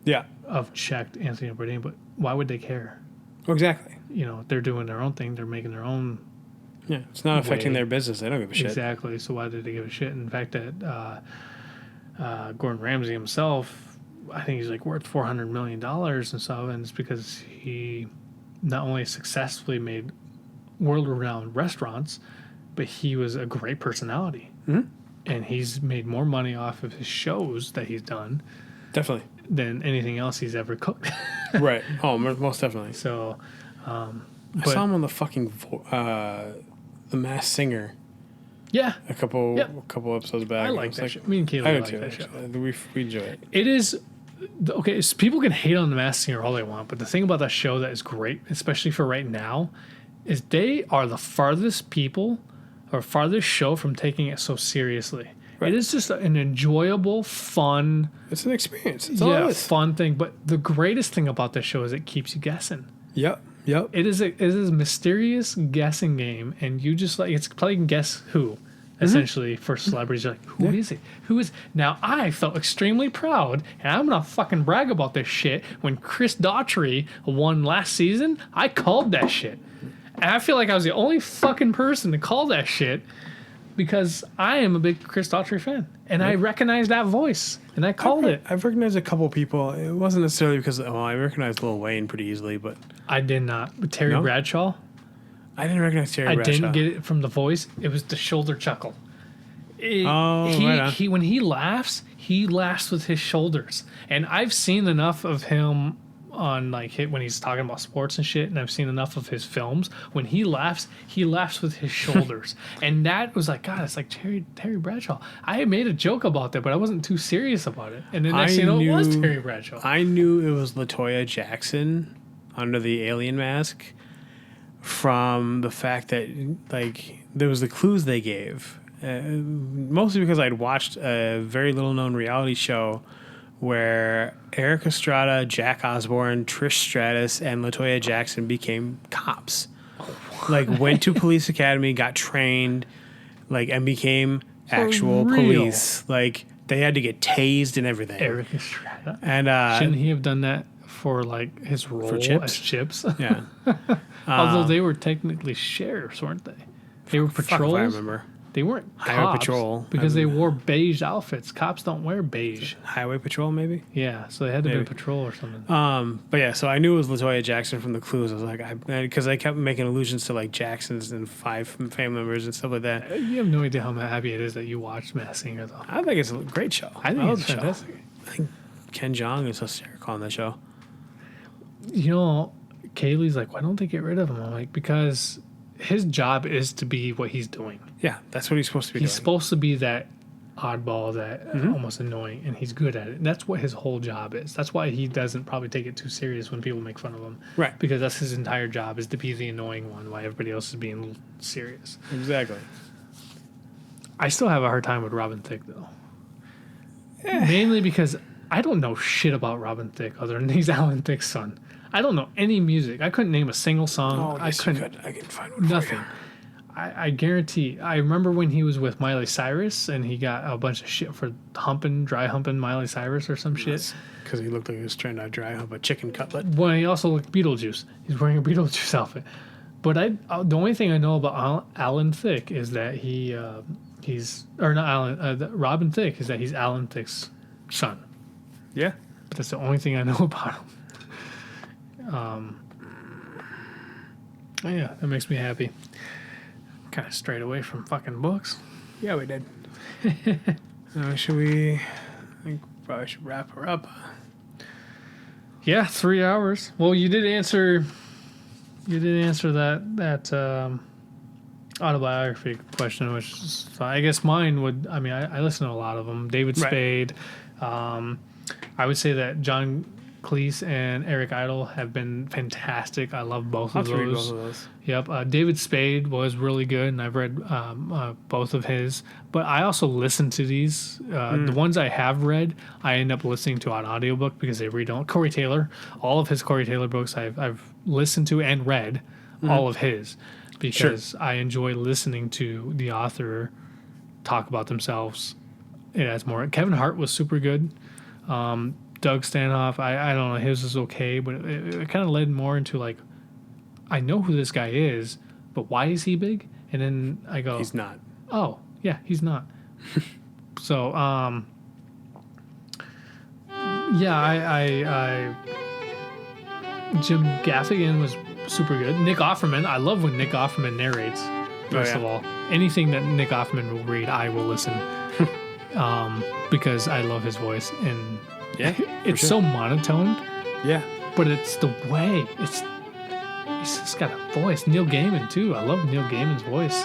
Speaker 1: have checked Anthony Bourdain, but why would they care?
Speaker 2: Well, exactly.
Speaker 1: They're doing their own thing. They're making their own.
Speaker 2: Yeah, it's not affecting their business. They don't give a shit.
Speaker 1: Exactly. So why did they give a shit? In fact, that Gordon Ramsay himself, I think he's like worth $400 million and stuff, and it's because he not only successfully made world-renowned restaurants, but he was a great personality, and he's made more money off of his shows that he's done,
Speaker 2: definitely,
Speaker 1: than anything else he's ever cooked.
Speaker 2: Right. Oh, most definitely.
Speaker 1: So,
Speaker 2: I saw him on the fucking The Masked Singer.
Speaker 1: Yeah,
Speaker 2: a couple episodes back.
Speaker 1: I like that show. Me and Kaylee like that show.
Speaker 2: We enjoy it.
Speaker 1: It is okay. So people can hate on The Masked Singer all they want, but the thing about that show that is great, especially for right now, is they are the farthest show from taking it so seriously. It is just an enjoyable, fun.
Speaker 2: It's an experience. It's all it is.
Speaker 1: Fun thing. But the greatest thing about this show is it keeps you guessing.
Speaker 2: Yep.
Speaker 1: It is a mysterious guessing game, and you just it's playing Guess Who, essentially, for celebrities. You're like, who is it? Who is? Now, I felt extremely proud, and I'm gonna fucking brag about this shit. When Chris Daughtry won last season, I called that shit, and I feel like I was the only fucking person to call that shit because I am a big Chris Daughtry fan, and I recognized that voice, and I called it.
Speaker 2: I've recognized a couple people. It wasn't necessarily because I recognized Lil Wayne pretty easily, but
Speaker 1: I did not. Terry Bradshaw.
Speaker 2: I didn't recognize Terry Bradshaw.
Speaker 1: I didn't get it from the voice. It was the shoulder chuckle.
Speaker 2: Right on.
Speaker 1: When he laughs with his shoulders, and I've seen enough of him on when he's talking about sports and shit, and I've seen enough of his films. When he laughs with his shoulders, and that was like, God, it's like Terry Bradshaw. I had made a joke about that, but I wasn't too serious about it. And then next thing you know, it was Terry Bradshaw.
Speaker 2: I knew it was LaToya Jackson under the alien mask from the fact that there was the clues they gave, mostly because I'd watched a very little known reality show where Eric Estrada, Jack Osborne, Trish Stratus, and LaToya Jackson became cops. Like, went to police academy, got trained, like, and became actual police. Like, they had to get tased and everything.
Speaker 1: Eric Estrada.
Speaker 2: And
Speaker 1: shouldn't he have done that for like his role as Chips?
Speaker 2: Yeah.
Speaker 1: Although they were technically sheriffs, weren't they? They were patrols.
Speaker 2: I remember.
Speaker 1: They weren't
Speaker 2: Highway
Speaker 1: cops
Speaker 2: patrol
Speaker 1: because they wore beige outfits. Cops don't wear beige.
Speaker 2: Highway patrol, maybe.
Speaker 1: Yeah, so they had to be patrol or something.
Speaker 2: But yeah, so I knew it was LaToya Jackson from the clues. I was like, because I kept making allusions to like Jacksons and 5 family members and stuff like that.
Speaker 1: You have no idea how happy it is that you watched Masked Singer, though.
Speaker 2: I think it's a great show.
Speaker 1: I think it's fantastic.
Speaker 2: I think Ken Jeong is hysterical on that show.
Speaker 1: You know, Kaylee's like, why don't they get rid of him? I'm like, because his job is to be what he's doing.
Speaker 2: Yeah, that's what he's supposed to be doing.
Speaker 1: He's supposed to be that oddball, that almost annoying, and he's good at it. That's what his whole job is. That's why he doesn't probably take it too serious when people make fun of him.
Speaker 2: Right.
Speaker 1: Because that's his entire job, is to be the annoying one while everybody else is being serious.
Speaker 2: Exactly.
Speaker 1: I still have a hard time with Robin Thicke, though. Mainly because I don't know shit about Robin Thicke other than he's Alan Thicke's son. I don't know any music. I couldn't name a single song.
Speaker 2: Oh, yes, I can find one
Speaker 1: nothing.
Speaker 2: for you.
Speaker 1: I guarantee. I remember when he was with Miley Cyrus and he got a bunch of shit for dry humping Miley Cyrus or some shit.
Speaker 2: Because he looked like he was trying to dry hump a chicken cutlet.
Speaker 1: Well, he also looked Beetlejuice. He's wearing a Beetlejuice outfit. But the only thing I know about Alan Thicke is that Robin Thicke is that he's Alan Thicke's son.
Speaker 2: Yeah.
Speaker 1: But that's the only thing I know about him. Yeah, that makes me happy. Kind of strayed away from fucking books.
Speaker 2: Yeah, we did. Should we? I think probably should wrap her up.
Speaker 1: Yeah, 3 hours. Well, you did answer that autobiography question, which is, I guess mine would. I mean, I listen to a lot of them. David Spade. Right. I would say that John Cleese and Eric Idle have been fantastic. I love both of those.
Speaker 2: Read both of those.
Speaker 1: Yep. David Spade was really good, and I've read both of his. But I also listen to these. The ones I have read, I end up listening to on audiobook because they read on Corey Taylor. All of his Corey Taylor books I've listened to and read all of his because I enjoy listening to the author talk about themselves. It adds more. Kevin Hart was super good. Doug Stanhoff, I don't know, his is okay, but it kind of led more into like, I know who this guy is, but why is he big? And then I go,
Speaker 2: he's not.
Speaker 1: Oh, yeah, he's not. So, yeah, Jim Gaffigan was super good. Nick Offerman, I love when Nick Offerman narrates. First of all, anything that Nick Offerman will read, I will listen, because I love his voice and.
Speaker 2: Yeah,
Speaker 1: it's so monotone.
Speaker 2: Yeah,
Speaker 1: but it's the way he's just got a voice. Neil Gaiman too. I love Neil Gaiman's voice.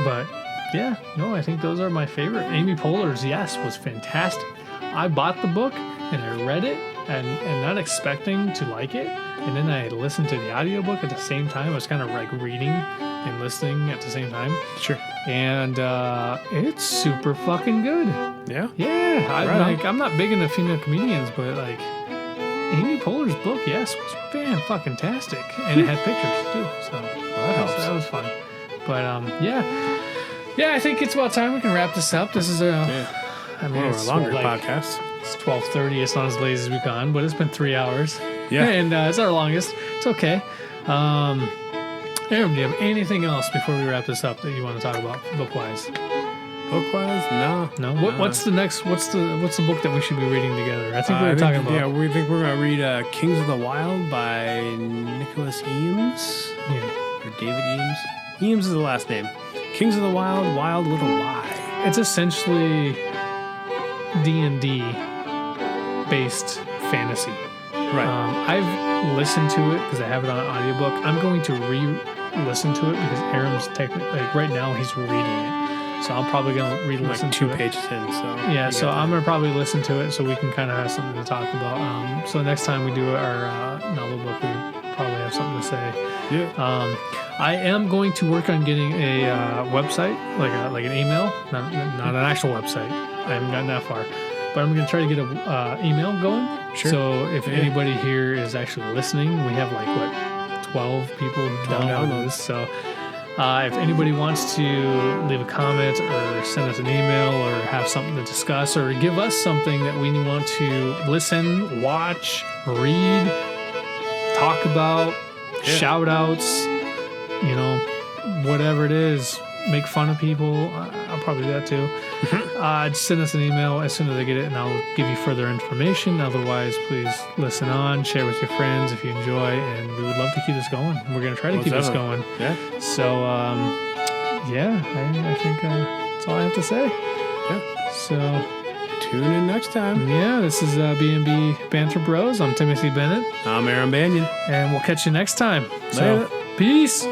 Speaker 1: But yeah, no, I think those are my favorite. Amy Poehler's was fantastic. I bought the book and I read it and not expecting to like it, and then I listened to the audiobook at the same time. I was kind of like reading and listening at the same time.
Speaker 2: Sure.
Speaker 1: And it's super fucking good.
Speaker 2: Yeah?
Speaker 1: Yeah. I'm not big into female comedians, but like Amy Poehler's book, was fan-fucking-tastic. And it had pictures too. So that helps. That was fun. But yeah, I think it's about time we can wrap this up. This is
Speaker 2: it's a longer podcast.
Speaker 1: It's 12:30. It's not as late as we've gone, but it's been 3 hours.
Speaker 2: Yeah.
Speaker 1: And it's our longest. It's okay. Aaron, do you have anything else before we wrap this up that you want to talk about book-wise?
Speaker 2: Book-wise? No.
Speaker 1: What's the book that we should be reading together? I think we were talking about.
Speaker 2: Yeah, we think we're going to read Kings of the Wild by Nicholas Eames.
Speaker 1: Yeah.
Speaker 2: Or David Eames. Eames is the last name. Kings of the Wild, Wild Little Y.
Speaker 1: It's essentially D&D based fantasy.
Speaker 2: Right.
Speaker 1: I've listened to it because I have it on audiobook. I'm going to re-listen to it because Aram's right now he's reading it. So I'm probably going to re-listen to it.
Speaker 2: 2 pages in, so...
Speaker 1: Yeah, so I'm going to probably listen to it so we can kind of have something to talk about. So next time we do our novel book, we probably have something to say.
Speaker 2: Yeah.
Speaker 1: I am going to work on getting a website, like an email, not an actual website. I haven't gotten that far, but I'm going to try to get a email going.
Speaker 2: Sure.
Speaker 1: So if anybody here is actually listening, we have 12 people download this. So if anybody wants to leave a comment or send us an email or have something to discuss or give us something that we want to listen, watch, read, talk about, shout outs, whatever it is, make fun of people, I'll probably do that too. Just send us an email as soon as I get it, and I'll give you further information. Otherwise, please listen on, share with your friends if you enjoy, and we would love to keep this going. We're going to try to keep this going.
Speaker 2: Yeah.
Speaker 1: So, I think that's all I have to say.
Speaker 2: Yeah.
Speaker 1: So,
Speaker 2: tune in next time.
Speaker 1: Yeah, this is B&B Banter Bros. I'm Timothy Bennett.
Speaker 2: I'm Aram Banyan.
Speaker 1: And we'll catch you next time.
Speaker 2: Later.
Speaker 1: So, peace.